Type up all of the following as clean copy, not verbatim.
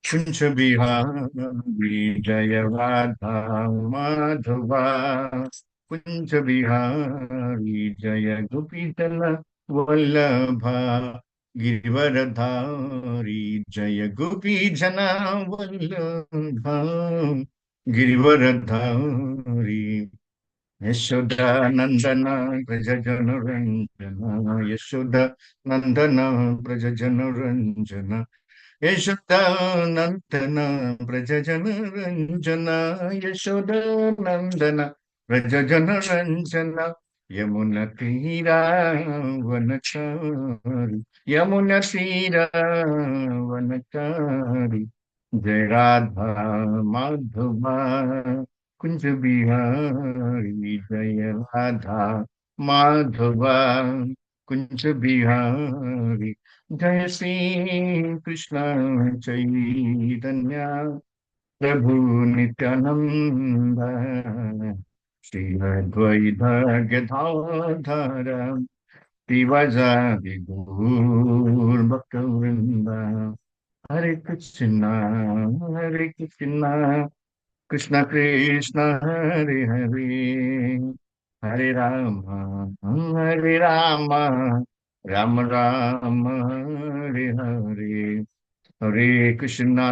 कुंज बिहारी जय राधा माधवा। कुंज बिहारी जय गोपीजन वल्लभा। गिरिवरधारी जय गोपीजन वल्लभा। गिरिवरधारी यशोदा नंदन ब्रज जन रंजना। यशोदा नंदन ब्रज जन रंजना। यशोदानंदन व्रज जन रंजना। यशोदानंदन व्रज जन रंजना। यमुना तीरा वनचारी। यमुना तीरा वनचारी। जय राधा माधवा कुंज बिहारी जय राधा माधवा कुंज बिहारी। जय श्री कृष्ण चैतन्य प्रभु नित्यानंद। श्री अद्वैत गदाधर शिवासादि गौर भक्तवृंद। हरे कृष्णा कृष्ण कृष्ण हरे हरे। हरे राम हरे राम राम राम हरे हरे। हरे कृष्णा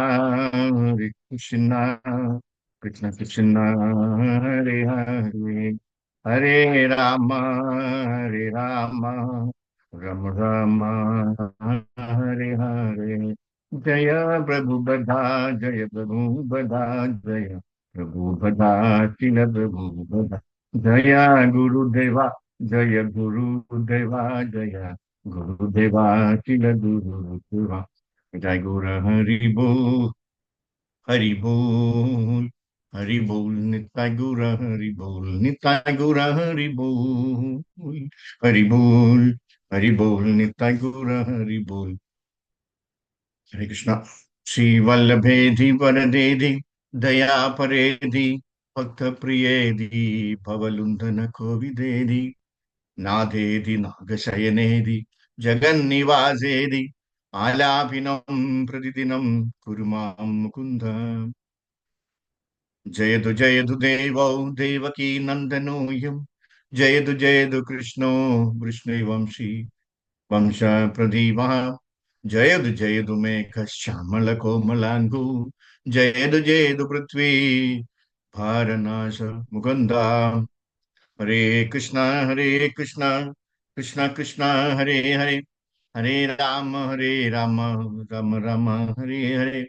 कृष्ण कृष्ण हरे हरे। हरे राम राम राम हरे हरे। जय प्रभु बधा जय प्रभु बधा जय प्रभु बधा चिल प्रभु बधा। जय गुरुदेवा जय गुरुदेवा जय गुरुदेवा चिल गुरुदेवा। जय गुरु हरि बोल हरि बोल हरि बोल। निताय गुरु हरि बोल निताय गुरु हरि बोल हरि बोल हरि बोल। निताय गुरु हरि बोल। हरे कृष्णा। श्री वल्लभेधि वरदेधि दया परेधि भक्त प्रियेधि भवलुंधन कोविदेधि नादेधि नागशयनेधि जगन्निवासेधि आलापिनं प्रतिदिनं कुरु मां मुकुन्द। जयतु देवौ देवकी नन्दनोऽयं। जयतु कृष्णो वृष्णवंशी वंश प्रदीपः। जयतु मेघश्यामलकोमलाङ्गो। जयतु पृथ्वी भारनाश मुकुन्दा। हरे कृष्णा कृष्णा कृष्णा हरे हरे। हरे राम राम राम हरे हरे।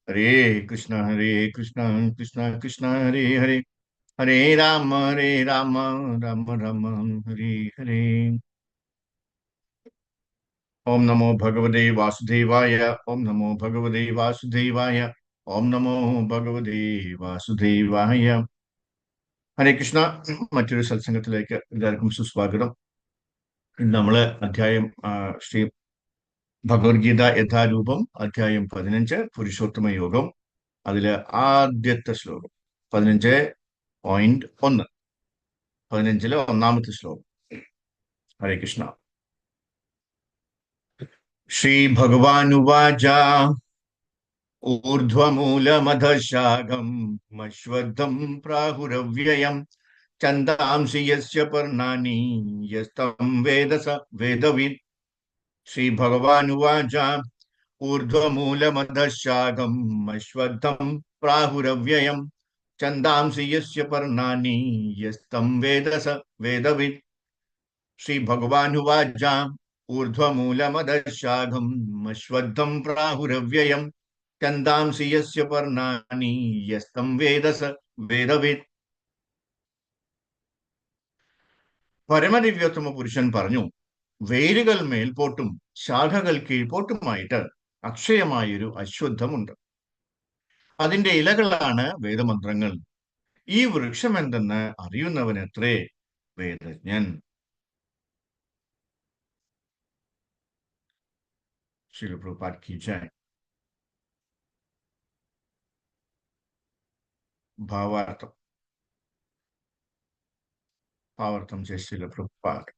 हरे कृष्णा कृष्णा कृष्णा हरे हरे। हरे राम राम राम हरे हरे। ओम नमो भगवते वासुदेवाय। ओम नमो भगवते वासुदेवाय। ओम नमो भगवते വാസുദേവായ. ഹരേ കൃഷ്ണ. മറ്റൊരു സത്സംഗത്തിലേക്ക് എല്ലാവർക്കും സുസ്വാഗതം. ഇന്ന് നമ്മള് അധ്യായം ശ്രീ ഭഗവത്ഗീത യഥാരൂപം അധ്യായം 15 പുരുഷോത്തമ യോഗം. അതില് ആദ്യത്തെ ശ്ലോകം 15.1. 15-ലെ ഒന്നാമത്തെ ശ്ലോകം. ഹരേ കൃഷ്ണ. ശ്രീ ഭഗവാനുവാച ഊർധ്വമൂലമധഃ മശ്വദ്ധം പ്രാഹുരവ്യയം ഛന്ദാംസി യസ്യ പർണാനി യസ്തം വേദ സ വേദവിദ്. ശ്രീ ഭഗവാനുവാച ഊർധ്വമൂലമധഃ മശ്വദ്ധം പ്രാഹുരവ്യയം ഛന്ദാംസി യസ്യ പർണാനി യസ്തം വേദ സ വേദവിദ്. ശ്രീ ഭഗവാനുവാച ഊർധ്വമൂലമധഃ മശ്വദ്ധം പ്രാഹുരവ്യയം ഛന്ദാംസി യസ്യ പർണാനി യസ്തം വേദ സ വേദവിദ്. പരമദിവ്യോത്തമ പുരുഷൻ പറഞ്ഞു, വേരുകൾ മേൽപോട്ടും ശാഖകൾ കീഴ്പോട്ടുമായിട്ട് അക്ഷയമായൊരു അശ്വത്ഥമുണ്ട്. അതിന്റെ ഇലകളാണ് വേദമന്ത്രങ്ങൾ. ഈ വൃക്ഷം എന്തെന്ന് അറിയുന്നവനത്രേ വേദജ്ഞൻ. ശ്രീല പ്രഭുപാദ് കി ജയ്. ഭാവാർത്ഥം ഭാവാർത്ഥം ജയ ശ്രീല പ്രഭുപാദ്.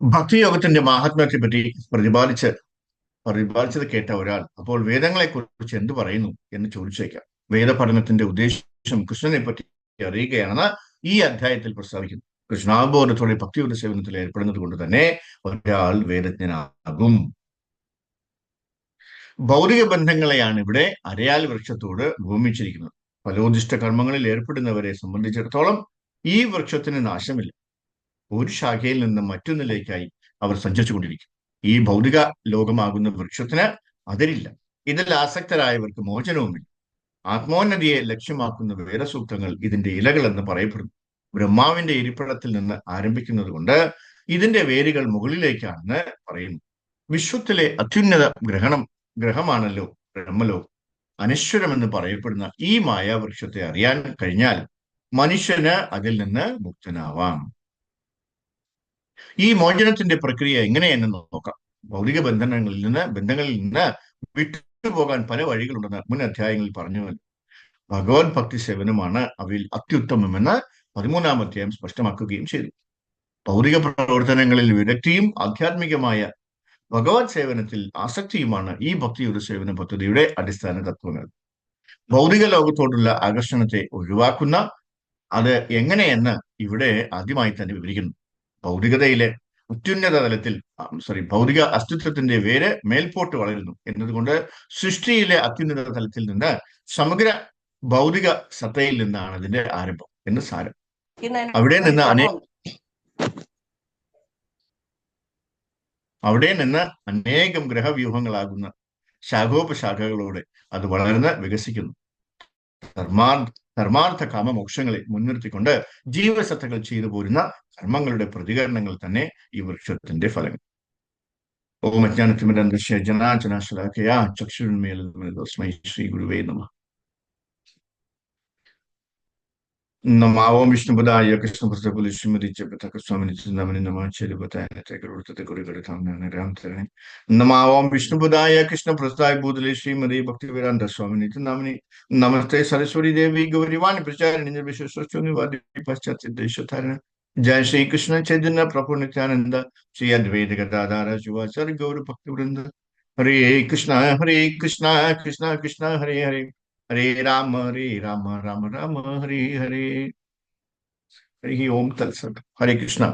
ഭക്തിയോഗത്തിന്റെ മാഹാത്മ്യത്തെ പറ്റി പ്രതിപാദിച്ചത് കേട്ട ഒരാൾ അപ്പോൾ വേദങ്ങളെ കുറിച്ച് എന്തു പറയുന്നു എന്ന് ചോദിച്ചേക്കാം. വേദപഠനത്തിന്റെ ഉദ്ദേശം കൃഷ്ണനെ പറ്റി അറിയുകയാണെന്ന് ഈ അധ്യായത്തിൽ പ്രസ്താവിക്കുന്നു. കൃഷ്ണാബോധത്തോടെ ഭക്തിയുടെ സേവനത്തിൽ ഏർപ്പെടുന്നത് കൊണ്ട് തന്നെ ഒരാൾ വേദജ്ഞനാകും. ഭൗതിക ബന്ധങ്ങളെയാണ് ഇവിടെ അരയാൽ വൃക്ഷത്തോട് ഭൂമിച്ചിരിക്കുന്നത്. ഫലോദിഷ്ട കർമ്മങ്ങളിൽ ഏർപ്പെടുന്നവരെ സംബന്ധിച്ചിടത്തോളം ഈ വൃക്ഷത്തിന് നാശമില്ല. ഒരു ശാഖയിൽ നിന്ന് മറ്റൊന്നിലേക്കായി അവർ സഞ്ചരിച്ചുകൊണ്ടിരിക്കും. ഈ ഭൗതിക ലോകമാകുന്ന വൃക്ഷത്തിന് അതിരില്ല. ഇതിൽ ആസക്തരായവർക്ക് മോചനവുമില്ല. ആത്മോന്നതിയെ ലക്ഷ്യമാക്കുന്ന വേദസൂക്തങ്ങൾ ഇതിന്റെ ഇലകൾ എന്ന് പറയപ്പെടുന്നു. ബ്രഹ്മാവിന്റെ ഇരിപ്പിടത്തിൽ നിന്ന് ആരംഭിക്കുന്നത് കൊണ്ട് ഇതിന്റെ വേരുകൾ മുകളിലേക്കാണെന്ന് പറയുന്നു. വിശ്വത്തിലെ അത്യുന്നത ഗ്രഹമാണല്ലോ ബ്രഹ്മലോകം. അനശ്വരമെന്ന് പറയപ്പെടുന്ന ഈ മായാവൃക്ഷത്തെ അറിയാൻ കഴിഞ്ഞാൽ മനുഷ്യന് അതിൽ നിന്ന് മുക്തനാവാം. ഈ മോചനത്തിന്റെ പ്രക്രിയ എങ്ങനെയെന്ന് നോക്കാം. ഭൗതിക ബന്ധങ്ങളിൽ നിന്ന് വിട്ടുപോകാൻ പല വഴികളുണ്ടെന്ന് മുൻ അധ്യായങ്ങളിൽ പറഞ്ഞുവല്ലോ. ഭഗവത് ഭക്തി സേവനമാണ് അവയിൽ അത്യുത്തമമെന്ന് 13-ാം അധ്യായം സ്പഷ്ടമാക്കുകയും ചെയ്തു. ഭൗതിക പ്രവർത്തനങ്ങളിൽ വിദഗ്ധിയും ആധ്യാത്മികമായ ഭഗവത് സേവനത്തിൽ ആസക്തിയുമാണ് ഈ ഭക്തിയുടെ സേവന പദ്ധതിയുടെ അടിസ്ഥാന തത്വങ്ങൾ. ഭൗതിക ലോകത്തോടുള്ള ആകർഷണത്തെ ഒഴിവാക്കുന്ന അത് എങ്ങനെയെന്ന് ഇവിടെ ആദ്യമായി തന്നെ വിവരിക്കുന്നു. ഭൗതികതയിലെ അത്യുന്നത തലത്തിൽ ഭൗതിക അസ്തിത്വത്തിന്റെ വേര് മേൽപോട്ട് വളരുന്നു എന്നതുകൊണ്ട് സൃഷ്ടിയിലെ അത്യുന്നത തലത്തിൽ നിന്ന് സമഗ്ര ഭൗതിക സത്തയിൽ നിന്നാണ് അതിന്റെ ആരംഭം എന്ന് സാരം. അവിടെ നിന്ന് അനേകം ഗ്രഹവ്യൂഹങ്ങളാകുന്ന ശാഖോപശാഖകളോടെ അത് വളർന്ന് വികസിക്കുന്നു. ധർമാർത്ഥ കാമമോക്ഷങ്ങളെ മുൻനിർത്തിക്കൊണ്ട് ജീവസത്തകൾ ചെയ്തു പോരുന്ന കർമ്മങ്ങളുടെ പ്രതികരണങ്ങൾ തന്നെ ഈ വൃക്ഷത്തിന്റെ ഫലങ്ങൾ. ഓം അജ്ഞാനത്തിമിരന്തശ്യ ജനാചനാശലാഖയാ ചക്ഷുരുന്മേലസ്മൈ ശ്രീ ഗുരുവേ നമഃ. നമാവോം വിഷ്ണുപദായ കൃഷ്ണപുസ്തകത്തിൽ ശ്രീമതി സ്വാമി നമനി നമാചരിപത്തായത്തെ കുറികെടുത്താം. നമാവോം വിഷ്ണുപദായ കൃഷ്ണപ്രസ്ഥായ ഭൂതലേ ശ്രീമതി ഭക്തിവേദാന്ത സ്വാമിനി നാമിനി. നമസ്തേ സരസ്വതി ദേവി ഗൗരിവാണി പ്രചാരിണി വിശ്വസ്വനിവാദി പശ്ചാത്തധാരണ. जय श्री कृष्ण चैतन्य प्रभु नित्यानंद श्री अद्वैत गदाधर शिवाचार्य गौर भक्तवृंद. हरे कृष्णा कृष्ण कृष्ण हरे हरे हरे राम राम राम हरे हरे. ഹരി ഓം തത്സത്. ഹരേ കൃഷ്ണ.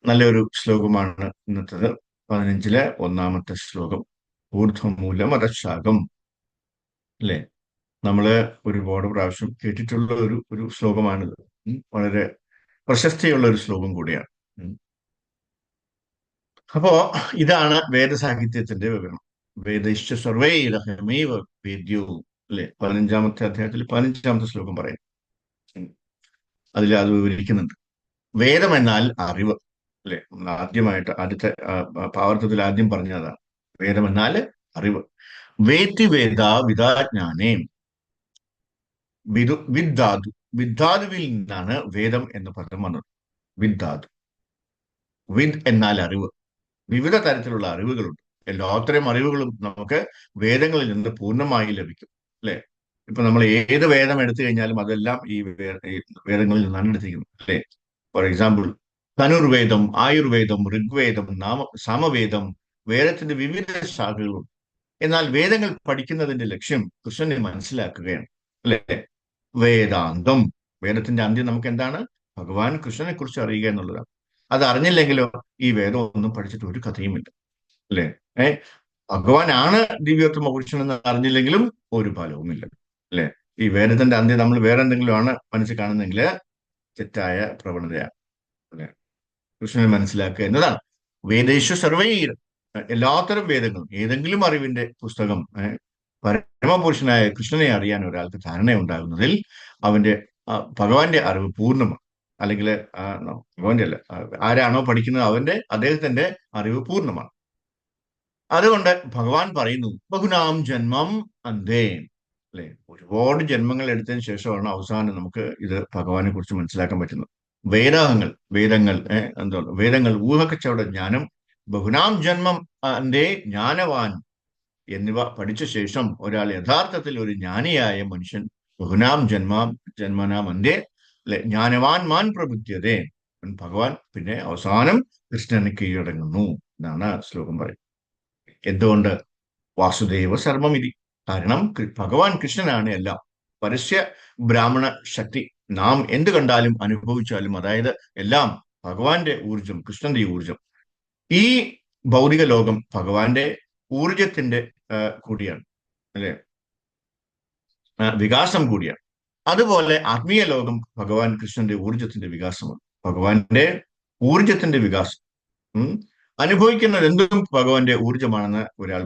നല്ലൊരു ശ്ലോകമാണ് ഇന്നത്തത്. 15-ലെ 1-ാമത്തെ ശ്ലോകം. ഊർധ്വമൂലം അധശാഖം. അല്ലെ, നമ്മള് ഒരുപാട് പ്രാവശ്യം കേട്ടിട്ടുള്ള ഒരു ശ്ലോകമാണിത്. വളരെ പ്രശസ്തിയുള്ള ഒരു ശ്ലോകം കൂടിയാണ്. അപ്പോ ഇതാണ് വേദസാഹിത്യത്തിന്റെ വിവരണം. വേദൈശ്ച സർവൈരഹമൈവ വേദ്യോ. അല്ലെ, 15-ാമത്തെ അധ്യായത്തിൽ 15-ാമത്തെ ശ്ലോകം പറയും. അതിൽ അത് വിവരിക്കുന്നുണ്ട്. വേദം എന്നാൽ അറിവ്. അല്ലെ, ആദ്യമായിട്ട് ആദ്യത്തെ പാവർത്തത്തിൽ ആദ്യം പറഞ്ഞതാണ് വേദം എന്നാൽ അറിവ്. വേത്തി വേദ വിദാജ്ഞാനേ വിദ്ധാതു. വിദ്ധാതുവിൽ നിന്നാണ് വേദം എന്ന പദം വന്നത്. വിദ്ധാതു. വിദ് എന്നാൽ അറിവ്. വിവിധ തരത്തിലുള്ള അറിവുകളുണ്ട്. എല്ലാത്തരം അറിവുകളും നമുക്ക് വേദങ്ങളിൽ നിന്ന് പൂർണ്ണമായി ലഭിക്കും. അല്ലെ, ഇപ്പൊ നമ്മൾ ഏത് വേദം എടുത്തു കഴിഞ്ഞാലും അതെല്ലാം ഈ വേദങ്ങളിൽ നിന്നാണ് എടുത്തിരിക്കുന്നത്. അല്ലെ, ഫോർ എക്സാമ്പിൾ ധനുർവേദം, ആയുർവേദം, ഋഗ്വേദം, സാമവേദം, വേദത്തിന്റെ വിവിധ ശാഖകളുണ്ട്. എന്നാൽ വേദങ്ങൾ പഠിക്കുന്നതിന്റെ ലക്ഷ്യം കൃഷ്ണനെ മനസ്സിലാക്കുകയാണ്. അല്ലെ, വേദാന്തം. വേദത്തിന്റെ അന്ത്യം നമുക്ക് എന്താണ്? ഭഗവാൻ കൃഷ്ണനെ കുറിച്ച് അറിയുക എന്നുള്ളതാണ്. അത് അറിഞ്ഞില്ലെങ്കിലോ ഈ വേദം ഒന്നും പഠിച്ചിട്ട് ഒരു കഥയുമില്ല. അല്ലെ, ഭഗവാനാണ് ദിവ്യോത്തമ പുരുഷൻ എന്ന് അറിഞ്ഞില്ലെങ്കിലും ഒരു ഫലവുമില്ല. അല്ലെ, ഈ വേദത്തിന്റെ അന്ത്യം നമ്മൾ വേറെ എന്തെങ്കിലും ആണ് മനസ്സിൽ കാണുന്നെങ്കിൽ തെറ്റായ പ്രവണതയാണ്. അല്ലെ, കൃഷ്ണനെ മനസ്സിലാക്കുക എന്നതാണ്. വേദേഷു സർവൈർ. എല്ലാത്തരം വേദങ്ങളും ഏതെങ്കിലും അറിവിന്റെ പുസ്തകം പരമപുരുഷനായ കൃഷ്ണനെ അറിയാൻ ഒരാൾക്ക് ധാരണയുണ്ടാകുന്നതിൽ അവന്റെ ഭഗവാന്റെ അറിവ് പൂർണ്ണമാണ്. അല്ലെങ്കിൽ ഭഗവാന്റെ അല്ല, ആരാണോ പഠിക്കുന്നത് അദ്ദേഹത്തിന്റെ അറിവ് പൂർണ്ണമാണ്. അതുകൊണ്ട് ഭഗവാൻ പറയുന്നു ബഹുനാം ജന്മം അന്തേ. അല്ലെ, ഒരുപാട് ജന്മങ്ങൾ എടുത്തതിന് ശേഷമാണ് അവസാനം നമുക്ക് ഇത് ഭഗവാനെ കുറിച്ച് മനസ്സിലാക്കാൻ പറ്റുന്നത്. വേദങ്ങൾ ഊഹക്കച്ചവട ജ്ഞാനം, ബഹുനാം ജന്മം അന്തേ ജ്ഞാനവാൻ എന്നിവ പഠിച്ച ശേഷം ഒരാൾ യഥാർത്ഥത്തിൽ ഒരു ജ്ഞാനിയായ മനുഷ്യൻ ബഹുനാം ജന്മനാം അന്തേ അല്ലെ ജ്ഞാനവാൻ മാൻ പ്രബുദ്ധ്യതേ. ഭഗവാൻ പിന്നെ അവസാനം കൃഷ്ണന് കീഴടങ്ങുന്നു എന്നാണ് ശ്ലോകം പറയുന്നത്. എന്തുകൊണ്ട്? വാസുദേവ സർവമിതി. കാരണം ഭഗവാൻ കൃഷ്ണനാണ് എല്ലാം. പരസ്യ ബ്രാഹ്മണ ശക്തി നാം എന്ത് കണ്ടാലും അനുഭവിച്ചാലും, അതായത് എല്ലാം ഭഗവാന്റെ ഊർജം, കൃഷ്ണന്റെ ഊർജം. ഈ ഭൗതിക ലോകം ഭഗവാന്റെ ഊർജത്തിന്റെ കൂടിയാണ്, അല്ലെ? വികാസം കൂടിയാണ്. അതുപോലെ ആത്മീയ ലോകം ഭഗവാൻ കൃഷ്ണന്റെ ഊർജത്തിന്റെ വികാസമാണ്, ഭഗവാന്റെ ഊർജത്തിന്റെ വികാസം. ഉം. അനുഭവിക്കുന്നത് എന്തും ഭഗവാന്റെ ഊർജമാണെന്ന് ഒരാൾ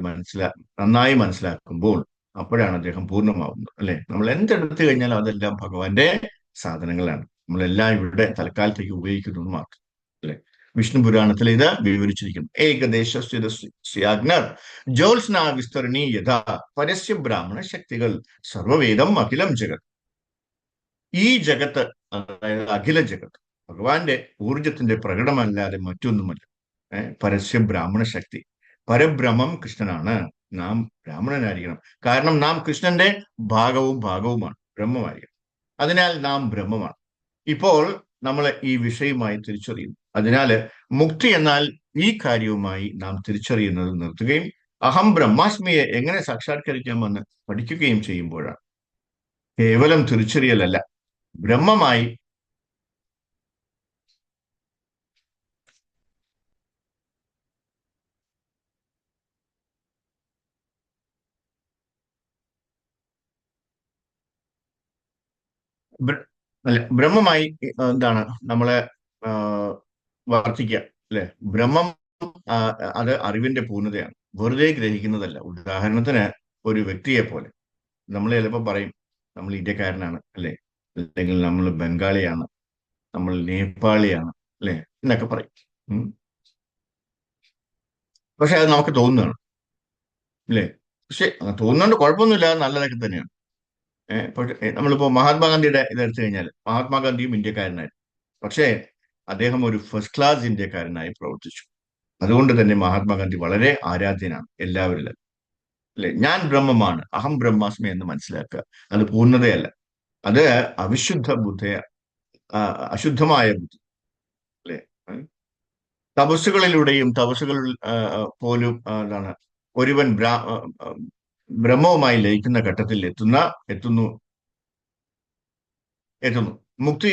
നന്നായി മനസ്സിലാക്കുമ്പോൾ അപ്പോഴാണ് അദ്ദേഹം പൂർണ്ണമാവുന്നത്, അല്ലെ? നമ്മൾ എന്തെടുത്തു കഴിഞ്ഞാലും അതെല്ലാം ഭഗവാന്റെ സാധനങ്ങളാണ്. നമ്മളെല്ലാം ഇവിടെ തൽക്കാലത്തേക്ക് ഉപയോഗിക്കുന്നത് മാത്രം, അല്ലെ? വിഷ്ണു പുരാണത്തിൽ ഇത് വിവരിച്ചിരിക്കുന്നു. ഏകദേശസ്യാഗ്നർ ജ്യോത്സ്നാ വിസ്തരണി യഥാ പരസ്യ ബ്രാഹ്മണ ശക്തികൾ സർവവേദം അഖിലം ജഗത്. ഈ ജഗത്ത്, അതായത് അഖില ജഗത്ത്, ഭഗവാന്റെ ഊർജത്തിന്റെ പ്രകടമല്ലാതെ മറ്റൊന്നുമല്ല. പരസ്യ ബ്രാഹ്മണ ശക്തി, പരബ്രഹ്മം കൃഷ്ണനാണ്. നാം ബ്രാഹ്മണനായിരിക്കണം. കാരണം നാം കൃഷ്ണന്റെ ഭാഗവുമാണ്, ബ്രഹ്മമായിരിക്കണം. അതിനാൽ നാം ബ്രഹ്മമാണ്. ഇപ്പോൾ നമ്മൾ ഈ വിഷയമായി തിരിച്ചറിയുന്നു. അതിനാൽ മുക്തി എന്നാൽ ഈ കാര്യവുമായി നാം തിരിച്ചറിയുന്നത് നിർത്തുകയും അഹം ബ്രഹ്മാസ്മിയെ എങ്ങനെ സാക്ഷാത്കരിക്കാമെന്ന് പഠിക്കുകയും ചെയ്യുമ്പോഴാണ്. കേവലം തിരിച്ചറിയലല്ല, ബ്രഹ്മമായി അല്ല, ബ്രഹ്മമായി എന്താണ് നമ്മളെ ആ, വർത്തിക്കുക, അല്ലെ? ബ്രഹ്മം ആ, അത് അറിവിന്റെ പൂർണ്ണതയാണ്, വെറുതെ ഗ്രഹിക്കുന്നതല്ല. ഉദാഹരണത്തിന് ഒരു വ്യക്തിയെ പോലെ നമ്മൾ ചിലപ്പോൾ പറയും നമ്മൾ ഇന്ത്യക്കാരനാണ്, അല്ലെ? അല്ലെങ്കിൽ നമ്മൾ ബംഗാളിയാണ്, നമ്മൾ നേപ്പാളിയാണ്, അല്ലെ? എന്നൊക്കെ പറയും. ഉം. പക്ഷെ അത് നമുക്ക് തോന്നുന്നതാണ്, അല്ലെ? പക്ഷെ തോന്നുന്നതുകൊണ്ട് കുഴപ്പമൊന്നുമില്ല, അത് നല്ലതൊക്കെ തന്നെയാണ്. പക്ഷെ നമ്മളിപ്പോ മഹാത്മാഗാന്ധിയുടെ ഇതെടുത്തു കഴിഞ്ഞാൽ മഹാത്മാഗാന്ധിയും ഇന്ത്യക്കാരനായിരുന്നു. പക്ഷേ അദ്ദേഹം ഒരു ഫസ്റ്റ് ക്ലാസ് ഇന്ത്യക്കാരനായി പ്രവർത്തിച്ചു. അതുകൊണ്ട് തന്നെ മഹാത്മാഗാന്ധി വളരെ ആരാധ്യനാണ് എല്ലാവരിലും, അല്ലെ? ഞാൻ ബ്രഹ്മമാണ്, അഹം ബ്രഹ്മാസ്മി എന്ന് മനസ്സിലാക്കുക. അത് പൂർണ്ണതയല്ല, അത് അവിശുദ്ധ ബുദ്ധയാണ്, അശുദ്ധമായ ബുദ്ധി, അല്ലെ? തപസ്സുകൾ പോലും എന്താണ്, ഒരുവൻ ബ്രഹ്മവുമായി ലയിക്കുന്ന ഘട്ടത്തിൽ എത്തുന്നു എത്തുന്നു. മുക്തി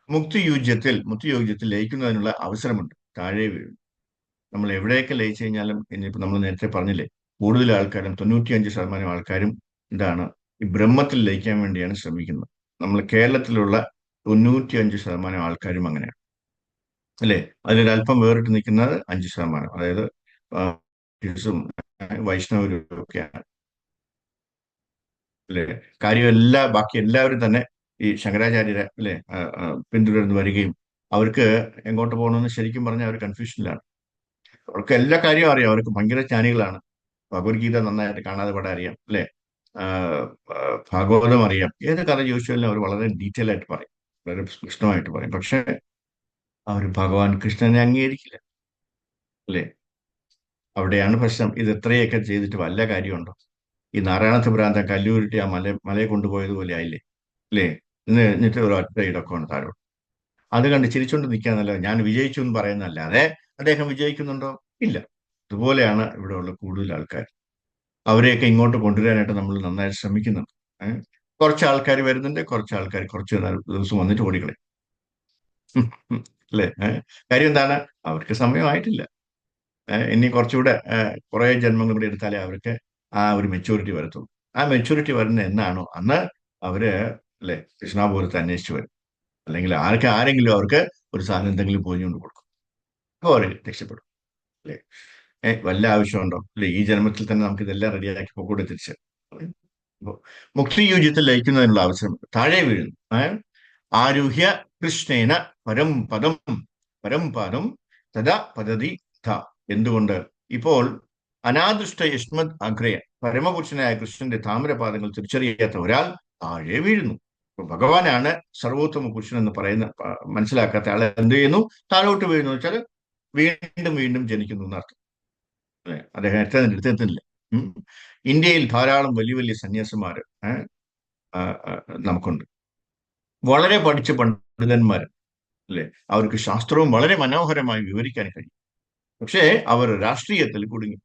മുക്തിയോഗ്യത്തിൽ ലയിക്കുന്നതിനുള്ള അവസരമുണ്ട്. താഴെ വീഴും. നമ്മൾ എവിടെയൊക്കെ ലയിച്ചു കഴിഞ്ഞാലും, ഇനിയിപ്പോ നമ്മൾ നേരത്തെ പറഞ്ഞില്ലേ, കൂടുതൽ ആൾക്കാരും 95% ആൾക്കാരും എന്താണ്, ഈ ബ്രഹ്മത്തിൽ ലയിക്കാൻ വേണ്ടിയാണ് ശ്രമിക്കുന്നത്. നമ്മൾ കേരളത്തിലുള്ള 95% ആൾക്കാരും അങ്ങനെയാണ്, അല്ലെ? അതിലൊരല്പം വേറിട്ട് നിൽക്കുന്നത് 5%, അതായത് ും വൈഷ്ണവരും ഒക്കെയാണ്, അല്ലെ? ബാക്കി എല്ലാവരും തന്നെ ഈ ശങ്കരാചാര്യരെ, അല്ലെ, പിന്തുടർന്ന് വരികയും അവർക്ക് എങ്ങോട്ട് പോകണമെന്ന് ശരിക്കും പറഞ്ഞാൽ അവർ കൺഫ്യൂഷനിലാണ്. അവർക്ക് എല്ലാ കാര്യവും അറിയാം, അവർക്ക് ഭയങ്കര ജ്ഞാനികളാണ്. ഭഗവത്ഗീത നന്നായിട്ട് കാണാതെ പാടെ അറിയാം, അല്ലെ? ഭാഗവതം അറിയാം. ഏത് കഥ ചോദിച്ചാലും അവർ വളരെ ഡീറ്റെയിൽ ആയിട്ട് പറയും, വളരെ സ്പഷ്ടമായിട്ട് പറയും. പക്ഷെ അവർ ഭഗവാൻ കൃഷ്ണനെ അംഗീകരിക്കില്ല, അല്ലെ? അവിടെയാണ് പ്രശ്നം. ഇത് എത്രയൊക്കെ ചെയ്തിട്ട് വല്ല കാര്യമുണ്ടോ? ഈ നാരായണത്ത് ഭ്രാന്തൻ കല്ലൂരിട്ടി ആ മലയെ കൊണ്ടുപോയതുപോലെ ആയില്ലേ, അല്ലേ? എന്നിട്ട് ഒരു ഒറ്റ ഇടക്കമാണ് താഴോട്ട്. അത് കണ്ട് ചിരിച്ചുകൊണ്ട് നിൽക്കാന്നല്ല, ഞാൻ വിജയിച്ചു എന്ന് പറയുന്നതല്ലാതെ അദ്ദേഹം വിജയിക്കുന്നുണ്ടോ? ഇല്ല. അതുപോലെയാണ് ഇവിടെയുള്ള കൂടുതൽ ആൾക്കാർ. അവരെയൊക്കെ ഇങ്ങോട്ട് കൊണ്ടുവരാനായിട്ട് നമ്മൾ നന്നായിട്ട് ശ്രമിക്കുന്നുണ്ട്. കുറച്ച് ആൾക്കാർ വരുന്നുണ്ട്, കുറച്ച് ആൾക്കാർ കുറച്ച് ദിവസം വന്നിട്ട് ഓടിക്കളയും. അല്ലേ? കാര്യം എന്താണ്? അവർക്ക് സമയമായിട്ടില്ല. ഇനി കുറച്ചുകൂടെ കുറെ ജന്മങ്ങൾ കൂടി എടുത്താലേ അവർക്ക് ആ ഒരു മെച്യൂരിറ്റി വരത്തുള്ളൂ. ആ മെച്യൂരിറ്റി വരുന്ന എന്നാണോ അന്ന് അവര്, അല്ലെ, കൃഷ്ണാപുരത്ത് അന്വേഷിച്ച് വരും. അല്ലെങ്കിൽ ആരെങ്കിലും അവർക്ക് ഒരു സാധനം എന്തെങ്കിലും പോയിക്കൊണ്ട് കൊടുക്കും, അപ്പോൾ അവർ രക്ഷപ്പെടും, അല്ലെ? വല്ല ആവശ്യമുണ്ടോ? അല്ലെ? ഈ ജന്മത്തിൽ തന്നെ നമുക്ക് ഇതെല്ലാം റെഡിയാക്കി പോക്കൂടെ തിരിച്ച്. മുക്തി യോജ്യത്തിൽ ലയിക്കുന്നതിനുള്ള അവസരം താഴെ വീഴുന്നു. ആരുഹ്യ കൃഷ്ണേന പരം പദം തഥാ പദതി ധ. എന്തുകൊണ്ട്? ഇപ്പോൾ അനാദൃഷ്ട യുഷ്മദ് അഗ്രയ പരമപുരുഷനായ കൃഷ്ണന്റെ താമരപാദങ്ങൾ തിരിച്ചറിയാത്ത ഒരാൾ താഴെ വീഴുന്നു. ഭഗവാനാണ് സർവോത്തമ പുരുഷൻ എന്ന് മനസ്സിലാക്കാത്ത ആൾ എന്ത് ചെയ്യുന്നു? താഴോട്ട് വീഴുന്നു വെച്ചാൽ വീണ്ടും വീണ്ടും ജനിക്കുന്നു എന്നർത്ഥം, അല്ലെ? അദ്ദേഹം എടുത്തെത്തുന്നില്ല. ഇന്ത്യയിൽ ധാരാളം വലിയ വലിയ സന്യാസിമാര് നമുക്കുണ്ട്, വളരെ പഠിച്ച പണ്ഡിതന്മാർ. അല്ലെ? അവർക്ക് ശാസ്ത്രവും വളരെ മനോഹരമായി വിവരിക്കാൻ കഴിയും. പക്ഷേ അവർ രാഷ്ട്രീയത്തിൽ കുടുങ്ങി.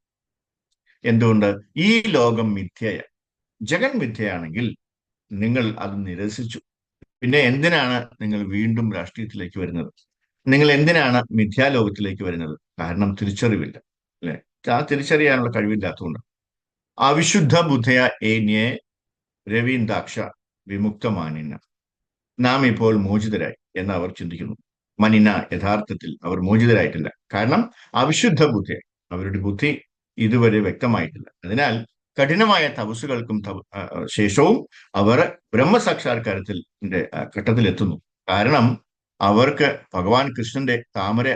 എന്തുകൊണ്ട്? ഈ ലോകം മിഥ്യയാണ്, ജഗൻ മിഥ്യയാണെങ്കിൽ നിങ്ങൾ അത് നിരസിച്ചു. പിന്നെ എന്തിനാണ് നിങ്ങൾ വീണ്ടും രാഷ്ട്രീയത്തിലേക്ക് വരുന്നത്? നിങ്ങൾ എന്തിനാണ് മിഥ്യാലോകത്തിലേക്ക് വരുന്നത്? കാരണം തിരിച്ചറിവില്ല, അല്ലെ? ആ തിരിച്ചറിയാനുള്ള കഴിവില്ലാത്തതുകൊണ്ട്. അവിശുദ്ധ ബുദ്ധയ ഏന്യേ രവീന്ദാക്ഷ വിമുക്തമാനിന, നാം ഇപ്പോൾ മോചിതരായി എന്ന് അവർ ചിന്തിക്കുന്നു. മനിന, യഥാർത്ഥത്തിൽ അവർ മോചിതരായിട്ടില്ല. കാരണം അവിശുദ്ധ ബുദ്ധി, അവരുടെ ബുദ്ധി ഇതുവരെ വ്യക്തമായിട്ടില്ല. അതിനാൽ കഠിനമായ തപസ്സുകൾക്കും ശേഷവും അവർ ബ്രഹ്മസാക്ഷാത്കാരത്തിന്റെ ഘട്ടത്തിലെത്തുന്നു. കാരണം അവർക്ക് ഭഗവാൻ കൃഷ്ണന്റെ താമര.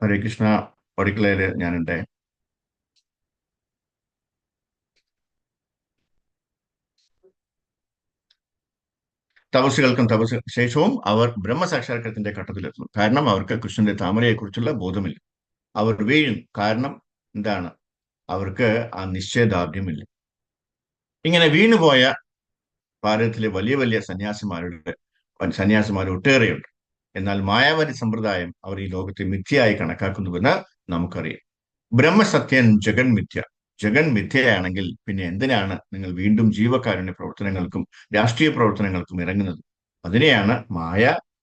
ഹരേ കൃഷ്ണ. അടുക്കളയില് ഞാനുണ്ട്. തപസ്സുകൾക്കും ശേഷവും അവർ ബ്രഹ്മസാക്ഷാത്കാരത്തിന്റെ ഘട്ടത്തിലെത്തുന്നു. കാരണം അവർക്ക് കൃഷ്ണന്റെ താമരയെക്കുറിച്ചുള്ള ബോധമില്ല. അവർ വീഴും. കാരണം എന്താണ്? അവർക്ക് ആ നിശ്ചയദാർഢ്യമില്ല. ഇങ്ങനെ വീണുപോയ ഭാരതത്തിലെ വലിയ വലിയ സന്യാസിമാർ ഒട്ടേറെയുണ്ട്. എന്നാൽ മായാവാദി സമ്പ്രദായം അവർ ഈ ലോകത്തെ മിഥ്യയായി കണക്കാക്കുന്നുവെന്ന് നമുക്കറിയാം. ബ്രഹ്മസത്യൻ ജഗൻ മിഥ്യ. ജഗൻ മിഥ്യയാണെങ്കിൽ പിന്നെ എന്തിനാണ് നിങ്ങൾ വീണ്ടും ജീവകാരുണ്യ പ്രവർത്തനങ്ങൾക്കും രാഷ്ട്രീയ പ്രവർത്തനങ്ങൾക്കും ഇറങ്ങുന്നത്? അതിനെയാണ് മായ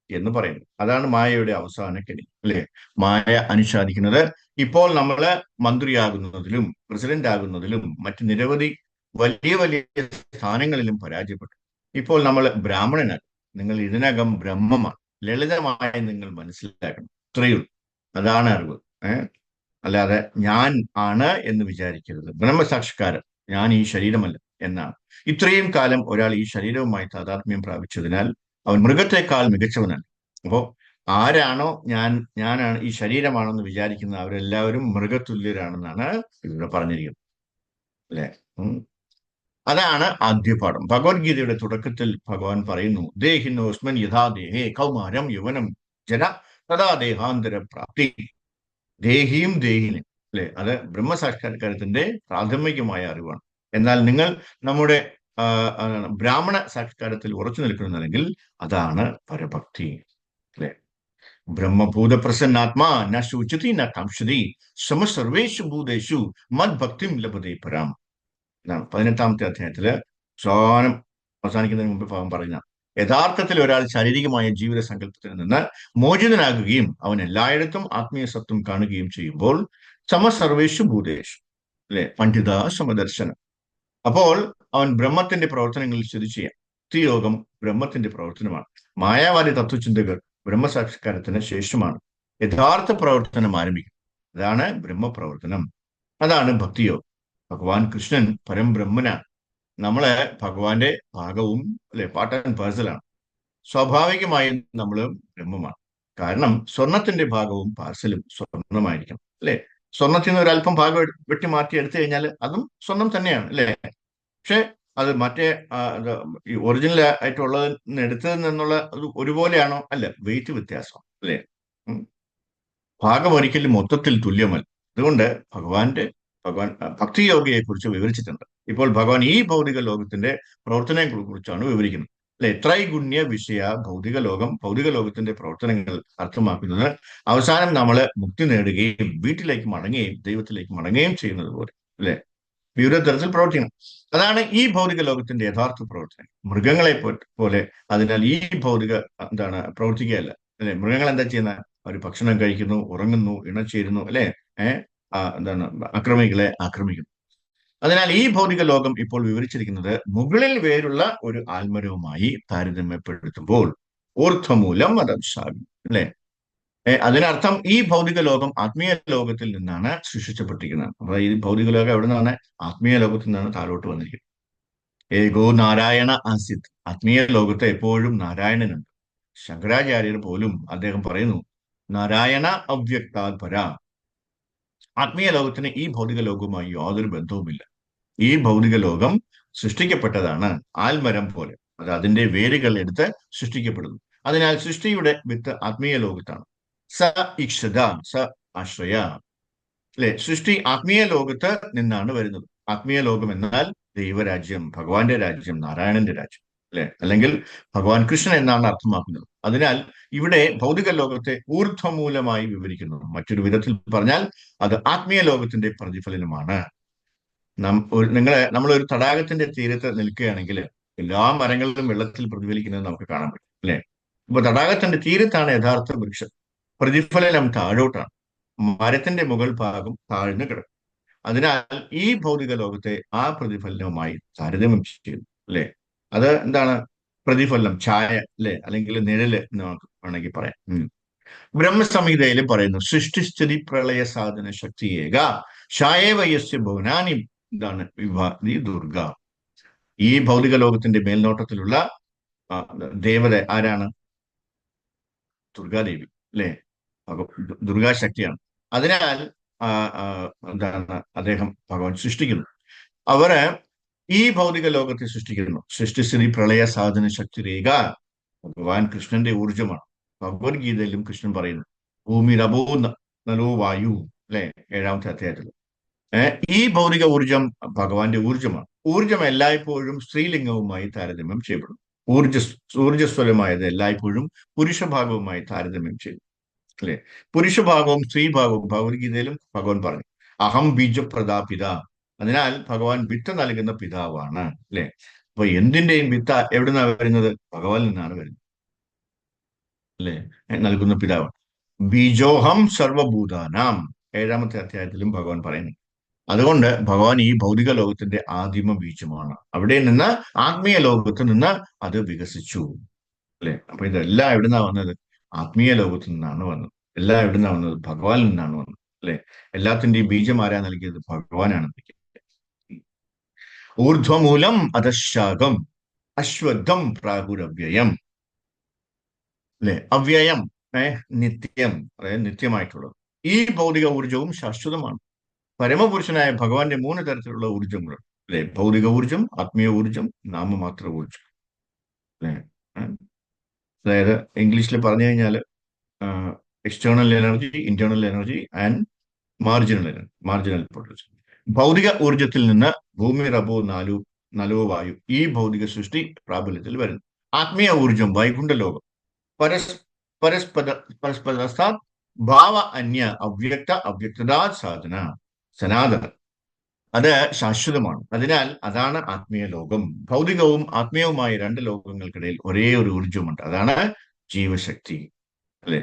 എന്ന് പറയുന്നത്. അതാണ് മായയുടെ അവസാന കെണി, അല്ലെ? മായ അനുശാദിക്കുന്നത്. ഇപ്പോൾ നമ്മൾ മന്ത്രിയാകുന്നതിലും പ്രസിഡന്റ് ആകുന്നതിലും മറ്റ് നിരവധി വലിയ വലിയ സ്ഥാനങ്ങളിലും പരാജയപ്പെട്ടു. ഇപ്പോൾ നമ്മൾ ബ്രാഹ്മണനാണ്. നിങ്ങൾ ഇതിനകം ബ്രഹ്മമാണ്. ലളിതമായി നിങ്ങൾ മനസ്സിലാക്കണം. ഇത്രയുള്ളൂ. അതാണ് അറിവ്. അല്ലാതെ ഞാൻ ആണ് എന്ന് വിചാരിക്കരുത്. ബ്രഹ്മസാക്ഷാത്കാരം ഞാൻ ഈ ശരീരമല്ല എന്നാണ്. ഇത്രയും കാലം ഒരാൾ ഈ ശരീരവുമായി താതാത്മ്യം പ്രാപിച്ചതിനാൽ അവൻ മൃഗത്തെക്കാൾ മികച്ചവനാണ്. അപ്പോ ആരാണോ ഞാനാണ് ഈ ശരീരമാണെന്ന് വിചാരിക്കുന്നത് അവരെല്ലാവരും മൃഗതുല്യരാണെന്നാണ് ഇവിടെ പറഞ്ഞിരിക്കുന്നത്, അല്ലെ? അതാണ് ആദ്യപാഠം. ഭഗവത്ഗീതയുടെ തുടക്കത്തിൽ ഭഗവാൻ പറയുന്നു, ദേഹിനോസ്മൻ യഥാ ദേഹേ കൗമാരം യൗവനം ജര തഥാ ദേഹാന്തര പ്രാപ്തി. ദേഹിയും ദേഹിനും, അല്ലെ? അത് ബ്രഹ്മസാക്ഷാത്കാരത്തിന്റെ പ്രാഥമികമായ അറിവാണ്. എന്നാൽ നിങ്ങൾ നമ്മുടെ ബ്രാഹ്മണ സാക്ഷാത്കാരത്തിൽ ഉറച്ചു നിൽക്കുന്നുണ്ടെങ്കിൽ അതാണ് പരഭക്തി, അല്ലെ? ബ്രഹ്മഭൂത പ്രസന്നാത്മാ ന ശുചിതി ന കാംക്ഷതി സമസർവേഷു ഭൂതേഷു മദ്ഭക്തിം ലഭതേ പരാം എന്നാണ് 18ാമത്തെ അധ്യായത്തില് അവസാനിക്കുന്നതിന് മുമ്പ് ഭാഗം പറയുന്ന. യഥാർത്ഥത്തിൽ ഒരാൾ ശാരീരികമായ ജീവിത സങ്കല്പത്തിൽ നിന്ന് മോചിതനാകുകയും അവൻ എല്ലായിടത്തും ആത്മീയ സത്വം കാണുകയും ചെയ്യുമ്പോൾ സമസർവേഷു ഭൂതേഷു, അല്ലെ? പണ്ഡിത സമദർശനം. അപ്പോൾ അവൻ ബ്രഹ്മത്തിന്റെ പ്രവർത്തനങ്ങളിൽ സ്ഥിതി ചെയ്യാം. ഭക്തിയോഗം ബ്രഹ്മത്തിന്റെ പ്രവർത്തനമാണ്. മായാവാദി തത്വചിന്തകൾ ബ്രഹ്മസാക്ഷാത്കാരത്തിന് ശേഷമാണ് യഥാർത്ഥ പ്രവർത്തനം ആരംഭിക്കുന്നത്. അതാണ് ബ്രഹ്മപ്രവർത്തനം. അതാണ് ഭക്തിയോഗം. ഭഗവാൻ കൃഷ്ണൻ പരംബ്രഹ്മനാണ്. നമ്മള് ഭഗവാന്റെ ഭാഗവും, അല്ലെ, പാർട്ട് ആൻഡ് പാഴ്സലാണ്. സ്വാഭാവികമായും നമ്മൾ ബ്രഹ്മമാണ്. കാരണം സ്വർണത്തിന്റെ ഭാഗവും പാർസലും സ്വർണമായിരിക്കണം, അല്ലെ? സ്വർണത്തിൽ നിന്ന് ഒരല്പം ഭാഗം വെട്ടി മാറ്റി എടുത്തു കഴിഞ്ഞാൽ അതും സ്വർണം തന്നെയാണ്, അല്ലെ? പക്ഷെ അത് മറ്റേ ഈ ഒറിജിനൽ ആയിട്ടുള്ളതിൽ നിന്ന് എടുത്തതിൽ നിന്നുള്ള അത് ഒരുപോലെയാണോ? അല്ല, വെയിറ്റ് വ്യത്യാസം, അല്ലെ? ഭാഗം ഒരിക്കലും മൊത്തത്തിൽ തുല്യമല്ല. അതുകൊണ്ട് ഭഗവാൻ ഭക്തിയോഗയെ കുറിച്ച് വിവരിച്ചിട്ടുണ്ട്. ഇപ്പോൾ ഭഗവാൻ ഈ ഭൗതിക ലോകത്തിന്റെ പ്രവർത്തനങ്ങളെ കുറിച്ചാണ് വിവരിക്കുന്നത്, അല്ലെ? ത്രൈഗുണ്യ വിഷയ ഭൗതിക ലോകം. ഭൗതിക ലോകത്തിന്റെ പ്രവർത്തനങ്ങൾ അർത്ഥമാക്കുന്നത് അവസാനം നമ്മൾ മുക്തി നേടുകയും വീട്ടിലേക്ക് മടങ്ങുകയും ദൈവത്തിലേക്ക് മടങ്ങുകയും ചെയ്യുന്നത് പോലെ, അല്ലെ? വിവിധ തരത്തിൽ പ്രവർത്തിക്കണം. അതാണ് ഈ ഭൗതിക ലോകത്തിന്റെ യഥാർത്ഥ പ്രവർത്തനം. മൃഗങ്ങളെ പോലെ അതിനാൽ ഈ ഭൗതിക പ്രവർത്തിക്കുകയല്ല, അല്ലെ? മൃഗങ്ങൾ എന്താ ചെയ്യുന്ന? അവർ ഭക്ഷണം കഴിക്കുന്നു, ഉറങ്ങുന്നു, ഇണചേരുന്നു, അല്ലെ? അക്രമികളെ ആക്രമിക്കുന്നു. അതിനാൽ ഈ ഭൗതിക ലോകം ഇപ്പോൾ വിവരിച്ചിരിക്കുന്നത് മുകളിൽ വേരുള്ള ഒരു ആൽമരവുമായി താരതമ്യപ്പെടുത്തുമ്പോൾ ഊർധ്വമൂലം മതംസാകും, അല്ലെ? അതിനർത്ഥം ഈ ഭൗതിക ലോകം ആത്മീയ ലോകത്തിൽ നിന്നാണ് സൃഷ്ടിച്ചപ്പെട്ടിരിക്കുന്നത്. അപ്പൊ ഈ ഭൗതിക ലോകം എവിടെ നിന്നാണ്? ആത്മീയ ലോകത്തിൽ നിന്നാണ് താഴോട്ട് വന്നിരിക്കുന്നത്. ഏകോ നാരായണ ആസിത്. ആത്മീയ ലോകത്ത് എപ്പോഴും നാരായണനുണ്ട്. ശങ്കരാചാര്യർ പോലും അദ്ദേഹം പറയുന്നു, നാരായണ അവ്യക്താത് പരാ. ആത്മീയ ലോകത്തിന് ഈ ഭൗതിക ലോകവുമായി യാതൊരു ബന്ധവുമില്ല. ഈ ഭൗതിക ലോകം സൃഷ്ടിക്കപ്പെട്ടതാണ് ആൽമരം പോലെ. അത് അതിന്റെ വേരുകൾ എടുത്ത് സൃഷ്ടിക്കപ്പെടുന്നു. അതിനാൽ സൃഷ്ടിയുടെ വിത്ത് ആത്മീയ ലോകത്താണ്. സ ഇക്ഷത, സ ആശ്രയ. അല്ലെ, സൃഷ്ടി ആത്മീയ ലോകത്ത് നിന്നാണ് വരുന്നത്. ആത്മീയ ലോകം എന്നാൽ ദൈവരാജ്യം, ഭഗവാന്റെ രാജ്യം, നാരായണന്റെ രാജ്യം, അല്ലെ, അല്ലെങ്കിൽ ഭഗവാൻ കൃഷ്ണൻ എന്നാണ് അർത്ഥമാക്കുന്നത്. അതിനാൽ ഇവിടെ ഭൗതിക ലോകത്തെ ഊർധ്വമൂലമായി വിവരിക്കുന്നു. മറ്റൊരു വിധത്തിൽ പറഞ്ഞാൽ അത് ആത്മീയ ലോകത്തിന്റെ പ്രതിഫലനമാണ്. നമ്മളൊരു തടാകത്തിന്റെ തീരത്ത് നിൽക്കുകയാണെങ്കിൽ എല്ലാ മരങ്ങളിലും വെള്ളത്തിൽ പ്രതിഫലിക്കുന്നത് നമുക്ക് കാണാൻ പറ്റും, അല്ലെ. അപ്പൊ തടാകത്തിന്റെ തീരത്താണ് യഥാർത്ഥ വൃക്ഷം. പ്രതിഫലനം താഴോട്ടാണ്. മരത്തിന്റെ മുകൾ ഭാഗം താഴ്ന്നു കിടക്കും. അതിനാൽ ഈ ഭൗതിക ലോകത്തെ ആ പ്രതിഫലനവുമായി താരതമ്യം ചെയ്യുന്നു, അല്ലെ. അത് എന്താണ്? പ്രതിഫലനം, ഛായ, അല്ലെ, അല്ലെങ്കിൽ നിഴല് എന്ന് നമുക്ക് വേണമെങ്കിൽ പറയാം. ബ്രഹ്മസംഹിതയിലും പറയുന്നു, സൃഷ്ടിസ്ഥിതി പ്രളയ സാധന ശക്തിയേക ഛായേവയസ്യ ഭുവനാനി. ഇതാണ് വിഭാതി ദുർഗ. ഈ ഭൗതിക ലോകത്തിന്റെ മേൽനോട്ടത്തിലുള്ള ആ, ദേവത ആരാണ്? ദുർഗാദേവി, അല്ലെ. ദുർഗാശക്തിയാണ്. അതിനാൽ ആ, ആ, എന്താണ് അദ്ദേഹം ഭഗവാൻ സൃഷ്ടിക്കുന്നു. അവര് ഈ ഭൗതിക ലോകത്തെ സൃഷ്ടിക്കുന്നു. സൃഷ്ടിസ്ഥിതി പ്രളയ സാധന ശക്തി രേഖ ഭഗവാൻ കൃഷ്ണന്റെ ഊർജമാണ്. ഭഗവത്ഗീതയിലും കൃഷ്ണൻ പറയുന്നു, ഭൂമി രബോ നലോ വായു, അല്ലെ, 7ാമത്തെ അധ്യായത്തിൽ. ഈ ഭൗതിക ഊർജം ഭഗവാന്റെ ഊർജമാണ്. ഊർജം എല്ലായ്പ്പോഴും സ്ത്രീലിംഗവുമായി താരതമ്യം ചെയ്യപ്പെടും. ഊർജ ഊർജസ്വലമായത് എല്ലായ്പ്പോഴും പുരുഷഭാഗവുമായി താരതമ്യം ചെയ്യും, അല്ലെ. പുരുഷഭാഗവും സ്ത്രീഭാഗവും ഭഗവത്ഗീതയിലും ഭഗവാൻ പറഞ്ഞു, അഹം ബീജപ്രദാപിത. അതിനാൽ ഭഗവാൻ വിത്ത് നൽകുന്ന പിതാവാണ്, അല്ലെ. അപ്പൊ എന്തിന്റെയും വിത്ത് എവിടുന്നാണ് വരുന്നത്? ഭഗവാനിൽ നിന്നാണ് വരുന്നത്, അല്ലെ. നൽകുന്ന പിതാവാണ്. ബീജോഹം സർവഭൂതാനാം, 7ാമത്തെ അധ്യായത്തിലും ഭഗവാൻ പറയുന്നു. അതുകൊണ്ട് ഭഗവാൻ ഈ ഭൗതിക ലോകത്തിന്റെ ആദിമ ബീജമാണ്. അവിടെ നിന്ന് ആത്മീയ ലോകത്ത് നിന്ന് അത് വികസിച്ചു, അല്ലെ. അപ്പൊ ഇതെല്ലാം എവിടുന്നാ വന്നത്? ആത്മീയ ലോകത്തു നിന്നാണ് വന്നത്. എല്ലാം എവിടുന്നാ വന്നത്? ഭഗവാനിൽ നിന്നാണ് വന്നത്, അല്ലെ. എല്ലാത്തിന്റെയും ബീജം ആരാ നൽകിയത്? ഭഗവാനാണ് നൽകിയത്. ഊർധ്വമൂലം അധശാഖം അശ്വത്ഥം പ്രാഹുരവ്യയം, അല്ലെ. അവ്യയം, നിത്യം, അതായത് നിത്യമായിട്ടുള്ളത്. ഈ ഭൗതിക ഊർജവും ശാശ്വതമാണ്. പരമപുരുഷനായ ഭഗവാന്റെ 3 തരത്തിലുള്ള ഊർജങ്ങളുണ്ട്, അല്ലെ. ഭൗതിക ഊർജം, ആത്മീയ ഊർജം, നാമമാത്ര ഊർജം, അല്ലെ. അതായത് ഇംഗ്ലീഷിൽ പറഞ്ഞു കഴിഞ്ഞാൽ external energy, internal energy and marginal potential. ഭൗതിക ഊർജത്തിൽ നിന്ന് ഭൂമി റബോ നലോ വായു, ഈ ഭൗതിക സൃഷ്ടി പ്രാബല്യത്തിൽ വരുന്നു. ആത്മീയ ഊർജം വൈകുണ്ഠ ലോകം, പരസ് പരസ്പര പരസ്പരസ്ഥാത് ഭാവ അന്യ അവ്യക്ത അവ്യക്തതാ സാധന സനാതന, അത് ശാശ്വതമാണ്. അതിനാൽ അതാണ് ആത്മീയ ലോകം. ഭൗതികവും ആത്മീയവുമായ 2 ലോകങ്ങൾക്കിടയിൽ ഒരേ ഒരു ഊർജമുണ്ട്. അതാണ് ജീവശക്തി, അല്ലെ,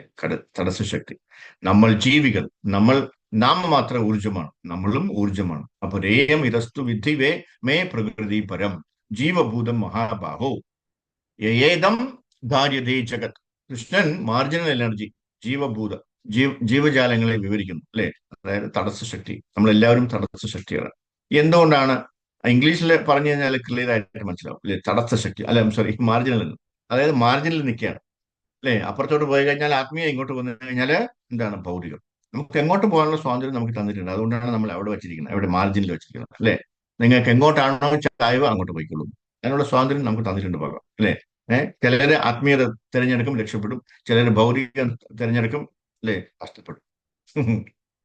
തടസ്സശക്തി. നമ്മൾ ജീവികൾ, നമ്മൾ നാമമാത്ര ഊർജമാണ്, നമ്മളും ഊർജമാണ്. അപ്പൊ രേയം ഇതസ്തു വിദ്ധി വേ മേ പ്രകൃതി പരം ജീവഭൂതം മഹാബാഹോ യേദം ധാര്യതേ ജഗത്. കൃഷ്ണൻ മാർജിനൽ എനർജി, ജീവഭൂത ജീവജാലങ്ങളെ വിവരിക്കുന്നു, അല്ലെ. അതായത് തടസ്സശക്തി. നമ്മളെല്ലാവരും തടസ്സശക്തിയാണ്. എന്തുകൊണ്ടാണ്? ഇംഗ്ലീഷിൽ പറഞ്ഞു കഴിഞ്ഞാൽ ക്ലിയർ ആയിട്ട് മനസ്സിലാവും, അല്ലെ. തടസ്സശക്തി, അല്ല, സോറി, മാർജിനൽ. അതായത് മാർജിനിൽ നിൽക്കുകയാണ്, അല്ലെ. അപ്പുറത്തോട്ട് പോയി കഴിഞ്ഞാൽ ആത്മീയ, ഇങ്ങോട്ട് വന്നു കഴിഞ്ഞാൽ എന്താണ്? ഭൗതികം. നമുക്ക് എങ്ങോട്ട് പോകാനുള്ള സ്വാതന്ത്ര്യം നമുക്ക് തന്നിട്ടുണ്ട്. അതുകൊണ്ടാണ് നമ്മൾ അവിടെ വെച്ചിരിക്കുന്നത്, അവിടെ മാർജിനിൽ വെച്ചിരിക്കുന്നത്, അല്ലെ. നിങ്ങൾക്ക് എങ്ങോട്ടാണോ ചായ്വ് അങ്ങോട്ട് പോയിക്കൊള്ളൂ. അതിനുള്ള സ്വാതന്ത്ര്യം നമുക്ക് തന്നിട്ടുണ്ട് ഭഗവാൻ, അല്ലെ. ചിലര് ആത്മീയത തിരഞ്ഞെടുക്കും, രക്ഷപ്പെടും. ചിലര് ഭൗതികം തിരഞ്ഞെടുക്കും, അല്ലെ, കഷ്ടപ്പെടും.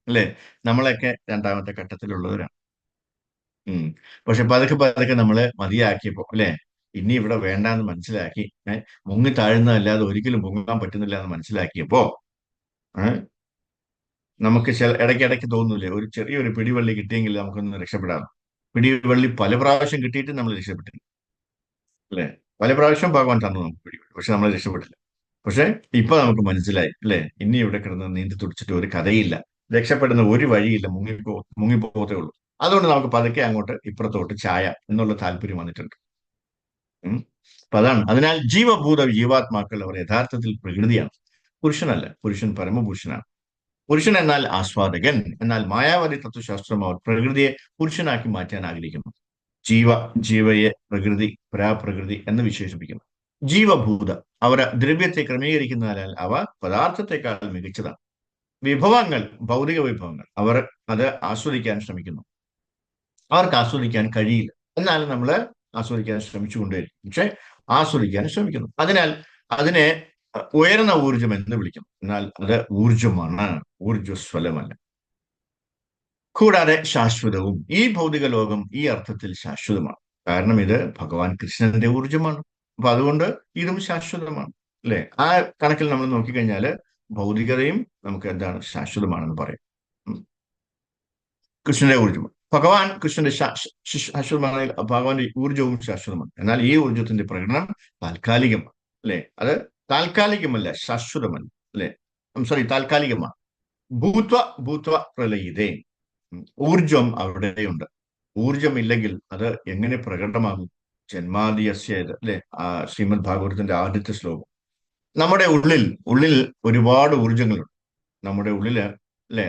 അല്ലെ. നമ്മളൊക്കെ 2ാമത്തെ ഘട്ടത്തിലുള്ളവരാണ്. പക്ഷെ പതുക്കെ പതുക്കെ നമ്മള് മതിയാക്കിയപ്പോ, അല്ലെ, ഇനി ഇവിടെ വേണ്ടാന്ന് മനസ്സിലാക്കി, മുങ്ങി താഴുന്നതല്ലാതെ ഒരിക്കലും മുങ്ങാൻ പറ്റുന്നില്ല എന്ന് മനസ്സിലാക്കിയപ്പോ നമുക്ക് ഇടയ്ക്കിടയ്ക്ക് തോന്നൂലേ, ഒരു ചെറിയൊരു പിടിവള്ളി കിട്ടിയെങ്കിൽ നമുക്കൊന്ന് രക്ഷപ്പെടാം. പിടിവള്ളി പല പ്രാവശ്യം കിട്ടിയിട്ട് നമ്മൾ രക്ഷപ്പെട്ടില്ല, അല്ലെ. പല പ്രാവശ്യം ഭഗവാൻ തന്നു നമുക്ക് പിടിവള്ളി, പക്ഷെ നമ്മൾ രക്ഷപ്പെട്ടില്ല. പക്ഷെ ഇപ്പൊ നമുക്ക് മനസ്സിലായി, അല്ലെ, ഇനി ഇവിടെ കിടന്ന് നീന്തി തുടിച്ചിട്ട് ഒരു കഥയില്ല, രക്ഷപ്പെടുന്ന ഒരു വഴിയില്ല, മുങ്ങിപ്പോകത്തേ ഉള്ളൂ. അതുകൊണ്ട് നമുക്ക് പതുക്കെ അങ്ങോട്ട് ഇപ്പുറത്തോട്ട് ചായ എന്നുള്ള താല്പര്യം വന്നിട്ടുണ്ട്. അപ്പൊ അതാണ്. അതിനാൽ ജീവഭൂത ജീവാത്മാക്കൾ അവർ യഥാർത്ഥത്തിൽ പ്രകൃതിയാണ്, പുരുഷനല്ല. പുരുഷൻ പരമപുരുഷനാണ്. പുരുഷൻ എന്നാൽ ആസ്വാദകൻ. എന്നാൽ മായാവാദി തത്വശാസ്ത്രം അവർ പ്രകൃതിയെ പുരുഷനാക്കി മാറ്റാൻ ആഗ്രഹിക്കുന്നു. ജീവയെ പ്രകൃതി, പരാപ്രകൃതി എന്ന് വിശേഷിപ്പിക്കുന്നു. ജീവഭൂത അവർ ദ്രവ്യത്തെ ക്രമീകരിക്കുന്നതിനാൽ അവ പദാർത്ഥത്തെക്കാൾ മികച്ചതാണ്. വിഭവങ്ങൾ, ഭൗതിക വിഭവങ്ങൾ, അവർ അത് ആസ്വദിക്കാൻ ശ്രമിക്കുന്നു. അവർക്ക് ആസ്വദിക്കാൻ കഴിയില്ല, എന്നാലും നമ്മൾ ആസ്വദിക്കാൻ ശ്രമിച്ചുകൊണ്ടേയിരിക്കും. പക്ഷെ ആസ്വദിക്കാൻ ശ്രമിക്കുന്നു. അതിനാൽ അതിനെ ഉയർന്ന ഊർജം എന്ന് വിളിക്കും. എന്നാൽ അത് ഊർജമാണ്, ഊർജ്ജസ്വലമല്ല. കൂടാതെ ശാശ്വതവും. ഈ ഭൗതിക ലോകം ഈ അർത്ഥത്തിൽ ശാശ്വതമാണ്. കാരണം ഇത് ഭഗവാൻ കൃഷ്ണന്റെ ഊർജമാണ്. അപ്പൊ അതുകൊണ്ട് ഇതും ശാശ്വതമാണ്. അല്ലെ? ആ കണക്കിൽ നമ്മൾ നോക്കിക്കഴിഞ്ഞാല് ഭൗതികതയും നമുക്ക് എന്താണ് ശാശ്വതമാണെന്ന് പറയാം. ഉം. കൃഷ്ണന്റെ ഊർജ്ജം, ഭഗവാൻ കൃഷ്ണന്റെ ശാശ്വതമാണ്. ഭഗവാന്റെ ഊർജ്ജവും ശാശ്വതമാണ്. എന്നാൽ ഈ ഊർജ്ജത്തിന്റെ പ്രകടനം താൽക്കാലികമാണ്. അല്ലെ? അത് താൽക്കാലികമല്ല, ശാശ്വതമല്ല. അല്ലെ? സോറി, താൽക്കാലികമാണ്. ഭൂത്വ ഭൂത്വ പ്രലയിതേ. ഊർജം അവിടെയുണ്ട്. ഊർജമില്ലെങ്കിൽ അത് എങ്ങനെ പ്രകടമാകും? ജന്മാദിയസ്യത്, അല്ലെ? ശ്രീമദ് ഭാഗവതത്തിന്റെ ആദ്യത്തെ ശ്ലോകം. നമ്മുടെ ഉള്ളിൽ ഉള്ളിൽ ഒരുപാട് ഊർജങ്ങളുണ്ട്. നമ്മുടെ ഉള്ളില്, അല്ലെ?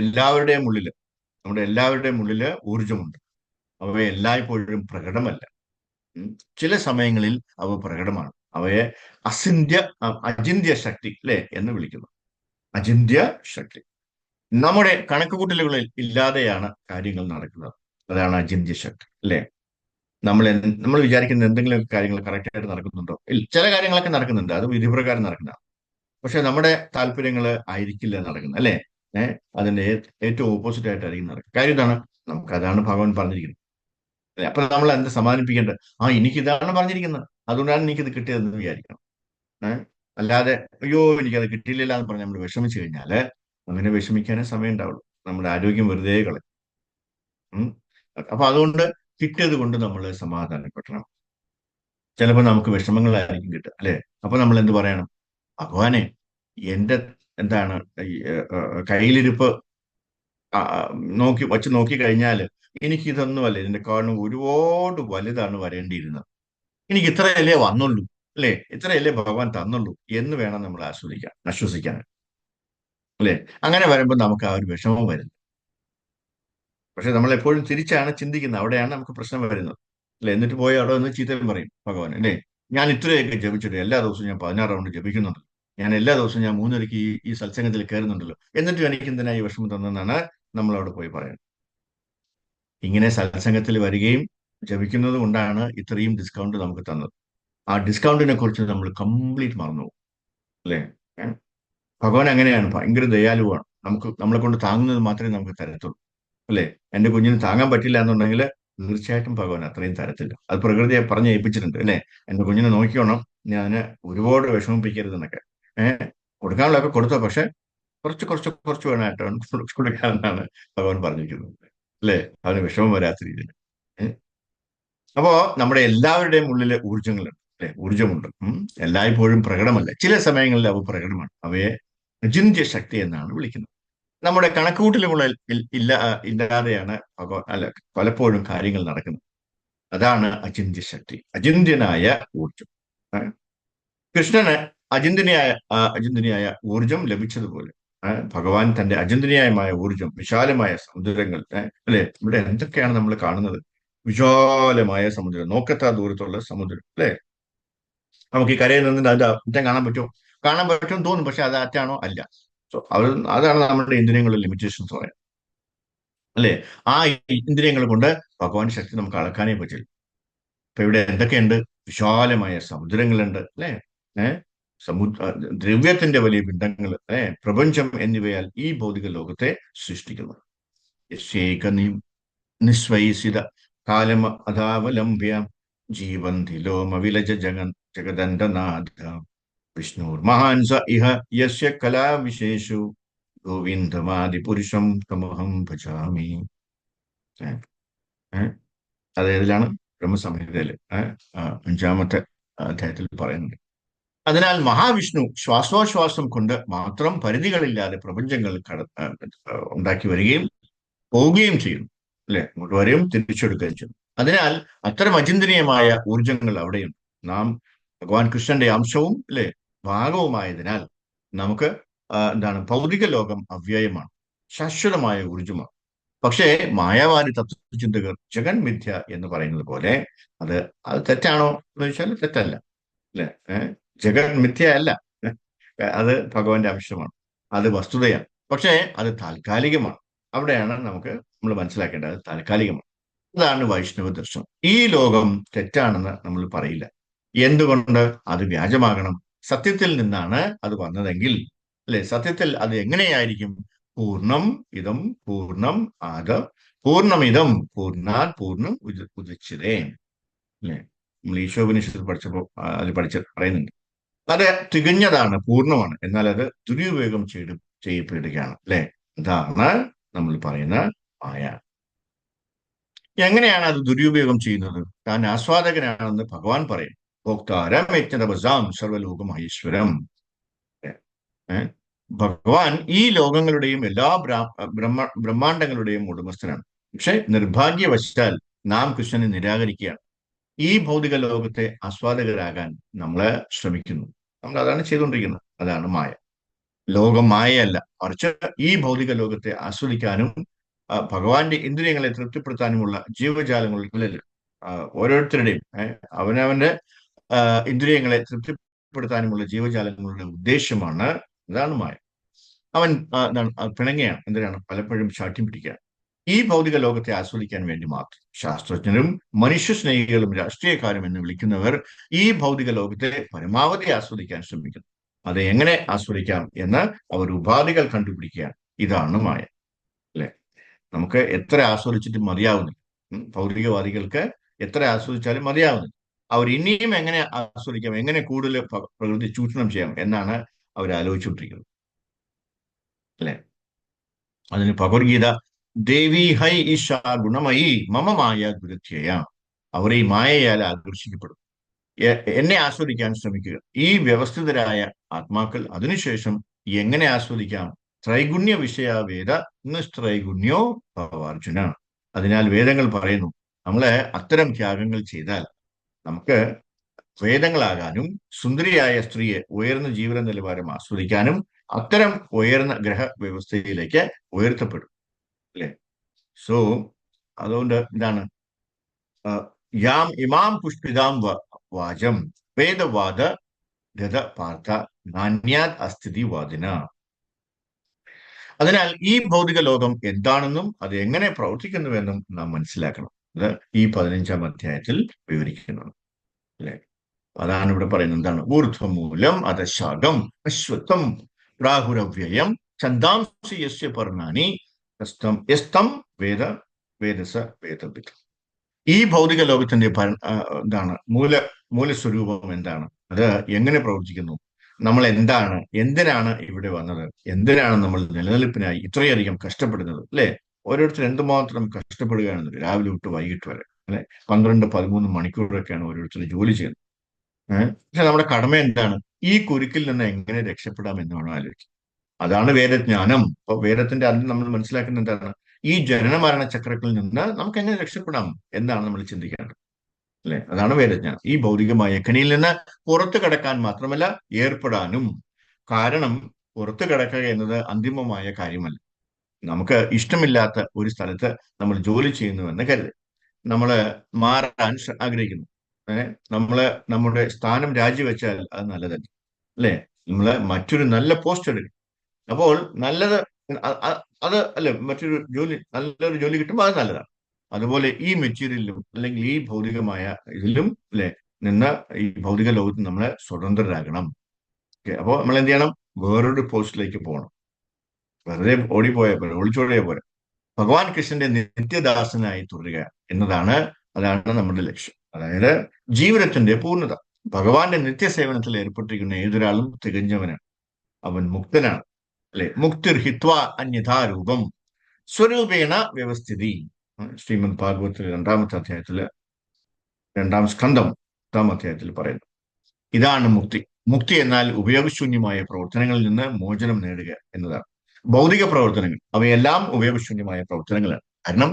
എല്ലാവരുടെയും ഉള്ളില്, നമ്മുടെ എല്ലാവരുടെയും ഉള്ളില് ഊർജമുണ്ട്. അവയെ എല്ലായ്പ്പോഴും പ്രകടമല്ല. ഉം. ചില സമയങ്ങളിൽ അവ പ്രകടമാണ്. അവയെ അസിന്ധ്യ അചിന്ത്യ ശക്തി, അല്ലെ, എന്ന് വിളിക്കുന്നു. അചിന്ത്യ ശക്തി. നമ്മുടെ കണക്കുകൂട്ടലുകളിൽ ഇല്ലാതെയാണ് കാര്യങ്ങൾ നടക്കുന്നത്. അതാണ് അചിന്ത്യ ശക്തി. അല്ലെ? നമ്മൾ വിചാരിക്കുന്ന എന്തെങ്കിലും കാര്യങ്ങൾ കറക്റ്റ് ആയിട്ട് നടക്കുന്നുണ്ടോ? ഇല്ല, ചില കാര്യങ്ങളൊക്കെ നടക്കുന്നുണ്ട്, അത് വിധിപ്രകാരം നടക്കുന്നതാണ്. പക്ഷെ നമ്മുടെ താല്പര്യങ്ങൾ ആയിരിക്കില്ല നടക്കുന്നത്. അല്ലെ? അതിന്റെ ഏറ്റവും ഓപ്പോസിറ്റ് ആയിട്ടായിരിക്കും നടക്കുന്നത്. കാര്യം ഇതാണ്, നമുക്ക് അതാണ് ഭഗവാൻ പറഞ്ഞിരിക്കുന്നത്. അല്ലെ? അപ്പൊ നമ്മൾ എന്ത് സമാധാനിപ്പിക്കേണ്ടത്? എനിക്ക് ഇതാണ് പറഞ്ഞിരിക്കുന്നത്, അതുകൊണ്ടാണ് എനിക്കിത് കിട്ടിയതെന്ന് വിചാരിക്കണം. അല്ലാതെ അയ്യോ എനിക്കത് കിട്ടിയില്ല എന്ന് പറഞ്ഞ് നമ്മൾ വിഷമിച്ചു കഴിഞ്ഞാല് അങ്ങനെ വിഷമിക്കാനേ സമയം ഉണ്ടാവുള്ളൂ. നമ്മുടെ ആരോഗ്യം വെറുതെ കളയും. ഉം. അപ്പൊ അതുകൊണ്ട് കിട്ടിയത് കൊണ്ട് നമ്മൾ സമാധാനപ്പെടണം. ചിലപ്പോൾ നമുക്ക് വിഷമങ്ങളായിരിക്കും കിട്ടുക, അല്ലെ? അപ്പൊ നമ്മൾ എന്ത് പറയണം? ഭഗവാനെ, എന്റെ എന്താണ് ഈ കയ്യിലിരിപ്പ് നോക്കി കഴിഞ്ഞാല് എനിക്ക് ഇതൊന്നുമല്ല, ഇതിന്റെ കാരണം ഒരുപാട് വലുതാണ് വരേണ്ടിയിരുന്നത്. എനിക്ക് ഇത്രയല്ലേ വന്നുള്ളൂ, അല്ലെ? ഇത്രയല്ലേ ഭഗവാൻ തന്നുള്ളൂ എന്ന് വേണം നമ്മൾ ആശ്വസിക്കാൻ. അല്ലെ? അങ്ങനെ വരുമ്പോൾ നമുക്ക് ആ ഒരു വിഷമം വരുന്നു. പക്ഷെ നമ്മൾ എപ്പോഴും തിരിച്ചാണ് ചിന്തിക്കുന്നത്. അവിടെയാണ് നമുക്ക് പ്രശ്നം വരുന്നത്. അല്ലെ? എന്നിട്ട് പോയി അവിടെ നിന്ന് ചീത്തയും പറയും ഭഗവാൻ. അല്ലെ? ഞാൻ ഇത്രയൊക്കെ ജപിച്ചിട്ട് എല്ലാ ദിവസവും ഞാൻ 16 റൗണ്ട് ജപിക്കുന്നുണ്ട്, ഞാൻ എല്ലാ ദിവസവും ഞാൻ 3 ഈ സത്സംഗത്തിൽ കയറുന്നുണ്ടല്ലോ, എന്നിട്ടും എനിക്ക് എന്തിനാ ഈ വിഷമം തന്നെന്നാണ് നമ്മൾ അവിടെ പോയി പറയുന്നത്. ഇങ്ങനെ സത്സംഗത്തിൽ വരികയും ജപിക്കുന്നത് കൊണ്ടാണ് ഇത്രയും ഡിസ്കൗണ്ട് നമുക്ക് തന്നത്. ആ ഡിസ്കൗണ്ടിനെ കുറിച്ച് നമ്മൾ കംപ്ലീറ്റ് മറന്നു പോകും. അല്ലെ? ഭഗവാൻ അങ്ങനെയാണ്, ഭയങ്കര ദയാലുവാണ്. നമ്മളെ കൊണ്ട് താങ്ങുന്നത് മാത്രമേ നമുക്ക് തരത്തുള്ളൂ. അല്ലെ? എന്റെ കുഞ്ഞിന് താങ്ങാൻ പറ്റില്ല എന്നുണ്ടെങ്കിൽ തീർച്ചയായിട്ടും ഭഗവാൻ അത്രയും തരത്തില്ല. അത് പ്രകൃതിയെ പറഞ്ഞ് ഏൽപ്പിച്ചിട്ടുണ്ട്. അല്ലെ? എന്റെ കുഞ്ഞിനെ നോക്കിക്കോണം, ഞാൻ ഒരുപാട് വിഷമിപ്പിക്കരുത് എന്നൊക്കെ. കൊടുക്കാനുള്ളതൊക്കെ കൊടുത്തോ, പക്ഷെ കുറച്ച് കുറച്ച് കുറച്ച് വേണമായിട്ട് കൊടുക്കാമെന്നാണ് ഭഗവാൻ പറഞ്ഞിരിക്കുന്നത്. അല്ലെ? അവന് വിഷമം വരാത്ത രീതിയിൽ. അപ്പോ നമ്മുടെ എല്ലാവരുടെയും ഉള്ളിലെ ഊർജ്ജങ്ങളുണ്ട്. അല്ലെ? ഊർജ്ജമുണ്ട്. എല്ലായ്പ്പോഴും പ്രകടമല്ല, ചില സമയങ്ങളിൽ അവ പ്രകടമാണ്. അവയെ അചിന്ത്യ ശക്തി എന്നാണ് വിളിക്കുന്നത്. നമ്മുടെ കണക്കുകൂട്ടലുകളിൽ ഇല്ലാതെയാണ് അല്ല, പലപ്പോഴും കാര്യങ്ങൾ നടക്കുന്നത്. അതാണ് അചിന്ത്യ ശക്തി, അചിന്ത്യനായ ഊർജം. കൃഷ്ണന് അചിന്ത്യനായ ഊർജം ലഭിച്ചതുപോലെ ഭഗവാൻ തന്റെ അചിന്ത്യനായമായ ഊർജം, വിശാലമായ സമുദ്രങ്ങൾ, അല്ലെ? ഇവിടെ എന്തൊക്കെയാണ് നമ്മൾ കാണുന്നത്? വിശാലമായ സമുദ്രം, നോക്കത്താ ദൂരത്തുള്ള സമുദ്രം, അല്ലെ? നമുക്ക് ഈ കരയിൽ നിന്നിട്ട് അതിന്റെ അറ്റം കാണാൻ പറ്റുമോ? കാണാൻ പറ്റും തോന്നും, പക്ഷെ അത് അറ്റാണോ? അല്ല. സോ അതാണ് നമ്മുടെ ഇന്ദ്രിയങ്ങളുടെ ലിമിറ്റേഷൻസ് പറയാം. അല്ലെ? ആ ഇന്ദ്രിയങ്ങൾ കൊണ്ട് ഭഗവാൻ ശക്തി നമുക്ക് അളക്കാനേ പറ്റില്ല. ഇപ്പൊ ഇവിടെ എന്തൊക്കെയുണ്ട്? വിശാലമായ സമുദ്രങ്ങളുണ്ട്, അല്ലെ? ഏഹ് സമുദ്ര ദ്രവ്യത്തിന്റെ വലിയ പിണ്ഡങ്ങൾ, പ്രപഞ്ചം എന്നിവയാൽ ഈ ഭൗതിക ലോകത്തെ സൃഷ്ടിക്കുന്നു. യസ്യേക നിസ്വൈസിത കാലം അധാവലംബ്യ ജീവന്തി ലോമവിലജ ജഗദണ്ഡനാഥ വിഷ്ണുർ മഹാൻ സ ഇഹ യസ്യ കലാവിശേഷു ഗോവിന്ദമാദി പുരുഷം തമഹം ഭജാമി. അത് ഏതിലാണ്? ബ്രഹ്മസംഹിതയില് 5-ാമത്തെ അധ്യായത്തിൽ പറയുന്നുണ്ട്. അതിനാൽ മഹാവിഷ്ണു ശ്വാസോച്ഛ്വാസം കൊണ്ട് മാത്രം പരിധികളില്ലാതെ പ്രപഞ്ചങ്ങൾ ഉണ്ടാക്കി വരികയും പോവുകയും ചെയ്യുന്നു. അല്ലെ? അങ്ങോട്ട് വരെയും തിരിച്ചെടുക്കുകയും ചെയ്യുന്നു. അതിനാൽ അത്തരം അചിന്തനീയമായ ഊർജങ്ങൾ അവിടെയുണ്ട്. നാം ഭഗവാൻ കൃഷ്ണന്റെ അംശവും, അല്ലെ, ഭാഗവുമായതിനാൽ നമുക്ക് എന്താണ്, ഭൗതിക ലോകം അവ്യയമാണ്, ശാശ്വതമായ ഊർജമാണ്. പക്ഷേ മായാവാദി തത്വചിന്തകർ ജഗൻ മിഥ്യ എന്ന് പറയുന്നത് പോലെ അത് തെറ്റാണോ എന്ന് ചോദിച്ചാൽ തെറ്റല്ല. അല്ലെ? ജഗൻ മിഥ്യ അല്ല, അത് ഭഗവാന്റെ അംശമാണ്, അത് വസ്തുതയാണ്. പക്ഷേ അത് താൽക്കാലികമാണ്. അവിടെയാണ് നമ്മൾ മനസ്സിലാക്കേണ്ടത്, താൽക്കാലികമാണ്. അതാണ് വൈഷ്ണവ ദർശനം. ഈ ലോകം തെറ്റാണെന്ന് നമ്മൾ പറയില്ല. എന്തുകൊണ്ട്? അത് വ്യാജമാകണം, സത്യത്തിൽ നിന്നാണ് അത് വന്നതെങ്കിൽ, അല്ലെ, സത്യത്തിൽ അത് എങ്ങനെയായിരിക്കും? പൂർണ്ണം ഇതം പൂർണ്ണം ആദ പൂർണ്ണമിതം പൂർണ്ണാത് പൂർണ്ണം ഉദിച്ചതേ, അല്ലെ. നമ്മൾ ഈശോപനിഷത്തിൽ പഠിച്ചപ്പോ അതിൽ പറയുന്നുണ്ട്, അത് തികഞ്ഞതാണ്, പൂർണ്ണമാണ്. എന്നാൽ അത് ദുരുപയോഗം ചെയ്യപ്പെടുകയാണ്, അല്ലെ. ഇതാണ് നമ്മൾ പറയുന്ന മായ. എങ്ങനെയാണ് അത് ദുരുപയോഗം ചെയ്യുന്നത്? താൻ ആസ്വാദകനാണെന്ന് ഭഗവാൻ പറയും. ഭോക്താരം യജ്ഞതപസാം സർവലോക മഹേശ്വരം. ഏഹ് ഭഗവാൻ ഈ ലോകങ്ങളുടെയും എല്ലാ ബ്രഹ്മാണ്ടങ്ങളുടെയും ഉടമസ്ഥനാണ്. പക്ഷെ നിർഭാഗ്യവശാൽ നാം കൃഷ്ണനെ നിരാകരിക്കുകയാണ്. ഈ ഭൗതിക ലോകത്തെ ആസ്വാദകരാകാൻ നമ്മൾ ശ്രമിക്കുന്നു. നമ്മൾ അതാണ് ചെയ്തുകൊണ്ടിരിക്കുന്നത്. അതാണ് മായ. ലോകം മായയല്ല, മറിച്ച് ഈ ഭൗതിക ലോകത്തെ ആസ്വദിക്കാനും ഭഗവാന്റെ ഇന്ദ്രിയങ്ങളെ തൃപ്തിപ്പെടുത്താനുമുള്ള ജീവജാലങ്ങളിൽ ഓരോരുത്തരുടെയും അവനവന്റെ ഇന്ദ്രിയങ്ങളെ തൃപ്തിപ്പെടുത്താനുമുള്ള ജീവജാലങ്ങളുടെ ഉദ്ദേശമാണ്. അതാണ് മായ. അവൻ പിണങ്ങുകയാണ്. എന്തിനാണ്? പലപ്പോഴും ശാഠ്യം പിടിക്കുകയാണ്. ഈ ഭൗതിക ലോകത്തെ ആസ്വദിക്കാൻ വേണ്ടി മാത്രം ശാസ്ത്രജ്ഞരും മനുഷ്യ സ്നേഹികളും രാഷ്ട്രീയക്കാരും എന്ന് വിളിക്കുന്നവർ ഈ ഭൗതിക ലോകത്തെ പരമാവധി ആസ്വദിക്കാൻ ശ്രമിക്കുന്നു. അത് എങ്ങനെ ആസ്വദിക്കാം എന്ന് അവർ ഉപാധികൾ കണ്ടുപിടിക്കുകയാണ്. ഇതാണ് മായ, അല്ലെ. നമുക്ക് എത്ര ആസ്വദിച്ചിട്ടും മതിയാവുന്നില്ല. ഭൗതികവാദികൾക്ക് എത്ര ആസ്വദിച്ചാലും മതിയാവുന്നില്ല. അവർ ഇനിയും എങ്ങനെ ആസ്വദിക്കാം, എങ്ങനെ കൂടുതൽ പ്രകൃതി ചൂഷണം ചെയ്യാം എന്നാണ് അവർ ആലോചിച്ചുകൊണ്ടിരിക്കുന്നത്, അല്ലെ. അതിന് ഭഗവത്ഗീത ദേവി ഹൈ ഈശ ഗുണമയി മമ മായ ദുരത്യയ. അവർ ഈ മായയാൽ ആകർഷിക്കപ്പെടും. എന്നെ ആസ്വദിക്കാൻ ശ്രമിക്കുക. ഈ വ്യവസ്ഥിതരായ ആത്മാക്കൾ അതിനുശേഷം എങ്ങനെ ആസ്വദിക്കാം? ത്രൈഗുണ്യ വിഷയ വേദ നിസ്ത്രൈഗുണ്യോ ഭവാർജുന. അതിനാൽ വേദങ്ങൾ പറയുന്നു, നമ്മള് അത്തരം ത്യാഗങ്ങൾ ചെയ്താൽ നമുക്ക് വേദങ്ങളാകാനും സുന്ദരിയായ സ്ത്രീയെ ഉയർന്ന ജീവിത നിലവാരം ആസ്വദിക്കാനും അത്തരം ഉയർന്ന ഗ്രഹ വ്യവസ്ഥയിലേക്ക് ഉയർത്തപ്പെടും, അല്ലെ. സോ അതുകൊണ്ട് ഇതാണ് യാം ഇമാം പുഷ്പിതാം വാചം വേദവാദ ഗത പാർത്ഥ നാന്യാത് അസ്ഥിതി വാദിന. അതിനാൽ ഈ ഭൗതിക ലോകം എന്താണെന്നും അത് എങ്ങനെ പ്രവർത്തിക്കുന്നുവെന്നും നാം മനസ്സിലാക്കണം. അത് ഈ 15-ാം അധ്യായത്തിൽ വിവരിക്കുന്നത്, അല്ലെ. അതാണ് ഇവിടെ പറയുന്നത്. എന്താണ്? ഊർധ്വമൂലം അധശാഖം അശ്വത്ഥം പ്രാഹുരവ്യയം ഛന്ദാംസി യസ്യ പർണാനി യസ്തം വേദ വേദസ വേദവിദ്. ഈ ഭൗതിക ലോകത്തിന്റെ എന്താണ് മൂലസ്വരൂപം എന്താണ്? അത് എങ്ങനെ പ്രവർത്തിക്കുന്നു? നമ്മൾ എന്താണ്, എന്തിനാണ് ഇവിടെ വന്നത്? എന്തിനാണ് നമ്മൾ നിലനിൽപ്പിനായി ഇത്രയധികം കഷ്ടപ്പെടുന്നത്, അല്ലെ. ഓരോരുത്തർ എന്തുമാത്രം കഷ്ടപ്പെടുകയാണെന്ന്, രാവിലെ തൊട്ട് വൈകിട്ട് വരെ, അല്ലെ. 12-13 മണിക്കൂറൊക്കെയാണ് ഓരോരുത്തർ ജോലി ചെയ്യുന്നത്. പക്ഷെ നമ്മുടെ കടമ എന്താണ്? ഈ കുരുക്കിൽ നിന്ന് എങ്ങനെ രക്ഷപ്പെടാം എന്ന് വേണം ആലോചിക്കുക. അതാണ് വേദജ്ഞാനം. അപ്പൊ വേദത്തിന്റെ അതിൽ നമ്മൾ മനസ്സിലാക്കുന്ന എന്താണ്? ഈ ജനന മരണ ചക്രത്തിൽ നിന്ന് നമുക്ക് എങ്ങനെ രക്ഷപ്പെടാം എന്നാണ് നമ്മൾ ചിന്തിക്കേണ്ടത്, അല്ലെ. അതാണ് വേദജ്ഞാനം. ഈ ഭൗതികമായ കെണിയിൽ നിന്ന് പുറത്തു കടക്കാൻ മാത്രമല്ല, ഏർപ്പെടാനും. കാരണം പുറത്തു കടക്കുക എന്നത് അന്തിമമായ കാര്യമല്ല. നമുക്ക് ഇഷ്ടമില്ലാത്ത ഒരു സ്ഥലത്ത് നമ്മൾ ജോലി ചെയ്യുന്നുവെന്ന് കരുത്, നമ്മള് മാറാൻ ആഗ്രഹിക്കുന്നു. നമ്മള് നമ്മുടെ സ്ഥാനം രാജിവെച്ചാൽ അത് നല്ലതല്ല, അല്ലെ. നമ്മള് മറ്റൊരു നല്ല പോസ്റ്റ് എടുക്കും. അപ്പോൾ നല്ലത് അത് അല്ലെ, മറ്റൊരു ജോലി, നല്ലൊരു ജോലി കിട്ടുമ്പോൾ അത് നല്ലതാണ്. അതുപോലെ ഈ മെറ്റീരിയലിലും അല്ലെങ്കിൽ ഈ ഭൗതികമായ ഇതിലും, അല്ലെ, നിന്ന് ഈ ഭൗതിക ലോകത്ത് നമ്മളെ സ്വതന്ത്രരാകണം. അപ്പോൾ നമ്മൾ എന്ത് ചെയ്യണം? വേറൊരു പോസ്റ്റിലേക്ക് പോകണം. വെറുതെ ഓടിപ്പോയാൽ പോലെ, ഒളിച്ചോടിയ പോലെ ഭഗവാൻ കൃഷ്ണന്റെ നിത്യദാസനായി തുടരുക അതാണ് നമ്മുടെ ലക്ഷ്യം. അതായത് ജീവിതത്തിന്റെ പൂർണ്ണത. ഭഗവാന്റെ നിത്യസേവനത്തിൽ ഏർപ്പെട്ടിരിക്കുന്ന ഏതൊരാളും തികഞ്ഞവനാണ്, അവൻ മുക്തനാണ്, അല്ലെ. മുക്തിർ ഹിത്വ അന്യഥാരൂപം സ്വരൂപേണ വ്യവസ്ഥിതി. ശ്രീമദ് ഭാഗവതത്തിലെ 2-ാമത്തെ അധ്യായത്തില് 2-ാം സ്കന്ധം 10-ാം അധ്യായത്തിൽ പറയുന്നു. ഇതാണ് മുക്തി. മുക്തി എന്നാൽ ഉപയോഗശൂന്യമായ പ്രവർത്തനങ്ങളിൽ നിന്ന് മോചനം നേടുക എന്നതാണ്. ഭൗതിക പ്രവർത്തനങ്ങൾ അവയെല്ലാം ഉപയോഗശൂന്യമായ പ്രവർത്തനങ്ങളാണ്. കാരണം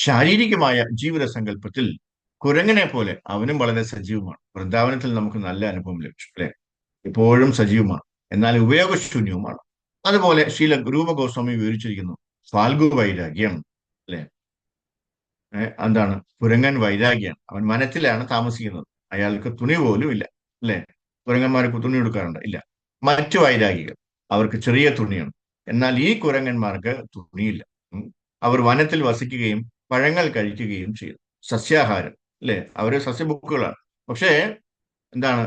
ശാരീരികമായ ജീവിത സങ്കല്പത്തിൽ കുരങ്ങനെ പോലെ അവനും വളരെ സജീവമാണ്. വൃന്ദാവനത്തിൽ നമുക്ക് നല്ല അനുഭവം ലഭിച്ചു, അല്ലെ. എപ്പോഴും സജീവമാണ്, എന്നാൽ ഉപയോഗശൂന്യവുമാണ്. അതുപോലെ ശ്രീല രൂപഗോസ്വാമി വിവരിച്ചിരിക്കുന്നു ഫാൽഗു വൈരാഗ്യം, അല്ലെ. എന്താണ്? കുരങ്ങൻ വൈരാഗ്യം. അവൻ വനത്തിലാണ് താമസിക്കുന്നത്, അയാൾക്ക് തുണി പോലും ഇല്ല, അല്ലെ. കുരങ്ങന്മാർക്ക് തുണി കൊടുക്കാറുണ്ട്? ഇല്ല. മറ്റു വൈരാഗികൾ, അവർക്ക് ചെറിയ തുണിയാണ്. എന്നാൽ ഈ കുരങ്ങന്മാർക്ക് തുണിയില്ല. അവർ വനത്തിൽ വസിക്കുകയും പഴങ്ങൾ കഴിക്കുകയും ചെയ്തു. സസ്യാഹാരം, അല്ലെ. അവര് സസ്യബുക്കുകളാണ്. പക്ഷേ എന്താണ്?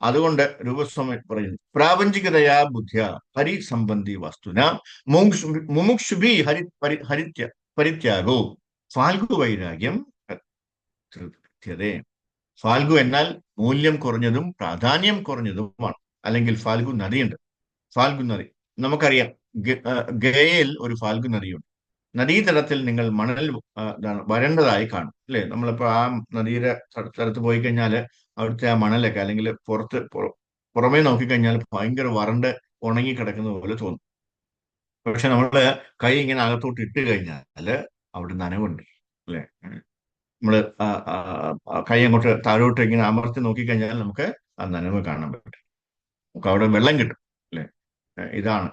അതുകൊണ്ട് രൂപസ്വാമി പറയുന്നു, പ്രാപഞ്ചികതയാ ബുദ്ധ്യ ഹരി സംബന്ധി വസ്തുന മുമുക്ഷുഭി പരിത്യാഗോ ഫാൽഗു വൈരാഗ്യം കൃത്യതേ. ഫാൽഗു എന്നാൽ മൂല്യം കുറഞ്ഞതും പ്രാധാന്യം കുറഞ്ഞതുമാണ്. അല്ലെങ്കിൽ ഫാൽഗു നദിയുണ്ട്. ഫാൽഗു നദി നമുക്കറിയാം. ഗയയിൽ ഒരു ഫാൽഗു നദിയുണ്ട്. നദീതടത്തിൽ നിങ്ങൾ മണൽ വരണ്ടതായി കാണും, അല്ലെ? നമ്മളിപ്പോ ആ നദിയുടെ സ്ഥലത്ത് പോയി കഴിഞ്ഞാൽ അവിടുത്തെ ആ മണലൊക്കെ, അല്ലെങ്കിൽ പുറമേ നോക്കിക്കഴിഞ്ഞാൽ ഭയങ്കര വരണ്ട് ഉണങ്ങി കിടക്കുന്ന പോലെ തോന്നും. പക്ഷെ നമ്മള് കൈ ഇങ്ങനെ അകത്തോട്ട് ഇട്ട് കഴിഞ്ഞാല് അവിടെ നനവുണ്ട്, അല്ലെ? നമ്മള് കൈ അങ്ങോട്ട് താഴോട്ട് ഇങ്ങനെ അമർത്തി നോക്കിക്കഴിഞ്ഞാൽ നമുക്ക് ആ നനവ് കാണാൻ പറ്റും. നമുക്ക് അവിടെ വെള്ളം കിട്ടും, അല്ലെ? ഇതാണ്.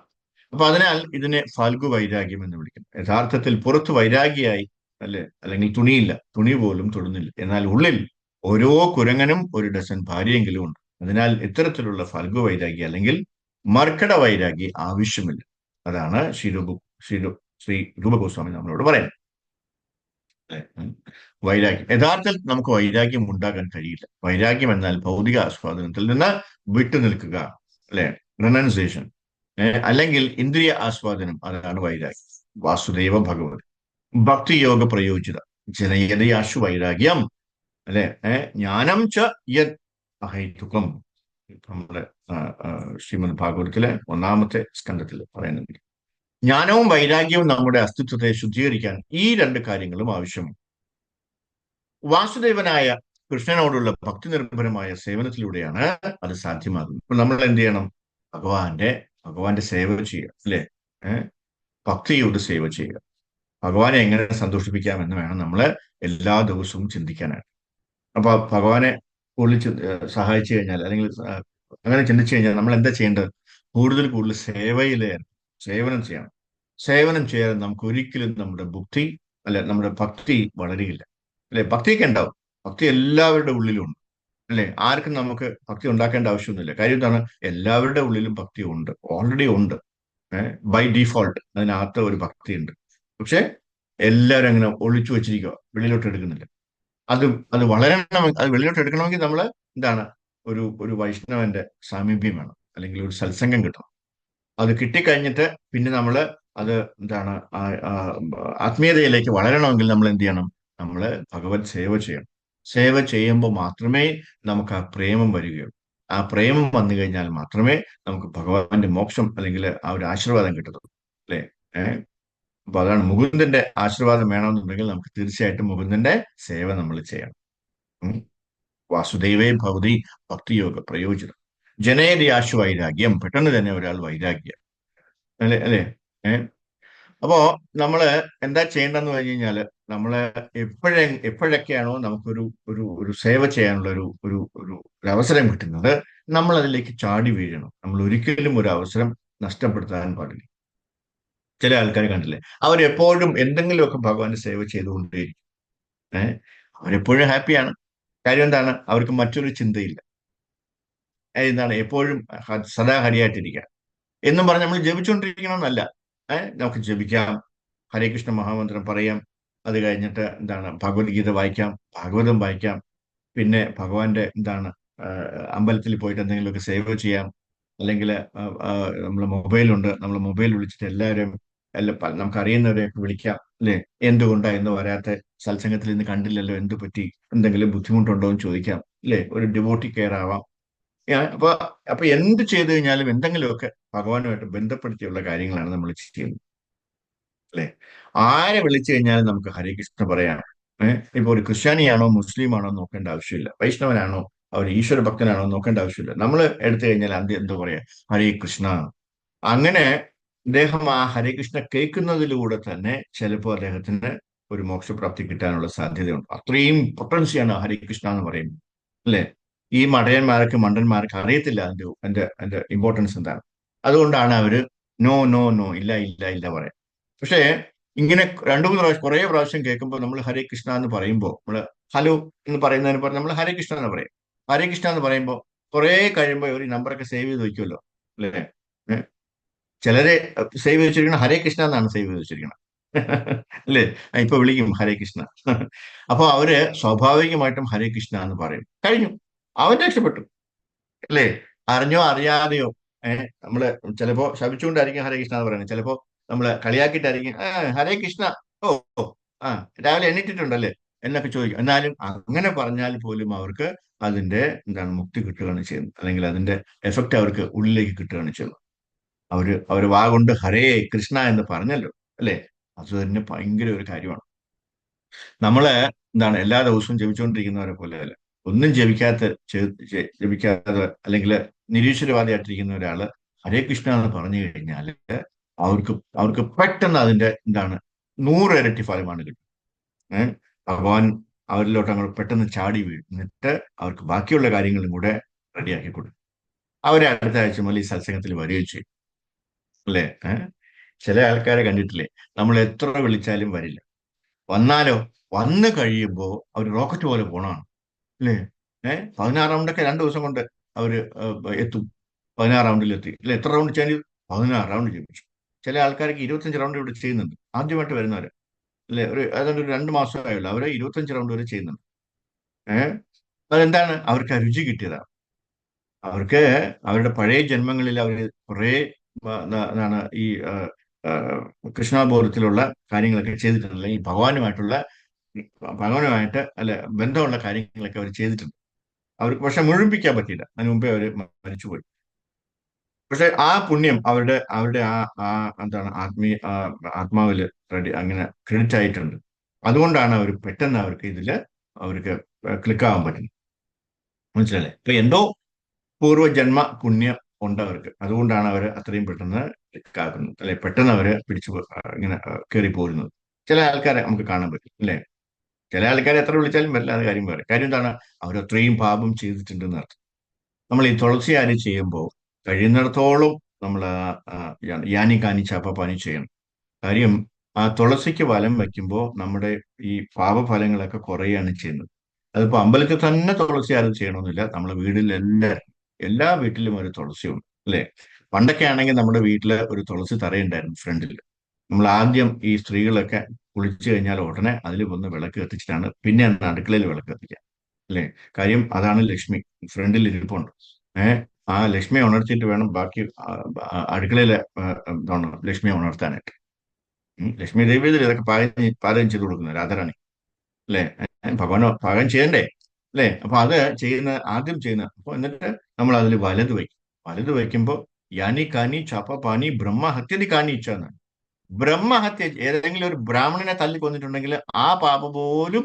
അപ്പൊ അതിനാൽ ഇതിനെ ഫാൽഗു വൈരാഗ്യം എന്ന് വിളിക്കുന്നു. യഥാർത്ഥത്തിൽ പുറത്ത് വൈരാഗിയായി, അല്ലെ? അല്ലെങ്കിൽ തുണിയില്ല, തുണി പോലും തൊടുന്നില്ല, എന്നാൽ ഉള്ളിൽ ഓരോ കുരങ്ങനും ഒരു ഡസൻ ഭാര്യയെങ്കിലും ഉണ്ട്. അതിനാൽ ഇത്തരത്തിലുള്ള ഫാൽഗു വൈരാഗി അല്ലെങ്കിൽ മർക്കട വൈരാഗി ആവശ്യമില്ല. അതാണ് ശ്രീ രൂപഗോസ്വാമി നമ്മളോട് പറയുന്നത്. വൈരാഗ്യം, യഥാർത്ഥത്തിൽ നമുക്ക് വൈരാഗ്യം ഉണ്ടാകാൻ കഴിയില്ല. വൈരാഗ്യം എന്നാൽ ഭൗതിക ആസ്വാദനത്തിൽ നിന്ന് വിട്ടുനിൽക്കുക, അല്ലെ? റിനൗൺസിയേഷൻ. അല്ലെങ്കിൽ ഇന്ദ്രിയ ആസ്വാദനം, അതാണ് വൈരാഗ്യം. വാസുദേവ ഭഗവത് ഭക്തിയോഗ പ്രയോജിത ജനയതയാശു വൈരാഗ്യം, അല്ലെ? ജ്ഞാനം ച യത് അഹൈതുകം. നമ്മുടെ ശ്രീമദ് ഭാഗവതത്തിലെ 1-ാമത്തെ സ്കന്ധത്തിൽ പറയുന്നുണ്ട്. ജ്ഞാനവും വൈരാഗ്യവും നമ്മുടെ അസ്തിത്വത്തെ ശുദ്ധീകരിക്കാൻ ഈ രണ്ട് കാര്യങ്ങളും ആവശ്യമാണ്. വാസുദേവനായ കൃഷ്ണനോടുള്ള ഭക്തി നിർഭരമായ സേവനത്തിലൂടെയാണ് അത് സാധ്യമാകുന്നത്. ഇപ്പൊ നമ്മൾ എന്ത് ചെയ്യണം? ഭഗവാന്റെ സേവ ചെയ്യുക, അല്ലെ? ഭക്തിയോട് സേവ ചെയ്യുക. ഭഗവാനെ എങ്ങനെ സന്തോഷിപ്പിക്കാമെന്ന് വേണം നമ്മൾ എല്ലാ ദിവസവും ചിന്തിക്കാനായിട്ട്. അപ്പൊ ഭഗവാനെ കൂടുതൽ സഹായിച്ചു കഴിഞ്ഞാൽ, അല്ലെങ്കിൽ അങ്ങനെ ചിന്തിച്ചു കഴിഞ്ഞാൽ നമ്മൾ എന്താ ചെയ്യേണ്ടത്? കൂടുതൽ കൂടുതൽ സേവനം ചെയ്യണം. സേവനം ചെയ്യാൻ നമുക്ക് ഒരിക്കലും നമ്മുടെ ബുദ്ധി, അല്ലെ, നമ്മുടെ ഭക്തി വളരുകയില്ല, അല്ലെ? ഭക്തിയൊക്കെ ഉണ്ടാവും. ഭക്തി എല്ലാവരുടെ ഉള്ളിലും ഉണ്ട്, അല്ലെ? ആർക്കും നമുക്ക് ഭക്തി ഉണ്ടാക്കേണ്ട ആവശ്യമൊന്നുമില്ല. കാര്യം എന്താണ്? എല്ലാവരുടെ ഉള്ളിലും ഭക്തി ഉണ്ട്, ഓൾറെഡി ഉണ്ട്. ബൈ ഡീഫോൾട്ട് അതിനകത്ത് ഒരു ഭക്തി ഉണ്ട്. പക്ഷെ എല്ലാവരും അങ്ങനെ ഒളിച്ചു വെച്ചിരിക്കുക, വെളിയിലോട്ട് എടുക്കുന്നില്ല. അത് അത് വളരണം. അത് വെളിയിലോട്ട് എടുക്കണമെങ്കിൽ നമ്മൾ എന്താണ്? ഒരു വൈഷ്ണവന്റെ സാമീപ്യം വേണം, അല്ലെങ്കിൽ ഒരു സത്സംഗം കിട്ടണം. അത് കിട്ടിക്കഴിഞ്ഞിട്ട് പിന്നെ നമ്മൾ അത് എന്താണ് ആത്മീയതയിലേക്ക് വളരണമെങ്കിൽ നമ്മൾ എന്ത് ചെയ്യണം? നമ്മൾ ഭഗവത് സേവ ചെയ്യണം. സേവ ചെയ്യുമ്പോൾ മാത്രമേ നമുക്ക് ആ പ്രേമം വരികയുള്ളൂ. ആ പ്രേമം വന്നു കഴിഞ്ഞാൽ മാത്രമേ നമുക്ക് ഭഗവാന്റെ മോക്ഷം, അല്ലെങ്കിൽ ആ ഒരു ആശീർവാദം കിട്ടത്തുള്ളൂ, അല്ലെ? അപ്പൊ അതാണ്, മുകുന്ദന്റെ ആശീർവാദം വേണമെന്നുണ്ടെങ്കിൽ നമുക്ക് തീർച്ചയായിട്ടും മുകുന്ദന്റെ സേവ നമ്മൾ ചെയ്യണം. വാസുദേവേ ഭവതി ഭക്തിയോഗ പ്രയോജനം ജനേരിയാശു വൈരാഗ്യം. പെട്ടെന്ന് തന്നെ ഒരാൾ വൈരാഗ്യം, അല്ലെ? അപ്പോ നമ്മള് എന്താ ചെയ്യേണ്ടതെന്ന് പറഞ്ഞു കഴിഞ്ഞാല്, നമ്മള് എപ്പോഴൊക്കെയാണോ നമുക്കൊരു ഒരു ഒരു സേവ ചെയ്യാനുള്ള ഒരു അവസരം കിട്ടുന്നത്, നമ്മൾ അതിലേക്ക് ചാടി വീഴണം. നമ്മൾ ഒരിക്കലും ഒരു അവസരം നഷ്ടപ്പെടുത്താൻ പാടില്ല. ചില ആൾക്കാർ കണ്ടില്ലേ, അവരെപ്പോഴും എന്തെങ്കിലുമൊക്കെ ഭഗവാന്റെ സേവ ചെയ്തുകൊണ്ടേയിരിക്കും. അവരെപ്പോഴും ഹാപ്പിയാണ്. കാര്യം എന്താണ്? അവർക്ക് മറ്റൊരു ചിന്തയില്ല. എന്താണ്? എപ്പോഴും സദാ ഹരിയായിട്ടിരിക്കുക എന്നും പറഞ്ഞ് നമ്മൾ ജപിച്ചുകൊണ്ടിരിക്കണം എന്നല്ല. നമുക്ക് ജപിക്കാം, ഹരേ കൃഷ്ണ മഹാമന്ത്രം പറയാം. അത് കഴിഞ്ഞിട്ട് എന്താണ്? ഭഗവത്ഗീത വായിക്കാം, ഭാഗവതം വായിക്കാം. പിന്നെ ഭഗവാന്റെ എന്താണ് അമ്പലത്തിൽ പോയിട്ട് എന്തെങ്കിലുമൊക്കെ സേവ ചെയ്യാം. അല്ലെങ്കിൽ നമ്മളെ മൊബൈലുണ്ട്, നമ്മൾ മൊബൈൽ വിളിച്ചിട്ട് എല്ലാവരും നമുക്ക് അറിയുന്നവരെയൊക്കെ വിളിക്കാം, അല്ലെ? എന്തുകൊണ്ടാ ഇന്ന് വരാത്ത? സത്സംഗത്തിൽ ഇന്ന് കണ്ടില്ലല്ലോ, എന്ത് പറ്റി? എന്തെങ്കിലും ബുദ്ധിമുട്ടുണ്ടോ എന്ന് ചോദിക്കാം, അല്ലെ? ഒരു ഡിവോട്ടി കെയർ ആവാം. അപ്പൊ അപ്പൊ എന്ത് ചെയ്തു കഴിഞ്ഞാലും എന്തെങ്കിലുമൊക്കെ ഭഗവാനുമായിട്ട് ബന്ധപ്പെടുത്തിയുള്ള കാര്യങ്ങളാണ് നമ്മൾ ചെയ്യുന്നത്, അല്ലെ? ആരെ വിളിച്ചു കഴിഞ്ഞാലും നമുക്ക് ഹരേ കൃഷ്ണ പറയാം. ഇപ്പൊ ഒരു ക്രിസ്ത്യാനിയാണോ മുസ്ലിമാണോ നോക്കേണ്ട ആവശ്യമില്ല. വൈഷ്ണവനാണോ, അവർ ഈശ്വര ഭക്തനാണോ നോക്കേണ്ട ആവശ്യമില്ല. നമ്മൾ എടുത്തു കഴിഞ്ഞാൽ എന്താ പറയാ? ഹരേ കൃഷ്ണ. അങ്ങനെ അദ്ദേഹം ആ ഹരേ കൃഷ്ണ കേൾക്കുന്നതിലൂടെ തന്നെ ചിലപ്പോൾ അദ്ദേഹത്തിന് ഒരു മോക്ഷപ്രാപ്തി കിട്ടാനുള്ള സാധ്യതയുണ്ട്. അത്രയും പൊട്ടൻസിയാണ് ഹരേ കൃഷ്ണ എന്ന് പറയുന്നത്, അല്ലെ? ഈ മണ്ടന്മാർക്ക് അറിയത്തില്ല അതിന്റെ ഇമ്പോർട്ടൻസ് എന്താണ്. അതുകൊണ്ടാണ് അവര് നോ നോ നോ, ഇല്ല ഇല്ല ഇല്ല പറയാം. പക്ഷേ ഇങ്ങനെ 2-3 പ്രാവശ്യം, കുറെ പ്രാവശ്യം കേൾക്കുമ്പോൾ നമ്മൾ ഹരേ കൃഷ്ണ എന്ന് പറയുമ്പോൾ, നമ്മൾ ഹലോ എന്ന് പറയുന്നതിന് പറഞ്ഞ് നമ്മൾ ഹരേ കൃഷ്ണ എന്ന് പറയും. ഹരേ കൃഷ്ണ എന്ന് പറയുമ്പോൾ കുറെ കഴിയുമ്പോൾ ഒരു നമ്പറൊക്കെ സേവ് ചെയ്ത് വെക്കുമല്ലോ, അല്ലേ? ചിലരെ സേവ് ചെയ്ത് വെച്ചിരിക്കണം ഹരേ കൃഷ്ണ എന്നാണ് സേവ് ചെയ്ത് വെച്ചിരിക്കണം, അല്ലേ? ഇപ്പൊ വിളിക്കും ഹരേ കൃഷ്ണ. അപ്പൊ അവര് സ്വാഭാവികമായിട്ടും ഹരേ കൃഷ്ണ എന്ന് പറയും. കഴിഞ്ഞു, അവൻ രക്ഷപ്പെട്ടു. അല്ലേ? അറിഞ്ഞോ അറിയാതെയോ നമ്മള് ചിലപ്പോ ശപിച്ചുകൊണ്ടായിരിക്കും ഹരേ കൃഷ്ണ എന്ന് പറയുന്നത്, ചിലപ്പോ നമ്മള് കളിയാക്കിയിട്ടായിരിക്കും ഹരേ കൃഷ്ണ, ഓ ഓ, ആ രാവിലെ എണീറ്റിട്ടുണ്ടല്ലേ എന്നൊക്കെ ചോദിക്കും. എന്നാലും അങ്ങനെ പറഞ്ഞാൽ പോലും അവർക്ക് അതിന്റെ എന്താണ് മുക്തി കിട്ടുകയാണ് ചെയ്യുന്നത്, അല്ലെങ്കിൽ അതിന്റെ എഫക്റ്റ് അവർക്ക് ഉള്ളിലേക്ക് കിട്ടുകയാണ് ചെയ്യുന്നത്. അവര് വാ കൊണ്ട് ഹരേ കൃഷ്ണ എന്ന് പറഞ്ഞല്ലോ, അല്ലേ? അത് തന്നെ ഭയങ്കര ഒരു കാര്യമാണ്. നമ്മള് എന്താണ് എല്ലാ ദിവസവും ജപിച്ചുകൊണ്ടിരിക്കുന്നവരെ പോലെ അല്ല. ഒന്നും ജപിക്കാതെ അല്ലെങ്കിൽ നിരീശ്വരവാദിയായിട്ടിരിക്കുന്ന ഒരാള് ഹരേ കൃഷ്ണ എന്ന് പറഞ്ഞു കഴിഞ്ഞാൽ അവർക്ക് അവർക്ക് പെട്ടെന്ന് അതിന്റെ എന്താണ് 100 ഇരട്ടി ഫലമാണ് കിട്ടും. ഏഹ് ഭഗവാൻ അവരിലോട്ട് അങ്ങോട്ട് പെട്ടെന്ന് ചാടി വീഴും. എന്നിട്ട് അവർക്ക് ബാക്കിയുള്ള കാര്യങ്ങളും കൂടെ റെഡിയാക്കി കൊടുക്കും. അവരെ അടുത്ത ആഴ്ച മുതൽ ഈ സത്സംഗത്തിൽ വരികയും ചെയ്യും, അല്ലേ? ചില ആൾക്കാരെ കണ്ടിട്ടില്ലേ, നമ്മൾ എത്ര വിളിച്ചാലും വരില്ല. വന്നാലോ, വന്നു കഴിയുമ്പോ അവർ റോക്കറ്റ് പോലെ പോണാണ്, അല്ലേ? 16 റൗണ്ടൊക്കെ 2 ദിവസം കൊണ്ട് അവര് എത്തും. 16 റൗണ്ടിലെത്തി, അല്ലെ? എത്ര റൗണ്ട് ചെയ്യാൻ? 16 റൗണ്ട് ചെയ്യിപ്പിച്ചു. ചില ആൾക്കാർക്ക് 25 റൗണ്ട് ഇവിടെ ചെയ്യുന്നുണ്ട്, ആദ്യമായിട്ട് വരുന്നവര്, അല്ലെ? ഏതാണ്ട് ഒരു 2 മാസമായുള്ളൂ, അവര് 25 റൗണ്ട് വരെ ചെയ്യുന്നുണ്ട്. ഏഹ് അതെന്താണ്? അവർക്ക് ആ രുചി കിട്ടിയതാണ്. അവർക്ക് അവരുടെ പഴയ ജന്മങ്ങളിൽ അവർ കുറെ എന്താണ് ഈ ആ, കൃഷ്ണബോധത്തിലുള്ള കാര്യങ്ങളൊക്കെ ചെയ്തിട്ടുണ്ട്, അല്ലെങ്കിൽ ഭഗവാനുമായിട്ട് അല്ല ബന്ധമുള്ള കാര്യങ്ങളൊക്കെ അവർ ചെയ്തിട്ടുണ്ട്. അവർക്ക് പക്ഷെ മുഴുമിപ്പിക്കാൻ പറ്റിയില്ല, അതിന് മുമ്പേ അവർ മരിച്ചുപോയി. പക്ഷെ ആ പുണ്യം അവരുടെ അവരുടെ ആ എന്താണ് ആത്മാവില് അങ്ങനെ ക്രെഡിറ്റ് ആയിട്ടുണ്ട്. അതുകൊണ്ടാണ് അവർ പെട്ടെന്ന് അവർക്ക് ഇതില് അവർക്ക് ക്ലിക്ക് ആവാൻ പറ്റുന്നത്. മനസ്സിലല്ലേ? ഇപ്പൊ എന്തോ പൂർവ്വജന്മ പുണ്യം ഉണ്ട് അവർക്ക്, അതുകൊണ്ടാണ് അവർ അത്രയും പെട്ടെന്ന് ക്ലിക്ക് ആക്കുന്നത്, അല്ലെ? പെട്ടെന്ന് അവര് ഇങ്ങനെ കയറി പോരുന്നത്. ചില ആൾക്കാരെ നമുക്ക് കാണാൻ പറ്റും, അല്ലെ? ചില ആൾക്കാരെ എത്ര വിളിച്ചാലും വരില്ല, അത് കാര്യം വേറെ കാര്യം. എന്താണ്? അവർ അത്രയും പാപം ചെയ്തിട്ടുണ്ടെന്ന് അർത്ഥം. നമ്മൾ ഈ തുളസി ആര് ചെയ്യുമ്പോൾ കഴിയുന്നിടത്തോളം നമ്മൾ യാനി കാനി ചാപ്പ പാനി ചെയ്യണം. കാര്യം ആ തുളസിക്ക് വലം വെക്കുമ്പോൾ നമ്മുടെ ഈ പാപഫലങ്ങളൊക്കെ കുറയുകയാണ് ചെയ്യുന്നത്. അതിപ്പോ അമ്പലത്തിൽ തന്നെ തുളസി ആരും ചെയ്യണമെന്നില്ല, നമ്മുടെ വീട്ടിൽ എല്ലാ വീട്ടിലും ഒരു തുളസി ഉണ്ട്, അല്ലെ? പണ്ടൊക്കെ ആണെങ്കിൽ നമ്മുടെ വീട്ടില് ഒരു തുളസി തറയുണ്ടായിരുന്നു ഫ്രണ്ടിൽ. നമ്മൾ ആദ്യം ഈ സ്ത്രീകളൊക്കെ കുളിച്ചു കഴിഞ്ഞാൽ ഉടനെ അതിൽ വന്ന് വിളക്ക് കത്തിച്ചിട്ടാണ് പിന്നെ അടുക്കളയിൽ വിളക്ക് കത്തിക്കുക, അല്ലേ? കാര്യം അതാണ് ലക്ഷ്മി ഫ്രണ്ടിൽ ഇരിപ്പുണ്ട്. ഏഹ് ആ ലക്ഷ്മിയെ ഉണർത്തിയിട്ട് വേണം ബാക്കി അടുക്കളയിലെ എന്താണ് ലക്ഷ്മിയെ ഉണർത്താനായിട്ട്. ലക്ഷ്മി ദേവി ഇതൊക്കെ പാചകം ചെയ്ത് കൊടുക്കുന്നത് രാധാറാണി, അല്ലേ? പാകം ചെയ്യണ്ടേ, അല്ലേ? അപ്പൊ അത് ആദ്യം ചെയ്യുന്ന അപ്പൊ എന്നിട്ട് നമ്മൾ അതിൽ വലത് വയ്ക്കുമ്പോൾ യാനി കാനി ചാപ്പ പാനി ബ്രഹ്മഹത്യതി കാണിച്ചാണ്. ബ്രഹ്മഹത്യ, ഏതെങ്കിലും ഒരു ബ്രാഹ്മണനെ തല്ലി കൊന്നിട്ടുണ്ടെങ്കിൽ ആ പാപം പോലും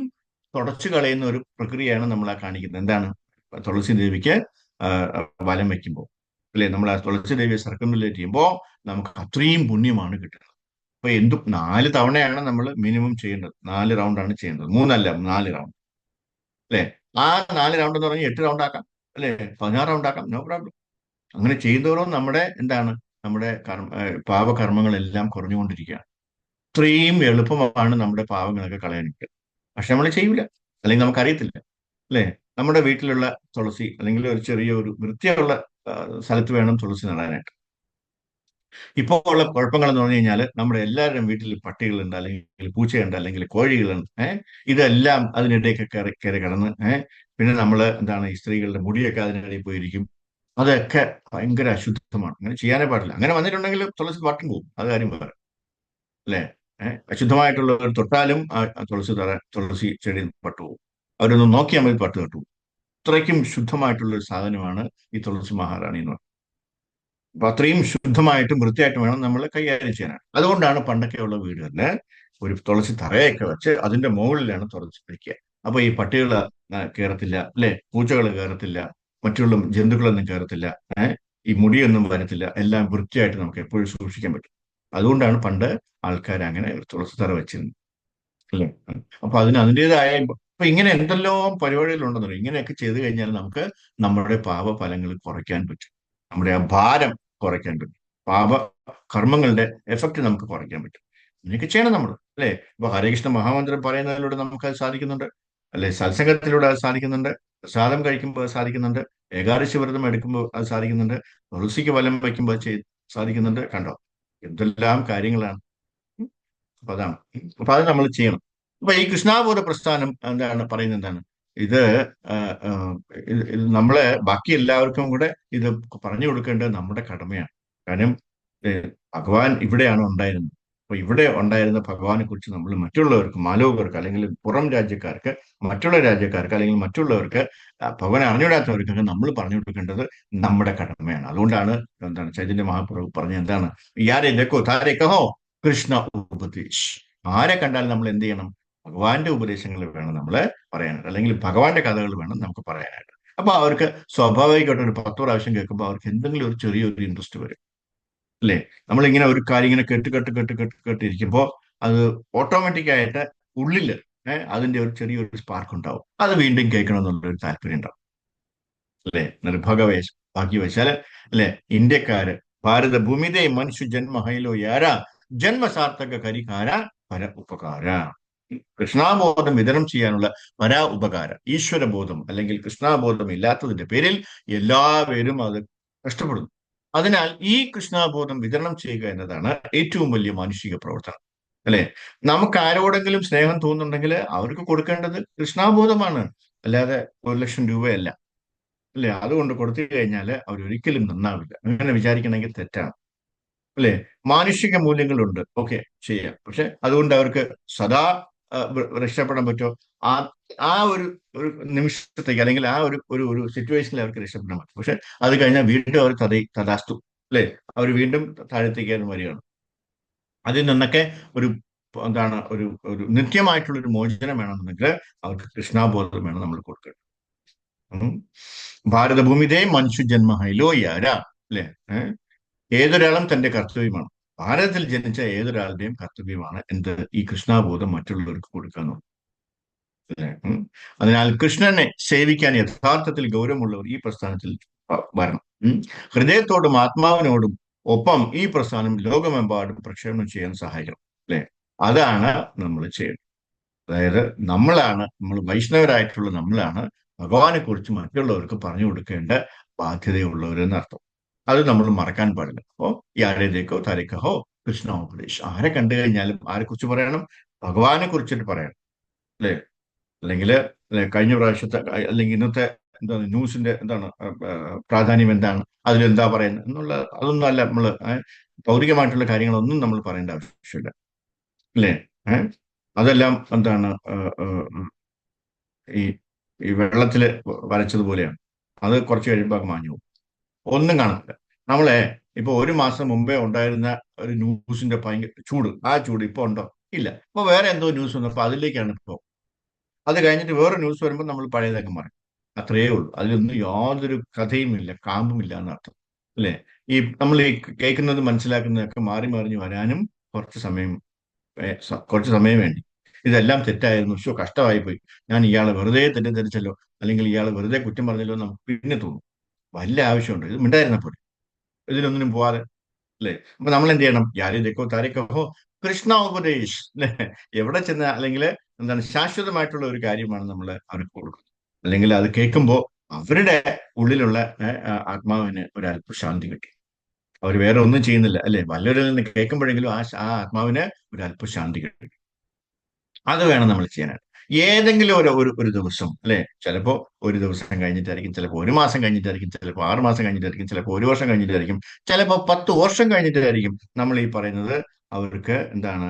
തുടച്ചു കളയുന്ന ഒരു പ്രക്രിയയാണ് നമ്മൾ ആ കാണിക്കുന്നത്. എന്താണ്? തുളസി ദേവിക്ക് ആ, വലം വെക്കുമ്പോൾ, അല്ലെ? നമ്മൾ ആ തുളസി ദേവിയെ സർക്കംബുലേറ്റ് ചെയ്യുമ്പോൾ നമുക്ക് അത്രയും പുണ്യമാണ് കിട്ടുന്നത്. അപ്പൊ 4 തവണയാണ് നമ്മൾ മിനിമം ചെയ്യേണ്ടത്. 4 റൗണ്ടാണ് ചെയ്യേണ്ടത്, 3 അല്ല, 4 റൗണ്ട്, അല്ലെ? ആ 4 റൗണ്ട് എന്ന് പറഞ്ഞാൽ 8 റൗണ്ട് ആക്കാം, അല്ലെ? 16 റൗണ്ട് ആക്കാം, നോ പ്രോബ്ലം. അങ്ങനെ ചെയ്യുന്നതോറും നമ്മുടെ എന്താണ് നമ്മുടെ പാപകർമ്മങ്ങളെല്ലാം കുറഞ്ഞുകൊണ്ടിരിക്കുകയാണ്. ഇത്രയും എളുപ്പമാണ് നമ്മുടെ പാവങ്ങളൊക്കെ കളയാനായിട്ട്. പക്ഷെ നമ്മൾ ചെയ്യൂല, അല്ലെങ്കിൽ നമുക്കറിയത്തില്ല, അല്ലേ? നമ്മുടെ വീട്ടിലുള്ള തുളസി, അല്ലെങ്കിൽ ഒരു ചെറിയ ഒരു വൃത്തിയുള്ള ആ, സ്ഥലത്ത് വേണം തുളസി നടാനായിട്ട്. ഇപ്പോൾ ഉള്ള കുഴപ്പങ്ങൾ എന്ന് പറഞ്ഞു കഴിഞ്ഞാൽ നമ്മുടെ എല്ലാവരുടെയും വീട്ടിൽ പട്ടികളുണ്ട്, അല്ലെങ്കിൽ പൂച്ചയുണ്ട്, അല്ലെങ്കിൽ കോഴികളുണ്ട്. ഇതെല്ലാം അതിനിടയ്ക്ക് കയറി കയറി കിടന്ന് പിന്നെ നമ്മൾ എന്താണ് ഈ സ്ത്രീകളുടെ മുടിയൊക്കെ അതിനിടയിൽ പോയിരിക്കും. അതൊക്കെ ഭയങ്കര അശുദ്ധമാണ്, അങ്ങനെ ചെയ്യാനേ പാടില്ല. അങ്ങനെ വന്നിട്ടുണ്ടെങ്കിൽ തുളസി പാട്ടും പോകും, അത് കാര്യം വേറെ, അല്ലേ? അശുദ്ധമായിട്ടുള്ളവർ തൊട്ടാലും ആ തുളസി ചെടി പട്ടുപോകും. അവരൊന്ന് നോക്കിയാൽ മതി, പട്ട് തട്ടുപോകും. അത്രയ്ക്കും ശുദ്ധമായിട്ടുള്ള ഒരു സാധനമാണ് ഈ തുളസി മഹാറാണി എന്ന് പറയുന്നത്. അപ്പൊ അത്രയും ശുദ്ധമായിട്ടും വൃത്തിയായിട്ടും വേണം നമ്മൾ കൈകാര്യം ചെയ്യാനാണ്. അതുകൊണ്ടാണ് പണ്ടൊക്കെയുള്ള വീടുകളിൽ ഒരു തുളസി തറയൊക്കെ വെച്ച് അതിന്റെ മുകളിലാണ് തുളസി വയ്ക്കുക. അപ്പൊ ഈ പട്ടികൾ കയറത്തില്ല, അല്ലെ? പൂച്ചകൾ കയറത്തില്ല, മറ്റുള്ള ജന്തുക്കളൊന്നും കയറത്തില്ല. ഈ മുടിയൊന്നും വരത്തില്ല, എല്ലാം വൃത്തിയായിട്ട് നമുക്ക് എപ്പോഴും സൂക്ഷിക്കാൻ പറ്റും. അതുകൊണ്ടാണ് പണ്ട് ആൾക്കാർ അങ്ങനെ ഒരു തുളസി തറ വെച്ചിരുന്നത്, അല്ലേ? അപ്പൊ അതിൻ്റെതായ ഇപ്പൊ ഇങ്ങനെ എന്തെല്ലാം പരിപാടികളുണ്ടെന്ന് പറയും. ഇങ്ങനെയൊക്കെ ചെയ്തു കഴിഞ്ഞാൽ നമുക്ക് നമ്മുടെ പാപഫലങ്ങൾ കുറയ്ക്കാൻ പറ്റും, നമ്മുടെ ആ ഭാരം കുറയ്ക്കാൻ പറ്റും, പാപ കർമ്മങ്ങളുടെ എഫക്റ്റ് നമുക്ക് കുറയ്ക്കാൻ പറ്റും. ഇങ്ങനെയൊക്കെ ചെയ്യണം നമ്മൾ, അല്ലേ? ഇപ്പൊ ഹരേകൃഷ്ണ മഹാമന്ത്രം പറയുന്നതിലൂടെ നമുക്ക് അത് സാധിക്കുന്നുണ്ട്, അല്ലെ? സത്സംഗത്തിലൂടെ അത് സാധിക്കുന്നുണ്ട്, പ്രസാദം കഴിക്കുമ്പോൾ അത് സാധിക്കുന്നുണ്ട്, ഏകാദശി വ്രതം എടുക്കുമ്പോൾ അത് സാധിക്കുന്നുണ്ട്, തുളസിക്ക് വലം വയ്ക്കുമ്പോൾ അത് സാധിക്കുന്നുണ്ട്. കണ്ടോ എന്തെല്ലാം കാര്യങ്ങളാണ്. അപ്പൊ അതാണ്. അപ്പൊ അത് നമ്മൾ ചെയ്യണം. അപ്പൊ ഈ കൃഷ്ണാബോധ പ്രസ്ഥാനം എന്താണ് പറയുന്നത്? എന്താണ് ഇത് ആ, ആ, ഇത് നമ്മള് ബാക്കി എല്ലാവർക്കും കൂടെ ഇത് പറഞ്ഞു കൊടുക്കേണ്ടത് നമ്മുടെ കടമയാണ്. കാര്യം ഏ, ഭഗവാൻ ഇവിടെയാണ് ഉണ്ടായിരുന്നത്. അപ്പൊ ഇവിടെ ഉണ്ടായിരുന്ന ഭഗവാനെ കുറിച്ച് നമ്മൾ മറ്റുള്ളവർക്ക്, മാലോകർക്ക്, അല്ലെങ്കിൽ പുറം രാജ്യക്കാർക്ക്, മറ്റുള്ള രാജ്യക്കാർക്ക്, അല്ലെങ്കിൽ മറ്റുള്ളവർക്ക്, ഭഗവാനെ അറിഞ്ഞുകൂടാത്തവർക്കൊക്കെ നമ്മൾ പറഞ്ഞു കൊടുക്കേണ്ടത് നമ്മുടെ കടമയാണ്. അതുകൊണ്ടാണ് എന്താണ് ചൈതന്യ മഹാപ്രഭു പറഞ്ഞ എന്താണ്, യാരെ ലക്കോ താരെ കഹോ കൃഷ്ണ ഉപദേശ്. ആരെ കണ്ടാൽ നമ്മൾ എന്ത് ചെയ്യണം? ഭഗവാന്റെ ഉപദേശങ്ങൾ വേണം നമ്മൾ പറയാനായിട്ട്, അല്ലെങ്കിൽ ഭഗവാന്റെ കഥകൾ വേണം നമുക്ക് പറയാനായിട്ട്. അപ്പൊ അവർക്ക് സ്വാഭാവികമായിട്ട് ഒരു 10 പ്രാവശ്യം കേൾക്കുമ്പോൾ അവർക്ക് എന്തെങ്കിലും ഒരു ചെറിയൊരു ഇൻട്രസ്റ്റ് വരും, അല്ലേ? നമ്മളിങ്ങനെ ഒരു കാര്യം ഇങ്ങനെ കേട്ടിരിക്കുമ്പോൾ അത് ഓട്ടോമാറ്റിക് ആയിട്ട് ഉള്ളില് അതിന്റെ ഒരു ചെറിയൊരു സ്പാർക്ക് ഉണ്ടാവും. അത് വീണ്ടും കേൾക്കണം എന്നുള്ളൊരു താല്പര്യം ഉണ്ടാവും, അല്ലെ? നിർഭാഗ്യവശ ഭാഗ്യവശാല്, അല്ലെ, ഇന്ത്യക്കാര് ഭാരത ഭൂമിതേ മനുഷ്യ ജന്മ ഹൈലോ യാര ജന്മ സാർത്ഥക കരികാര പര ഉപകാര. കൃഷ്ണാബോധം വിതരണം ചെയ്യാനുള്ള പരാ ഉപകാരം, ഈശ്വരബോധം അല്ലെങ്കിൽ കൃഷ്ണാബോധം ഇല്ലാത്തതിന്റെ പേരിൽ എല്ലാവരും അത് കഷ്ടപ്പെടുന്നു. അതിനാൽ ഈ കൃഷ്ണാബോധം വിതരണം ചെയ്യുക എന്നതാണ് ഏറ്റവും വലിയ മാനുഷിക പ്രവർത്തനം, അല്ലെ? നമുക്ക് ആരോടെങ്കിലും സ്നേഹം തോന്നുന്നുണ്ടെങ്കിൽ അവർക്ക് കൊടുക്കേണ്ടത് കൃഷ്ണാബോധമാണ്, അല്ലാതെ 1 ലക്ഷം രൂപയല്ല, അല്ലെ? അതുകൊണ്ട് കൊടുത്തു കഴിഞ്ഞാൽ അവരൊരിക്കലും നന്നാവില്ല. അങ്ങനെ വിചാരിക്കണമെങ്കിൽ തെറ്റാണ്, അല്ലെ? മാനുഷിക മൂല്യങ്ങളുണ്ട്, ഓക്കെ, ചെയ്യാം. പക്ഷെ അതുകൊണ്ട് അവർക്ക് സദാ രക്ഷപ്പെടാൻ പറ്റുമോ? ആ ആ ഒരു നിമിഷത്തേക്ക്, അല്ലെങ്കിൽ ആ ഒരു സിറ്റുവേഷനിൽ അവർക്ക് രക്ഷപ്പെടാൻ പറ്റും. പക്ഷെ അത് കഴിഞ്ഞാൽ വീണ്ടും അവർ തഥാസ്തു, അല്ലെ? അവർ വീണ്ടും താഴത്തേക്ക് വരികയാണ്. അതിൽ നിന്നൊക്കെ ഒരു എന്താണ് ഒരു ഒരു നിത്യമായിട്ടുള്ള ഒരു മോചനം വേണമെന്നുണ്ടെങ്കിൽ അവർക്ക് കൃഷ്ണാബോധം വേണം നമ്മൾ കൊടുക്കേണ്ടത്. ഉം. ഭാരതഭൂമിതേ മനുഷ്യ ജന്മ ഹൈലോയാര, അല്ലെ? ഏതൊരാളും തന്റെ കർത്തവ്യമാണ്. ഭാരതത്തിൽ ജനിച്ച ഏതൊരാളുടെയും കർത്തവ്യമാണ് എന്ത്? ഈ കൃഷ്ണാബോധം മറ്റുള്ളവർക്ക് കൊടുക്കുക എന്നുള്ളത്, അല്ലേ? അതിനാൽ കൃഷ്ണനെ സേവിക്കാൻ യഥാർത്ഥത്തിൽ ഗൗരവമുള്ളവർ ഈ പ്രസ്ഥാനത്തിൽ വരണം. ഹൃദയത്തോടും ആത്മാവിനോടും ഒപ്പം ഈ പ്രസ്ഥാനം ലോകമെമ്പാടും പ്രക്ഷേപണം ചെയ്യാൻ സഹായിക്കണം, അല്ലെ? അതാണ് നമ്മൾ ചെയ്യേണ്ടത്. അതായത് നമ്മൾ വൈഷ്ണവരായിട്ടുള്ള നമ്മളാണ് ഭഗവാനെ കുറിച്ച് മറ്റുള്ളവർക്ക് പറഞ്ഞു കൊടുക്കേണ്ട ബാധ്യതയുള്ളവരെന്നർത്ഥം. അത് നമ്മൾ മറക്കാൻ പാടില്ല. അപ്പോ ഈ ആരേക്കോ താരേക്കഹോ കൃഷ്ണോപദേശ്, ആരെ കണ്ടു കഴിഞ്ഞാലും ആരെ കുറിച്ച് പറയണം? ഭഗവാനെ കുറിച്ചിട്ട് പറയണം, അല്ലെ? അല്ലെങ്കിൽ കഴിഞ്ഞ പ്രാവശ്യത്തെ അല്ലെങ്കിൽ ഇന്നത്തെ എന്താണ് ന്യൂസിന്റെ എന്താണ് പ്രാധാന്യം എന്താണ്, അതിലെന്താ പറയുന്നത് എന്നുള്ള അതൊന്നും അല്ല നമ്മൾ ഭൗതികമായിട്ടുള്ള കാര്യങ്ങളൊന്നും നമ്മൾ പറയേണ്ട ആവശ്യമില്ല, അല്ലേ? ഏഹ് അതെല്ലാം എന്താണ് ഈ ഈ വെള്ളത്തിൽ വരച്ചതുപോലെയാണ്. അത് കുറച്ച് കഴിയുമ്പോൾ അത് മാഞ്ഞു പോകും, ഒന്നും കാണത്തില്ല. നമ്മളെ ഇപ്പൊ 1 മാസം മുമ്പേ ഉണ്ടായിരുന്ന ഒരു ന്യൂസിന്റെ ഭയങ്കര ചൂട്, ആ ചൂട് ഇപ്പൊ ഉണ്ടോ? ഇല്ല. ഇപ്പൊ വേറെ എന്തോ ന്യൂസ് വന്നപ്പോ അതിലേക്കാണ് ഇപ്പോ. അത് കഴിഞ്ഞിട്ട് വേറെ ന്യൂസ് വരുമ്പോൾ നമ്മൾ പഴയതൊക്കെ പറയും. അത്രയേ ഉള്ളൂ. അതിലൊന്നും യാതൊരു കഥയും ഇല്ല, കാമ്പുമില്ല എന്നർത്ഥം, അല്ലേ? ഈ നമ്മൾ ഈ കേൾക്കുന്നത് മനസ്സിലാക്കുന്നതൊക്കെ മാറി മറിഞ്ഞ് വരാനും കുറച്ച് സമയം കുറച്ച് സമയം വേണ്ടി. ഇതെല്ലാം തെറ്റായിരുന്നു, ശോ കഷ്ടമായി പോയി, ഞാൻ ഇയാളെ വെറുതെ തെറ്റിദ്ധരിച്ചല്ലോ, അല്ലെങ്കിൽ ഇയാളെ വെറുതെ കുറ്റം പറഞ്ഞല്ലോ എന്ന് നമുക്ക് പിന്നെ തോന്നും. വല്ല ആവശ്യമുണ്ടോ? ഇത് മിണ്ടായിരുന്ന പോലെ, ഇതിലൊന്നിനും പോവാതെ, അല്ലേ? അപ്പൊ നമ്മൾ എന്ത് ചെയ്യണം? യാരി देखो താരെ കഹോ കൃഷ്ണ ഉപദേശ്, അല്ലെ? എവിടെ ചെന്ന, അല്ലെങ്കിൽ എന്താണ് ശാശ്വതമായിട്ടുള്ള ഒരു കാര്യമാണ് നമ്മൾ അവർക്ക് കൊടുക്കുന്നത്. അല്ലെങ്കിൽ അത് കേൾക്കുമ്പോൾ അവരുടെ ഉള്ളിലുള്ള ആത്മാവിന് ഒരു അല്പശാന്തി കിട്ടി. അവർ വേറെ ഒന്നും ചെയ്യുന്നില്ല, അല്ലെ? വല്ലവരിൽ നിന്ന് കേൾക്കുമ്പോഴെങ്കിലും ആ ആത്മാവിന് ഒരു അല്പശാന്തി കിട്ടി. അത് വേണം നമ്മൾ ചെയ്യാനായിട്ട്. ഏതെങ്കിലും ഒരു ദിവസം, അല്ലെ? ചിലപ്പോ ഒരു ദിവസം കഴിഞ്ഞിട്ടായിരിക്കും, ചിലപ്പോൾ 1 മാസം കഴിഞ്ഞിട്ടായിരിക്കും, ചിലപ്പോൾ 6 മാസം കഴിഞ്ഞിട്ടായിരിക്കും, ചിലപ്പോൾ 1 വർഷം കഴിഞ്ഞിട്ടായിരിക്കും, ചിലപ്പോൾ 10 വർഷം കഴിഞ്ഞിട്ടായിരിക്കും നമ്മൾ ഈ പറയുന്നത് അവർക്ക് എന്താണ്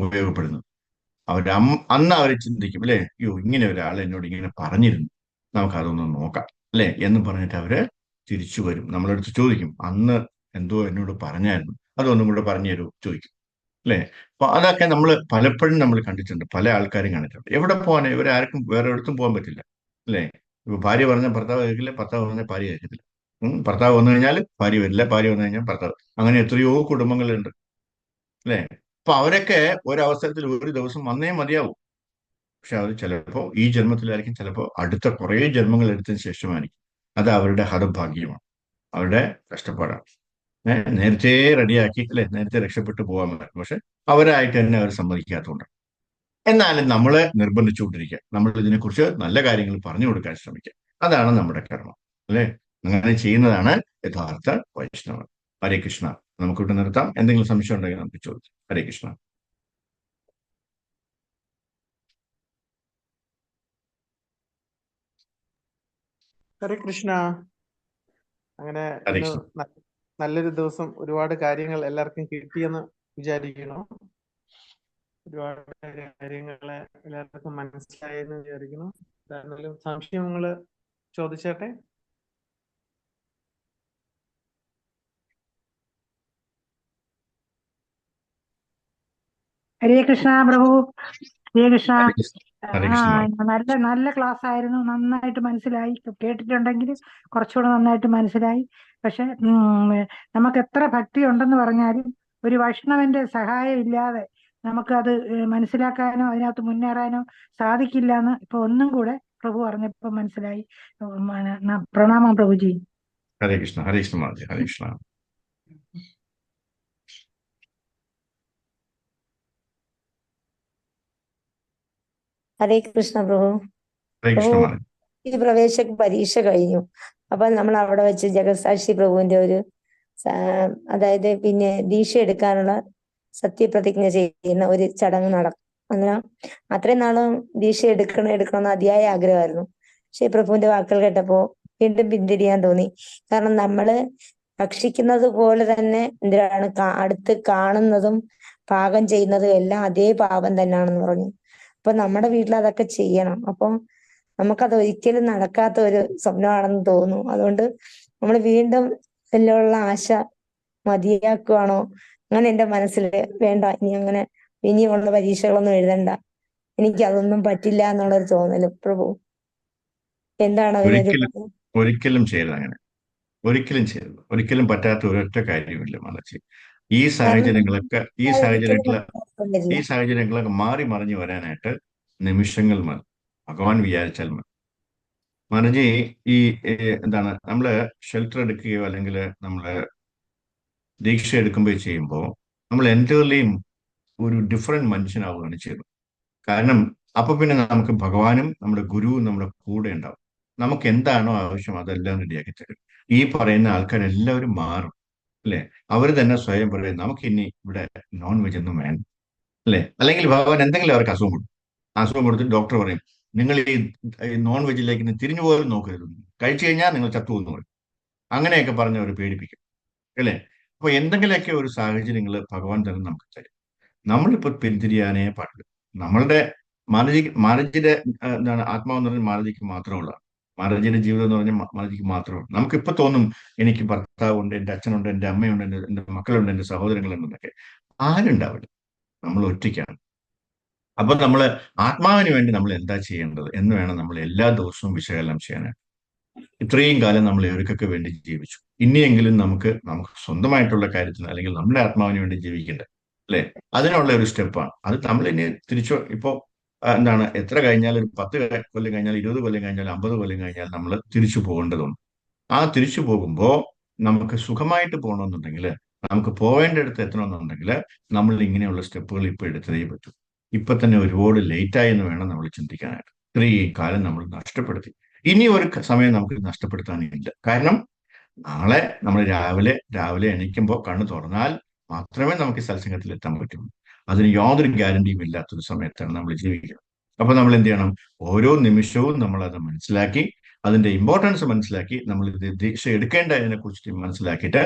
ഉപയോഗപ്പെടുന്നത്. അന്ന് അവർ ചിന്തിക്കും, അല്ലെ, അയ്യോ ഇങ്ങനെ ഒരാൾ എന്നോട് ഇങ്ങനെ പറഞ്ഞിരുന്നു, നമുക്ക് അതൊന്ന് നോക്കാം, അല്ലെ, എന്ന് പറഞ്ഞിട്ട് അവര് തിരിച്ചു വരും, നമ്മളടുത്ത് ചോദിക്കും, അന്ന് എന്തോ എന്നോട് പറഞ്ഞായിരുന്നു, അതൊന്നും കൂടെ പറഞ്ഞു തരൂ ചോദിക്കും, അല്ലെ? അപ്പൊ അതൊക്കെ നമ്മൾ പലപ്പോഴും നമ്മൾ കണ്ടിട്ടുണ്ട്, പല ആൾക്കാരും കണ്ടിട്ടുണ്ട്. എവിടെ പോകാൻ ഇവരാർക്കും വേറെ എവിടത്തും പോകാൻ പറ്റില്ല, അല്ലെ? ഇപ്പൊ ഭാര്യ പറഞ്ഞ ഭർത്താവ് കേൾക്കില്ല, ഭർത്താവ് പറഞ്ഞ ഭാര്യ കേൾക്കത്തില്ല. ഭർത്താവ് വന്നു കഴിഞ്ഞാൽ ഭാര്യ വരില്ല, ഭാര്യ വന്നു കഴിഞ്ഞാൽ ഭർത്താവ്, അങ്ങനെ എത്രയോ കുടുംബങ്ങളുണ്ട്, അല്ലെ? അപ്പൊ അവരൊക്കെ ഒരവസരത്തിൽ ഒരു ദിവസം വന്നേ മതിയാവും. പക്ഷെ അത് ചിലപ്പോ ഈ ജന്മത്തിലായിരിക്കും, ചിലപ്പോ അടുത്ത കുറെ ജന്മങ്ങൾ എടുത്തതിന് ശേഷമായിരിക്കും. അത് അവരുടെ ഹതഭാഗ്യമാണ്, അവരുടെ കഷ്ടപ്പാടാണ്. നേരത്തെ റെഡിയാക്കി, അല്ലെ, നേരത്തെ രക്ഷപ്പെട്ടു പോകാൻ പറ്റും. പക്ഷെ അവരായിട്ട് തന്നെ അവർ സമ്മതിക്കാത്തതുകൊണ്ട്, എന്നാലും നമ്മൾ നിർബന്ധിച്ചുകൊണ്ടിരിക്കുക, നമ്മൾ ഇതിനെക്കുറിച്ച് നല്ല കാര്യങ്ങൾ പറഞ്ഞു കൊടുക്കാൻ ശ്രമിക്കുക. അതാണ് നമ്മുടെ കർമ്മം, അല്ലെ? അങ്ങനെ ചെയ്യുന്നതാണ് യഥാർത്ഥ വൈഷ്ണവം. ഹരേ കൃഷ്ണ. നമുക്കിവിടെ നിർത്താം. എന്തെങ്കിലും സംശയം ഉണ്ടെങ്കിൽ നമുക്ക് ചോദിക്കാം. ഹരേ കൃഷ്ണ. ഹരേ കൃഷ്ണ. അങ്ങനെ ഇന്ന് ഹരീഷ്. നല്ലൊരു ദിവസം, ഒരുപാട് കാര്യങ്ങൾ എല്ലാവർക്കും കിട്ടിയെന്ന് വിചാരിക്കുന്നു. ഒരുപാട് കാര്യങ്ങള് എല്ലാവർക്കും മനസ്സിലായെന്ന് വിചാരിക്കുന്നു. എന്തായാലും സംശയങ്ങള് ചോദിച്ചേട്ടെ. ഹരേ കൃഷ്ണ പ്രഭു. ഹരേ കൃഷ്ണ. ഹരേ ആ, കൃഷ്ണ. നല്ല നല്ല ക്ലാസ് ആയിരുന്നു. നന്നായിട്ട് മനസ്സിലായി. കേട്ടിട്ടുണ്ടെങ്കിൽ കുറച്ചുകൂടെ നന്നായിട്ട് മനസ്സിലായി. പക്ഷെ നമുക്ക് എത്ര ഭക്തി ഉണ്ടെന്ന് പറഞ്ഞാലും ഒരു വൈഷ്ണവന്റെ സഹായം ഇല്ലാതെ നമുക്കത് മനസ്സിലാക്കാനോ അതിനകത്ത് മുന്നേറാനോ സാധിക്കില്ല എന്ന് ഇപ്പൊ ഒന്നും കൂടെ പ്രഭു പറഞ്ഞപ്പോ മനസ്സിലായി. പ്രണാമം പ്രഭുജി. ഹരേ കൃഷ്ണ. ഹരേ കൃഷ്ണ മാതാജി. ഹരേ കൃഷ്ണ. ഹരേ കൃഷ്ണ പ്രഭു. ഹരേ പ്രഭു, കൃഷ്ണ മാതാജി. ഈ പ്രവേശ പരീക്ഷ കഴിഞ്ഞു. അപ്പൊ നമ്മൾ അവിടെ വെച്ച് ജഗസാക്ഷി പ്രഭുവിന്റെ ഒരു അതായത് പിന്നെ ദീക്ഷ എടുക്കാനുള്ള സത്യപ്രതിജ്ഞ ചെയ്യുന്ന ഒരു ചടങ്ങ് നടക്കും. അന്നേരം അത്രയും നാളും ദീക്ഷ എടുക്കണമെന്ന് അതിയായ ആഗ്രഹമായിരുന്നു. പക്ഷെ പ്രഭുവിന്റെ വാക്കുകൾ കേട്ടപ്പോ വീണ്ടും പിന്തിരിയാൻ തോന്നി. കാരണം നമ്മള് ഭക്ഷിക്കുന്നത് പോലെ തന്നെ എന്തിനാണ് അടുത്ത് കാണുന്നതും പാകം ചെയ്യുന്നതും എല്ലാം അതേ പാപം തന്നെയാണെന്ന് പറഞ്ഞു. അപ്പൊ നമ്മുടെ വീട്ടിൽ അതൊക്കെ ചെയ്യണം. അപ്പം നമുക്കത് ഒരിക്കലും നടക്കാത്ത ഒരു സ്വപ്നമാണെന്ന് തോന്നുന്നു. അതുകൊണ്ട് നമ്മൾ വീണ്ടും ഇതിലുള്ള ആശ മതിയാക്കുവാണോ? അങ്ങനെ എന്റെ മനസ്സിൽ വേണ്ട, ഇനിയുള്ള പരീക്ഷകളൊന്നും എഴുതണ്ട, എനിക്ക് അതൊന്നും പറ്റില്ല എന്നുള്ളൊരു തോന്നല്. പ്രഭു, എന്താണ് അതിനൊരു ഒരിക്കലും ഒരിക്കലും ചെയ്യരുത് അങ്ങനെ. ഒരിക്കലും ചെയ്യരുത്. ഒരിക്കലും പറ്റാത്ത ഒരൊറ്റ കാര്യമില്ല മാതാജി. ഈ കാരണം സാഹചര്യങ്ങളൊക്കെ ഈ ഒരിക്കലും സാഹചര്യങ്ങള് വരില്ല. ഈ സാഹചര്യങ്ങളൊക്കെ മാറി മറിഞ്ഞു വരാനായിട്ട് നിമിഷങ്ങൾ മതി. ഭഗവാൻ വിചാരിച്ചാൽ മതി. മാതാജി, ഈ എന്താണ് നമ്മള് ഷെൽട്ടർ എടുക്കുകയോ അല്ലെങ്കിൽ നമ്മള് ദീക്ഷ എടുക്കുമ്പോൾ ചെയ്യുമ്പോൾ നമ്മൾ എൻറ്റയർലിയും ഒരു ഡിഫറെന്റ് മനുഷ്യനാവുകയാണ് ചെയ്തത്. കാരണം അപ്പൊ പിന്നെ നമുക്ക് ഭഗവാനും നമ്മുടെ ഗുരുവും നമ്മുടെ കൂടെ ഉണ്ടാവും. നമുക്ക് എന്താണോ ആവശ്യം അതെല്ലാം റെഡിയാക്കി തരും. ഈ പറയുന്ന ആൾക്കാരെല്ലാവരും മാറും, അല്ലെ? അവർ തന്നെ സ്വയം പറയും നമുക്ക് ഇനി ഇവിടെ നോൺ വെജ് ഒന്നും വേണ്ട, അല്ലെ? അല്ലെങ്കിൽ ഭഗവാൻ എന്തെങ്കിലും അവർക്ക് അസുഖം കൊടുക്കും. അസുഖം കൊടുത്തിട്ട് ഡോക്ടർ പറയും നിങ്ങൾ ഈ നോൺ വെജിലേക്ക് ഇനി തിരിഞ്ഞു പോലും നോക്കരുത്, കഴിച്ചു കഴിഞ്ഞാൽ നിങ്ങൾ ചത്തുവെന്ന് പറയും. അങ്ങനെയൊക്കെ പറഞ്ഞ് അവർ പേടിപ്പിക്കും, അല്ലേ? അപ്പൊ എന്തെങ്കിലുമൊക്കെ ഒരു സാഹചര്യങ്ങൾ ഭഗവാൻ തന്നെ നമുക്ക് തരും. നമ്മളിപ്പോ പിന്തിരിയാനേ പാടില്ല. നമ്മളുടെ മാനജിയുടെ എന്താണ് ആത്മാവെന്ന് പറഞ്ഞാൽ മാനജിക്ക് മാത്രമുള്ളതാണ്. മാനജിയുടെ ജീവിതം എന്ന് പറഞ്ഞാൽ മാനജിക്ക് മാത്രമാണ്. നമുക്കിപ്പോ തോന്നും എനിക്ക് ഭർത്താവുണ്ട്, എന്റെ അച്ഛനുണ്ട്, എന്റെ അമ്മയുണ്ട്, എന്റെ മക്കളുണ്ട്, എന്റെ സഹോദരങ്ങളുണ്ടെന്നൊക്കെ. ആരുണ്ടാവില്ല, നമ്മൾ ഒറ്റയ്ക്കാണ്. അപ്പൊ നമ്മള് ആത്മാവിന് വേണ്ടി നമ്മൾ എന്താ ചെയ്യേണ്ടത് എന്ന് വേണം നമ്മൾ എല്ലാ ദിവസവും വിശകലനം ചെയ്യാനായിട്ട്. ഇത്രയും കാലം നമ്മൾ ഇവർക്കൊക്കെ വേണ്ടി ജീവിച്ചു. ഇനിയെങ്കിലും നമുക്ക് സ്വന്തമായിട്ടുള്ള കാര്യത്തിന് അല്ലെങ്കിൽ നമ്മുടെ ആത്മാവിന് വേണ്ടി ജീവിക്കണ്ടേ, അല്ലെ? അതിനുള്ള ഒരു സ്റ്റെപ്പാണ് അത്. നമ്മൾ ഇനി തിരിച്ചു ഇപ്പോ എന്താണ് എത്ര കഴിഞ്ഞാൽ ഒരു 10 കൊല്ലം കഴിഞ്ഞാൽ 20 കൊല്ലം കഴിഞ്ഞാൽ 50 കൊല്ലം കഴിഞ്ഞാൽ നമ്മൾ തിരിച്ചു പോകേണ്ടതുണ്ട്. ആ തിരിച്ചു പോകുമ്പോൾ നമുക്ക് സുഖമായിട്ട് പോകണമെന്നുണ്ടെങ്കിൽ, നമുക്ക് പോവേണ്ടടുത്ത് എത്തണമെന്നുണ്ടെങ്കിൽ നമ്മൾ ഇങ്ങനെയുള്ള സ്റ്റെപ്പുകൾ ഇപ്പൊ എടുത്തതേ പറ്റൂ. ഇപ്പൊ തന്നെ ഒരുപാട് ലേറ്റായി എന്ന് വേണം നമ്മൾ ചിന്തിക്കാനായിട്ട്. ഇത്രയും കാലം നമ്മൾ നഷ്ടപ്പെടുത്തി. ഇനി ഒരു സമയം നമുക്ക് നഷ്ടപ്പെടുത്താനില്ല. കാരണം നാളെ നമ്മൾ രാവിലെ എണീക്കുമ്പോൾ കണ്ണു തുറന്നാൽ മാത്രമേ നമുക്ക് ഈ സത്സംഗത്തിൽ എത്താൻ പറ്റുള്ളൂ. അതിന് യാതൊരു ഗ്യാരണ്ടിയും ഇല്ലാത്തൊരു സമയത്താണ് നമ്മൾ ജീവിക്കുന്നത്. അപ്പൊ നമ്മൾ എന്ത് ചെയ്യണം? ഓരോ നിമിഷവും നമ്മൾ അത് മനസ്സിലാക്കി, അതിന്റെ ഇമ്പോർട്ടൻസ് മനസ്സിലാക്കി, നമ്മൾ ഇത് ദീക്ഷ എടുക്കേണ്ടതിനെ കുറിച്ച് മനസ്സിലാക്കിയിട്ട്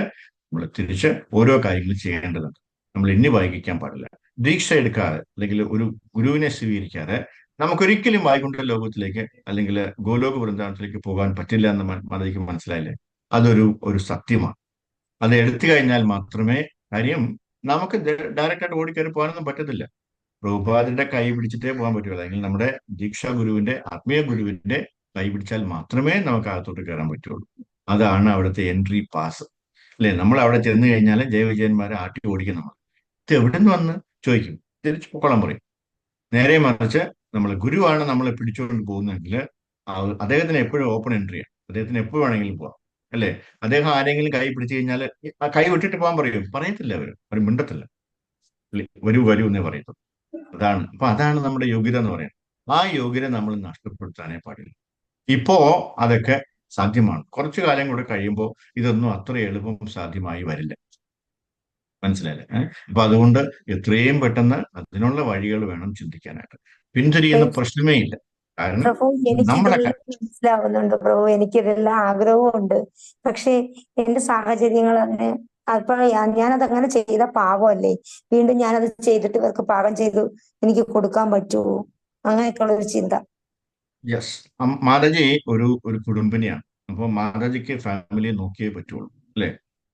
നമ്മൾ തിരിച്ച് ഓരോ കാര്യങ്ങൾ ചെയ്യേണ്ടതുണ്ട്. നമ്മൾ ഇനി വൈകിക്കാൻ പാടില്ല. ദീക്ഷ എടുക്കാതെ അല്ലെങ്കിൽ ഒരു ഗുരുവിനെ സ്വീകരിക്കാതെ നമുക്കൊരിക്കലും വൈകുണ്ഠ ലോകത്തിലേക്ക് അല്ലെങ്കിൽ ഗോലോക വൃന്ദാവനത്തിലേക്ക് പോകാൻ പറ്റില്ല എന്ന് മതയ്ക്ക് മനസ്സിലായില്ലേ? അതൊരു സത്യമാണ്. അത് എടുത്തു കഴിഞ്ഞാൽ മാത്രമേ കാര്യം. നമുക്ക് ഡയറക്റ്റ് ആയിട്ട് ഓടിക്കയറി പോകാനൊന്നും പറ്റത്തില്ല. പ്രഭുപാദിന്റെ കൈ പിടിച്ചിട്ടേ പോകാൻ പറ്റുള്ളൂ. അല്ലെങ്കിൽ നമ്മുടെ ദീക്ഷാ ഗുരുവിന്റെ ആത്മീയ ഗുരുവിന്റെ കൈ പിടിച്ചാൽ മാത്രമേ നമുക്ക് അകത്തോട്ട് കയറാൻ പറ്റുള്ളൂ. അതാണ് അവിടുത്തെ എൻട്രി പാസ്, അല്ലെ? നമ്മൾ അവിടെ ചെന്ന് കഴിഞ്ഞാൽ ജയവിജയന്മാരെ ആട്ടി ഓടിക്കും. നമ്മൾ ഇത് എവിടെ നിന്ന് വന്ന് ചോദിക്കും, തിരിച്ചു പൊക്കോളാൻ പറയും. നേരെ മറിച്ച് നമ്മൾ ഗുരുവാണ് നമ്മളെ പിടിച്ചുകൊണ്ട് പോകുന്നതെങ്കിൽ അദ്ദേഹത്തിന് എപ്പോഴും ഓപ്പൺ എൻട്രിയാണ്. അദ്ദേഹത്തിന് എപ്പോഴും വേണമെങ്കിലും പോവാം, അല്ലേ? അദ്ദേഹം ആരെങ്കിലും കൈ പിടിച്ചു കഴിഞ്ഞാൽ ആ കൈ വിട്ടിട്ട് പോകാൻ പറയത്തില്ല. അവർ മിണ്ടത്തില്ല. വരൂ എന്നേ പറയത്തുള്ളൂ. അതാണ് നമ്മുടെ യോഗ്യത എന്ന് പറയുന്നത്. ആ യോഗ്യത നമ്മൾ നഷ്ടപ്പെടുത്താനേ പാടില്ല. ഇപ്പോ അതൊക്കെ സാധ്യമാണ്. കുറച്ചു കാലം കൂടെ കഴിയുമ്പോൾ ഇതൊന്നും അത്ര എളുപ്പം സാധ്യമായി വരില്ല. മനസ്സിലായില്ലേ? അപ്പൊ അതുകൊണ്ട് എത്രയും പെട്ടെന്ന് അതിനുള്ള വഴികൾ വേണം ചിന്തിക്കാനായിട്ട്. പിന്തിരിയുന്ന പ്രശ്നമേ ഇല്ല. കാരണം പ്രഭു നമ്മുടെ എനിക്കിതെല്ലാം മനസ്സിലാവുന്നുണ്ട് പ്രഭു, എനിക്കിതെല്ലാം ആഗ്രഹമുണ്ട്. പക്ഷേ എന്റെ സാഹചര്യങ്ങൾ അങ്ങനെ അപ്പോൾ ഞാനത് അങ്ങനെ ചെയ്ത പാവമല്ലേ, വീണ്ടും ഞാനത് ചെയ്തിട്ട് ഇവർക്ക് പാകം ചെയ്ത് എനിക്ക് കൊടുക്കാൻ പറ്റുമോ, അങ്ങനെയൊക്കെയുള്ള ഒരു ചിന്ത. യെസ്, മാതാജി ഒരു ഒരു കുടുംബിനിയാണ്. അപ്പോൾ മാതാജിക്ക് ഫാമിലിയെ നോക്കിയേ പറ്റുള്ളൂ, അല്ലെ?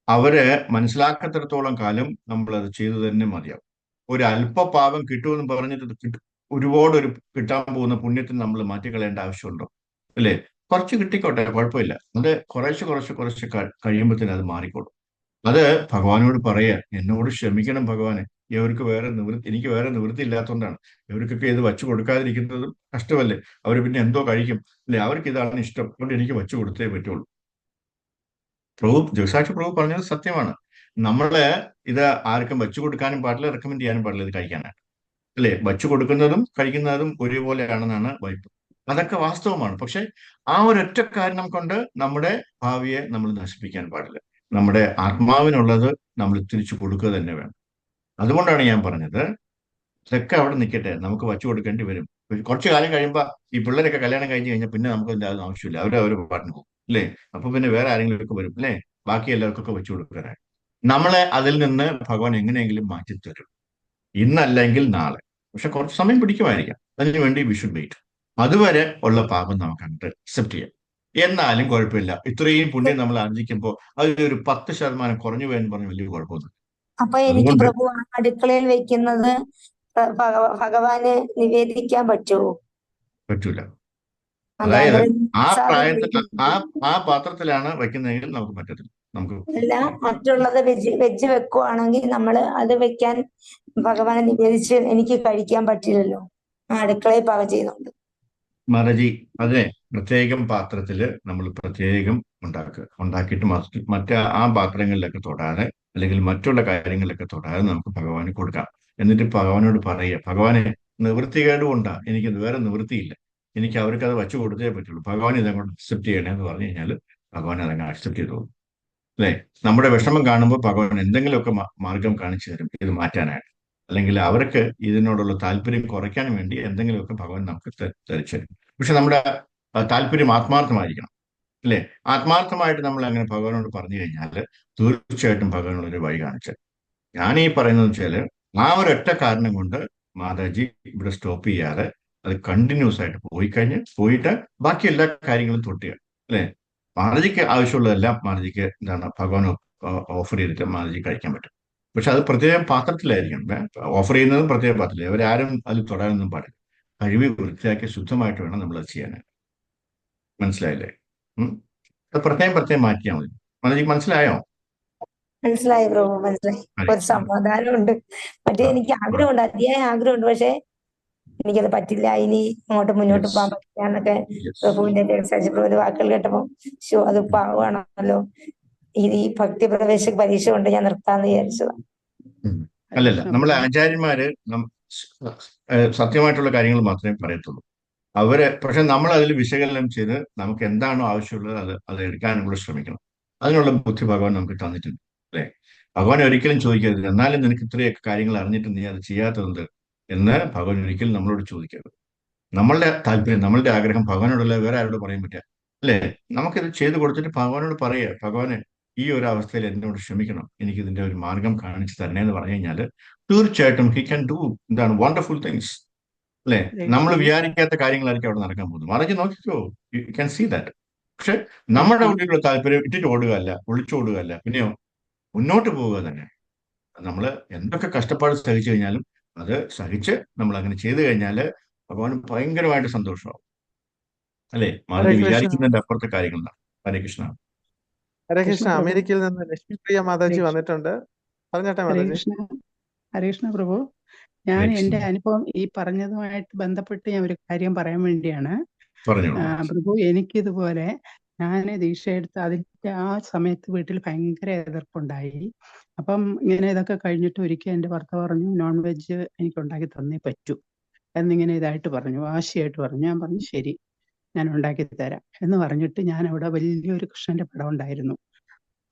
അവര് മനസ്സിലാക്കത്തിടത്തോളം കാലം നമ്മൾ അത് ചെയ്തു തന്നെ മതിയാവും. ഒരു അല്പ പാപം കിട്ടുമെന്ന് പറഞ്ഞിട്ട് ഒരുപാട് ഒരു കിട്ടാൻ പോകുന്ന പുണ്യത്തിന് നമ്മൾ മാറ്റിക്കളയേണ്ട ആവശ്യമുണ്ടോ? അല്ലേ? കുറച്ച് കിട്ടിക്കോട്ടെ, കുഴപ്പമില്ല. അത് കുറേശ്ശെ കുറച്ച് കുറച്ച് കഴിയുമ്പോഴത്തേന് അത് മാറിക്കോളും. അത് ഭഗവാനോട് പറയാ, എന്നോട് ക്ഷമിക്കണം ഭഗവാനെ, എനിക്ക് വേറെ നിവൃത്തി ഇല്ലാത്തതുകൊണ്ടാണ്. ഇവർക്കൊക്കെ ഇത് വച്ചു കൊടുക്കാതിരിക്കുന്നതും കഷ്ടമല്ലേ? അവർ പിന്നെ എന്തോ കഴിക്കും, അല്ലെ? അവർക്ക് ഇതാണ് ഇഷ്ടം, അതുകൊണ്ട് എനിക്ക് വച്ചു കൊടുത്തേ പറ്റുള്ളൂ. ജഗസാക്ഷി പ്രഭു പറഞ്ഞത് സത്യമാണ്. നമ്മള് ഇത് ആർക്കും വച്ചു കൊടുക്കാനും പാടില്ല, റെക്കമെൻഡ് ചെയ്യാനും പാടില്ല ഇത് കഴിക്കാനായിട്ട്, അല്ലെ? വച്ചു കൊടുക്കുന്നതും കഴിക്കുന്നതും ഒരുപോലെയാണെന്നാണ് വൈപ്പ്. അതൊക്കെ വാസ്തവമാണ്. പക്ഷെ ആ ഒരൊറ്റ കാരണം കൊണ്ട് നമ്മുടെ ഭാവിയെ നമ്മൾ നശിപ്പിക്കാൻ പാടില്ല. നമ്മുടെ ആത്മാവിനുള്ളത് നമ്മൾ തിരിച്ചു കൊടുക്കുക തന്നെ വേണം. അതുകൊണ്ടാണ് ഞാൻ പറഞ്ഞത്, ഇതൊക്കെ അവിടെ നിൽക്കട്ടെ, നമുക്ക് വച്ചു കൊടുക്കേണ്ടി വരും. കുറച്ചു കാലം കഴിയുമ്പോൾ ഈ പിള്ളേരൊക്കെ കല്യാണം കഴിഞ്ഞ് കഴിഞ്ഞാൽ പിന്നെ നമുക്ക് അതിന്റെ അതൊന്നും ആവശ്യമില്ല. അവർ പാട്ടിന് പോകും, അല്ലേ? അപ്പൊ പിന്നെ വേറെ ആരെങ്കിലും ഒക്കെ വരും, അല്ലേ? ബാക്കി എല്ലാവർക്കൊക്കെ വെച്ചു കൊടുക്കാനായി. നമ്മളെ അതിൽ നിന്ന് ഭഗവാൻ എങ്ങനെയെങ്കിലും മാറ്റിത്തരും, ഇന്നല്ലെങ്കിൽ നാളെ. പക്ഷെ കുറച്ച് സമയം പിടിക്കുമായിരിക്കാം. അതിനുവേണ്ടി വി ഷുഡ് വെയിറ്റ്. അതുവരെ ഉള്ള പാപം നമുക്ക് അങ്ങോട്ട് അക്സെപ്റ്റ് ചെയ്യാം. എന്നാലും കുഴപ്പമില്ല, ഇത്രയും പുണ്യം നമ്മൾ ആർജിക്കുമ്പോൾ അതിലൊരു 10% കുറഞ്ഞു പോയെന്ന് പറഞ്ഞ് വലിയ കുഴപ്പമൊന്നും. അപ്പൊ എനിക്ക് അതുകൊണ്ട് പ്രഭു അടുക്കളയിൽ വെക്കുന്നത് ഭഗവാന് നിവേദിക്കാൻ പറ്റുമോ? പറ്റൂല. അല്ല, അതായത് അന്നേരം ആ സാധാരണ പ്രായത്തിൽ ആ പാത്രത്തിലാണ് വയ്ക്കുന്നതെങ്കിൽ നമുക്ക് പറ്റത്തില്ല. നമുക്ക് അല്ല, മറ്റുള്ളത് വെജ് വെക്കുവാണെങ്കിൽ നമ്മള് അത് വെക്കാൻ ഭഗവാനെ നിവേദിച്ച് എനിക്ക് കഴിക്കാൻ പറ്റില്ലല്ലോ, ആ അടുക്കളയിൽ പാകം ചെയ്യുന്നുണ്ട്. മറജി, അതെ, പ്രത്യേകം പാത്രത്തിൽ നമ്മൾ പ്രത്യേകം ഉണ്ടാക്കിയിട്ട് മറ്റേ ആ പാത്രങ്ങളിലൊക്കെ തൊടാതെ, അല്ലെങ്കിൽ മറ്റുള്ള കാര്യങ്ങളിലൊക്കെ തൊടാതെ നമുക്ക് ഭഗവാന് കൊടുക്കാം. എന്നിട്ട് ഭഗവാനോട് പറയുക, ഭഗവാനെ നിവൃത്തികേട് കൊണ്ടാ, എനിക്ക് വേറെ നിവൃത്തിയില്ല, എനിക്ക് അവർക്ക് അത് വച്ചു കൊടുത്തേ പറ്റുള്ളൂ, ഭഗവാൻ ഇതങ്ങോട്ട് അക്സെപ്റ്റ് ചെയ്യണേ എന്ന് പറഞ്ഞു കഴിഞ്ഞാൽ ഭഗവാൻ അതങ്ങ് അക്സെപ്റ്റ് ചെയ്തോളൂ, അല്ലേ? നമ്മുടെ വിഷമം കാണുമ്പോൾ ഭഗവാൻ എന്തെങ്കിലുമൊക്കെ മാർഗം കാണിച്ചു തരും ഇത് മാറ്റാനായിട്ട്. അല്ലെങ്കിൽ അവർക്ക് ഇതിനോടുള്ള താല്പര്യം കുറയ്ക്കാൻ വേണ്ടി എന്തെങ്കിലുമൊക്കെ ഭഗവാൻ നമുക്ക് തരിച്ചു തരും. പക്ഷെ നമ്മുടെ താല്പര്യം ആത്മാർത്ഥമായിരിക്കണം, അല്ലേ? ആത്മാർത്ഥമായിട്ട് നമ്മൾ അങ്ങനെ ഭഗവാനോട് പറഞ്ഞു കഴിഞ്ഞാൽ തീർച്ചയായിട്ടും ഭഗവാനോട് ഒരു വഴി കാണിച്ചു. ഞാൻ ഈ പറയുന്നത് വെച്ചാല്, ആ ഒരൊറ്റ കാരണം കൊണ്ട് മാതാജി ഇവിടെ സ്റ്റോപ്പ് ചെയ്യാതെ അത് കണ്ടിന്യൂസ് ആയിട്ട് പോയിട്ട് ബാക്കി എല്ലാ കാര്യങ്ങളും തൊട്ടുക, അല്ലേ? മാതാജിക്ക് ആവശ്യമുള്ളതെല്ലാം മാതാജിക്ക് ഭഗവാൻ ഓഫർ ചെയ്തിട്ട് മാതാജി കഴിക്കാൻ പറ്റും. പക്ഷെ അത് പ്രത്യേകം പാത്രത്തിലായിരിക്കണം ഓഫർ ചെയ്യുന്നതും, പ്രത്യേക പാത്രത്തിൽ. അവരാരും അതിൽ തൊടാനൊന്നും പാടില്ല. കഴുകി വൃത്തിയാക്കി ശുദ്ധമായിട്ട് വേണം നമ്മൾ അത് ചെയ്യാനായിട്ട്. മനസ്സിലായില്ലേ? അത് പ്രത്യേകം മാറ്റിയാൽ മതി. മാതാജിക്ക് മനസ്സിലായോ? മനസ്സിലായി പ്രഭു, മനസ്സിലായി. ഒരു സമാധാനമുണ്ട്. മറ്റേ എനിക്ക് ആഗ്രഹമുണ്ട്, അതിയായ ആഗ്രഹമുണ്ട്. പക്ഷെ എനിക്കത് പറ്റില്ല, ഇനി അങ്ങോട്ട് മുന്നോട്ട് പോകാൻ പറ്റില്ല എന്നൊക്കെ പ്രഭുവിന്റെ പ്രഭുവിന്റെ വാക്കുകൾ കേട്ടപ്പോ അത് പാവമാണല്ലോ, ഈ ഭക്തി പ്രവേശ പരീക്ഷ കൊണ്ട് ഞാൻ നിർത്താന്ന് വിചാരിച്ചതാ. അല്ലല്ല, നമ്മളെ ആചാര്യന്മാര് സത്യമായിട്ടുള്ള കാര്യങ്ങൾ മാത്രമേ പറയത്തുള്ളൂ. പക്ഷെ നമ്മൾ അതിൽ വിശകലനം ചെയ്ത് നമുക്ക് എന്താണോ ആവശ്യമുള്ളത് അത് എടുക്കാനും കൂടെ ശ്രമിക്കണം. അതിനുള്ള ബുദ്ധി ഭഗവാൻ നമുക്ക് തന്നിട്ടുണ്ട്, അല്ലേ? ഭഗവാൻ ഒരിക്കലും ചോദിക്കരുത്, എന്നാലും നിനക്ക് ഇത്രയൊക്കെ കാര്യങ്ങൾ അറിഞ്ഞിട്ട് നീ അത് ചെയ്യാത്തതുണ്ട് എന്ന് ഭഗവാൻ ഒരിക്കലും നമ്മളോട് ചോദിക്കരുത്. നമ്മളുടെ താല്പര്യം, നമ്മളുടെ ആഗ്രഹം ഭഗവാനോടല്ല വേറെ ആരോട് പറയാൻ പറ്റുക, അല്ലേ? നമുക്കിത് ചെയ്തു കൊടുത്തിട്ട് ഭഗവാനോട് പറയുക, ഭഗവാനെ ഈ ഒരു അവസ്ഥയിൽ എന്നോട് ക്ഷമിക്കണം, എനിക്ക് ഇതിന്റെ ഒരു മാർഗം കാണിച്ചു തരണേ എന്ന് പറഞ്ഞു കഴിഞ്ഞാൽ തീർച്ചയായിട്ടും he can do wonderful things, അല്ലെ? നമ്മൾ വിചാരിക്കാത്ത കാര്യങ്ങളായിരിക്കും അവിടെ നടക്കാൻ പോകുന്നത്. മറിച്ച് നോക്കിക്കോ, യു ക്യാൻ സീ ദാറ്റ്. പക്ഷെ നമ്മുടെ ഉള്ളിലുള്ള താല്പര്യം ഇട്ടിട്ട് ഓടുകയല്ല, ഒളിച്ചോടുകയല്ല, പിന്നെയോ മുന്നോട്ട് പോവുക തന്നെ. നമ്മൾ എന്തൊക്കെ കഷ്ടപ്പാട് സഹിച്ചു കഴിഞ്ഞാലും അത് സഹിച്ച് നമ്മൾ അങ്ങനെ ചെയ്തു കഴിഞ്ഞാൽ ഭഗവാൻ ഭയങ്കരമായിട്ട് സന്തോഷമാവും, അല്ലെ? മാതാജി വിചാരിക്കുന്നതിന്റെ അപ്പുറത്തെ കാര്യങ്ങളാണ്. ഹരേ കൃഷ്ണ. ഹരേ കൃഷ്ണ. അമേരിക്കയിൽ നിന്ന് ലക്ഷ്മി പ്രിയ മാതാജി വന്നിട്ടുണ്ട്. പറഞ്ഞോട്ടെ മാതാജി. ഹരേ കൃഷ്ണ പ്രഭു. ഞാൻ എന്റെ അനുഭവം ഈ പറഞ്ഞതുമായിട്ട് ബന്ധപ്പെട്ട് ഞാൻ ഒരു കാര്യം പറയാൻ വേണ്ടിയാണ്. പ്രഭു, എനിക്കിതുപോലെ ഞാൻ ദീക്ഷ എടുത്ത് അതിന്റെ ആ സമയത്ത് വീട്ടിൽ ഭയങ്കര എതിർപ്പുണ്ടായി. അപ്പം ഇങ്ങനെ ഇതൊക്കെ കഴിഞ്ഞിട്ട് ഒരിക്കൽ എൻ്റെ ഭർത്താവ് പറഞ്ഞു, നോൺ വെജ് എനിക്ക് ഉണ്ടാക്കി തന്നേ പറ്റൂ എന്നിങ്ങനെ ഇതായിട്ട് പറഞ്ഞു, വാശിയായിട്ട് പറഞ്ഞു. ഞാൻ പറഞ്ഞു ശരി, ഞാൻ ഉണ്ടാക്കി തരാം എന്ന് പറഞ്ഞിട്ട് ഞാൻ അവിടെ വലിയൊരു കൃഷ്ണന്റെ പടം ഉണ്ടായിരുന്നു.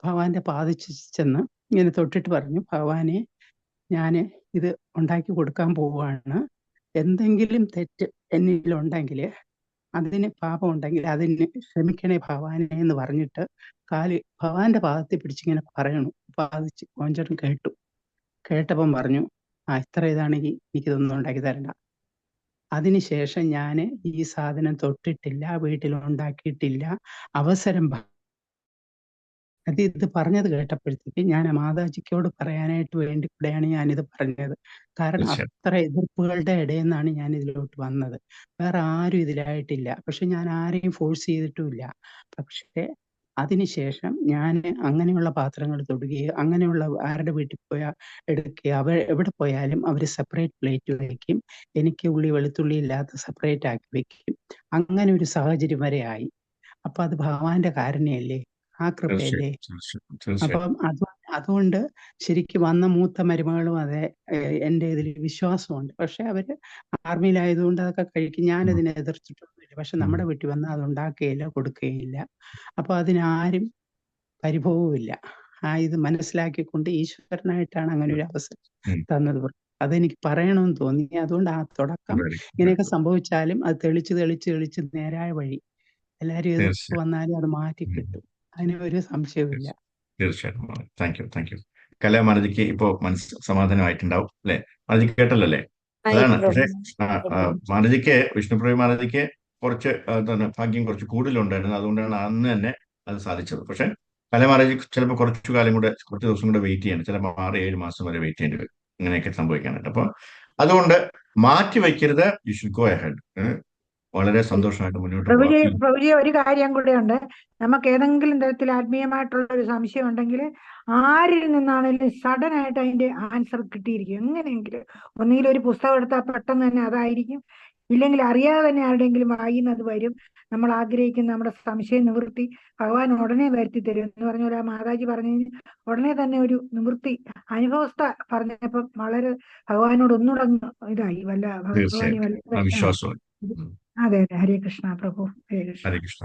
ഭഗവാന്റെ പാദിച്ച് ചെന്ന് ഇങ്ങനെ തൊട്ടിട്ട് പറഞ്ഞു, ഭഗവാനെ ഞാൻ ഇത് ഉണ്ടാക്കി കൊടുക്കാൻ പോവുകയാണ്, എന്തെങ്കിലും തെറ്റ് എന്നിലുണ്ടെങ്കിൽ അതിന് പാപം ഉണ്ടെങ്കിൽ അതിന് ക്ഷമിക്കണേ ഭഗവാനെ എന്ന് പറഞ്ഞിട്ട് ഭഗവാന്റെ പാദത്തിൽ പിടിച്ചിങ്ങനെ പറയണു. പാദിച്ച് കോഞ്ചേട്ടൻ കേട്ടപ്പം പറഞ്ഞു, ഇത്ര ഇതാണെങ്കിൽ എനിക്കിതൊന്നും ഉണ്ടാക്കി തരണ്ട. അതിനുശേഷം ഞാൻ ഈ സാധനം തൊട്ടിട്ടില്ല, വീട്ടിലുണ്ടാക്കിയിട്ടില്ല. അവസരം ഇത് പറഞ്ഞത് കേട്ടപ്പോഴത്തേക്ക് ഞാൻ മാതാജിക്കോട് പറയാനായിട്ട് വേണ്ടി കൂടെയാണ് ഞാനിത് പറഞ്ഞത്. കാരണം അത്ര എതിർപ്പുകളുടെ ഇടയിൽ നിന്നാണ് ഞാൻ ഇതിലോട്ട് വന്നത്. വേറെ ആരും ഇതിലായിട്ടില്ല. പക്ഷെ ഞാൻ ആരെയും ഫോഴ്സ് ചെയ്തിട്ടുമില്ല. പക്ഷെ അതിനുശേഷം ഞാൻ അങ്ങനെയുള്ള പാത്രങ്ങൾ തൊടുകയോ അങ്ങനെയുള്ള ആരുടെ വീട്ടിൽ പോയാൽ എടുക്കുകയോ എവിടെ പോയാലും അവർ സെപ്പറേറ്റ് പ്ലേറ്റ് വയ്ക്കും. എനിക്ക് ഉള്ളി വെളുത്തുള്ളി ഇല്ലാത്ത സെപ്പറേറ്റ് ആക്കി വെക്കും. അങ്ങനെ ഒരു സാഹചര്യം വരെ ആയി. അപ്പൊ അത് ഭഗവാന്റെ കാരുണ്യല്ലേ, ആ കൃപയല്ലേ. അപ്പം അതുകൊണ്ട് ശരിക്കും വന്ന മൂത്ത മരുമകളും അതെ എൻ്റെ ഇതിൽ വിശ്വാസമുണ്ട്. പക്ഷെ അവര് ആർമിയിലായതുകൊണ്ട് അതൊക്കെ കഴിക്കും. ഞാനതിനെ എതിർത്തിട്ടൊന്നുമില്ല. പക്ഷെ നമ്മുടെ വീട്ടിൽ വന്നാൽ അത് ഉണ്ടാക്കുകയില്ല, കൊടുക്കുകയില്ല. അപ്പൊ അതിനാരും പരിഭവവുമില്ല. ഇത് മനസ്സിലാക്കിക്കൊണ്ട് ഈശ്വരനായിട്ടാണ് അങ്ങനെ ഒരു അവസരം തന്നത്. അതെനിക്ക് പറയണമെന്ന് തോന്നി. അതുകൊണ്ട് ആ തുടക്കം ഇങ്ങനെയൊക്കെ സംഭവിച്ചാലും അത് തെളിച്ച് നേരായ വഴി എല്ലാരും എതിർപ്പ് വന്നാലും അത് മാറ്റി കിട്ടും. അതിന് ഒരു സംശയവുമില്ല. തീർച്ചയായിട്ടും. Thank you. കലാമാനജിക്ക് ഇപ്പോ സമാധാനമായിട്ടുണ്ടാവും അല്ലെ? മാനജിക്ക് കേട്ടല്ലോ അല്ലേ? അതാണ്. പക്ഷെ മാനജിക്ക്, വിഷ്ണുപ്രിയ മാനജിക്ക് കുറച്ച് ഭാഗ്യം കുറച്ച് കൂടുതലുണ്ടായിരുന്നു. അതുകൊണ്ടാണ് അന്ന് തന്നെ അത് സാധിച്ചത്. പക്ഷെ കലാമാനജി ചിലപ്പോൾ കുറച്ച് ദിവസം കൂടെ വെയിറ്റ് ചെയ്യണം. ചിലപ്പോൾ 6-7 മാസം വരെ വെയിറ്റ് ചെയ്യേണ്ടി വരും ഇങ്ങനെയൊക്കെ സംഭവിക്കാനായിട്ട്. അപ്പൊ അതുകൊണ്ട് മാറ്റി വയ്ക്കരുത്. You should go ahead. വളരെ സന്തോഷമായിട്ട് മുന്നോട്ട് പോകാം. പ്രഭുജി, ഒരു കാര്യം കൂടെ ഉണ്ട്. നമുക്ക് ഏതെങ്കിലും തരത്തിൽ ആത്മീയമായിട്ടുള്ള ഒരു സംശയം ഉണ്ടെങ്കിൽ ആരിൽ നിന്നാണെങ്കിലും സഡൻ ആയിട്ട് അതിന്റെ ആൻസർ കിട്ടിയിരിക്കും. എങ്ങനെയെങ്കിലും ഒന്നുകിൽ ഒരു പുസ്തകം എടുത്താൽ പെട്ടെന്ന് തന്നെ അതായിരിക്കും, ഇല്ലെങ്കിൽ അറിയാതെ തന്നെ ആരുടെയെങ്കിലും വായിന്നത് വരും. നമ്മൾ ആഗ്രഹിക്കുന്ന നമ്മുടെ സംശയം നിവൃത്തി ഭഗവാൻ ഉടനെ വരുത്തി തരും എന്ന് പറഞ്ഞ പോലെ മാതാജി പറഞ്ഞതിന് ഉടനെ തന്നെ ഒരു നിവൃത്തി അനുഭവസ്ഥ പറഞ്ഞപ്പം വളരെ ഭഗവാനോട് ഒന്നുകൂടെ ഇതായി. വിശ്വാസം. അതെ. ഹരേ കൃഷ്ണ പ്രഭു. ഹരേ കൃഷ്ണ. ഹരേ കൃഷ്ണ.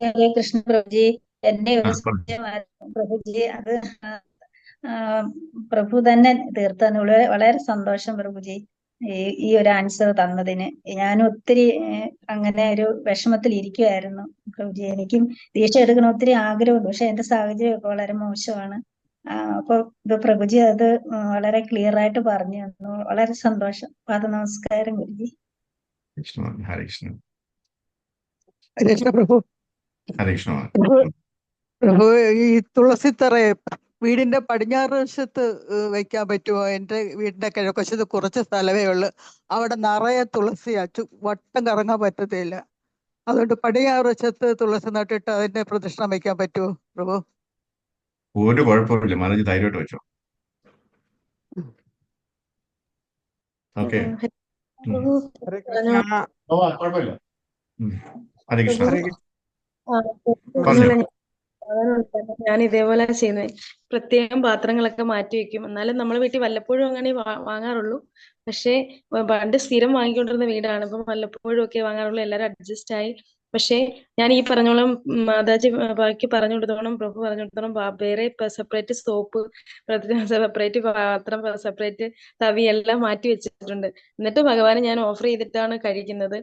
ഹരേ കൃഷ്ണ പ്രഭുജി. എന്റെ ഒരു പ്രഭുജി, അത് പ്രഭു തന്നെ തീർത്തു. വളരെ സന്തോഷം പ്രഭുജി ഈ ഒരു ആൻസർ തന്നതിന്. ഞാൻ ഒത്തിരി അങ്ങനെ ഒരു വിഷമത്തിൽ ഇരിക്കുമായിരുന്നു പ്രഭുജി. എനിക്കും ദീക്ഷ എടുക്കണം ഒത്തിരി ആഗ്രഹമുണ്ട്. പക്ഷെ എന്റെ സാഹചര്യം ഒക്കെ വളരെ മോശമാണ്. അപ്പൊ ഇത് പ്രഭുജി അത് വളരെ ക്ലിയർ ആയിട്ട് പറഞ്ഞു തന്നു. വളരെ സന്തോഷം. നമസ്കാരം ഗുരുജി. ഹരേ കൃഷ്ണ. ഹരേ കൃഷ്ണ പ്രഭു. ഹരേ കൃഷ്ണ. പ്രഭു, ഈ തുളസിത്തറയെ വീടിന്റെ പടിഞ്ഞാറ് വശത്ത് വെക്കാൻ പറ്റുമോ? എന്റെ വീടിന്റെ കിഴക്കുവശത്ത് കുറച്ച് സ്ഥലമേ ഉള്ളു. അവിടെ നിറയെ തുളസിയാ, വട്ടം കറങ്ങാൻ പറ്റത്തില്ല. അതുകൊണ്ട് പടിഞ്ഞാറ് വശത്ത് തുളസി നട്ടിട്ട് അതിന്റെ പ്രദക്ഷിണം വെക്കാൻ പറ്റുമോ പ്രഭു? ഒരു കുഴപ്പമില്ല, മാനേജ് ധൈര്യമായിട്ട് വെച്ചോ. ഓക്കെ. കുഴപ്പമില്ല. ഹരേ കൃഷ്ണ. ഞാൻ ഇതേപോലെ ചെയ്യുന്നത്. പ്രത്യേകം പാത്രങ്ങളൊക്കെ മാറ്റി വെക്കും. എന്നാലും നമ്മളെ വീട്ടിൽ വല്ലപ്പോഴും അങ്ങനെ വാങ്ങാറുള്ളൂ. പക്ഷെ പണ്ട് സ്ഥിരം വാങ്ങിക്കൊണ്ടിരുന്ന വീടാണ്. ഇപ്പം വല്ലപ്പോഴും ഒക്കെ വാങ്ങാറുള്ളൂ. എല്ലാരും അഡ്ജസ്റ്റ് ആയി. പക്ഷെ ഞാൻ ഈ പറഞ്ഞോളം മാതാജി ബാക്കി പറഞ്ഞു കൊടുത്തോണം, പ്രഭു പറഞ്ഞു കൊടുത്തോണം, വേറെ സെപ്പറേറ്റ് സോപ്പ്, സെപ്പറേറ്റ് പാത്രം, സെപ്പറേറ്റ് തവി എല്ലാം മാറ്റി വെച്ചിട്ടുണ്ട്. എന്നിട്ട് ഭഗവാന് ഞാൻ ഓഫർ ചെയ്തിട്ടാണ് കഴിക്കുന്നത്.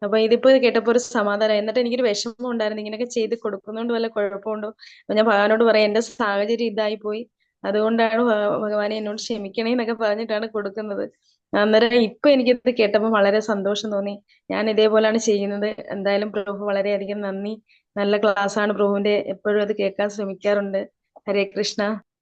അപ്പൊ ഇതിപ്പോ കേട്ടപ്പോ ഒരു സമാധാനം. എന്നിട്ട് എനിക്കൊരു വിഷമം ഉണ്ടായിരുന്നു, ഇങ്ങനെയൊക്കെ ചെയ്ത് കൊടുക്കുന്നതുകൊണ്ട് വല്ല കുഴപ്പമുണ്ടോ. ഞാൻ ഭഗവാനോട് പറയാം, എന്റെ സാഹചര്യം ഇതായി പോയി, അതുകൊണ്ടാണ് ഭഗവാനെ എന്നോട് ക്ഷമിക്കണേ എന്നൊക്കെ പറഞ്ഞിട്ടാണ് കൊടുക്കുന്നത്. അന്നേരം ഇപ്പൊ എനിക്കിത് കേട്ടപ്പോൾ വളരെ സന്തോഷം തോന്നി. ഞാൻ ഇതേപോലെയാണ് ചെയ്യുന്നത്. എന്തായാലും പ്രഭു വളരെയധികം നന്ദി. നല്ല ക്ലാസ് ആണ് പ്രഭുവിന്റെ. എപ്പോഴും അത് കേൾക്കാൻ ശ്രമിക്കാറുണ്ട്. ഹരേ കൃഷ്ണ.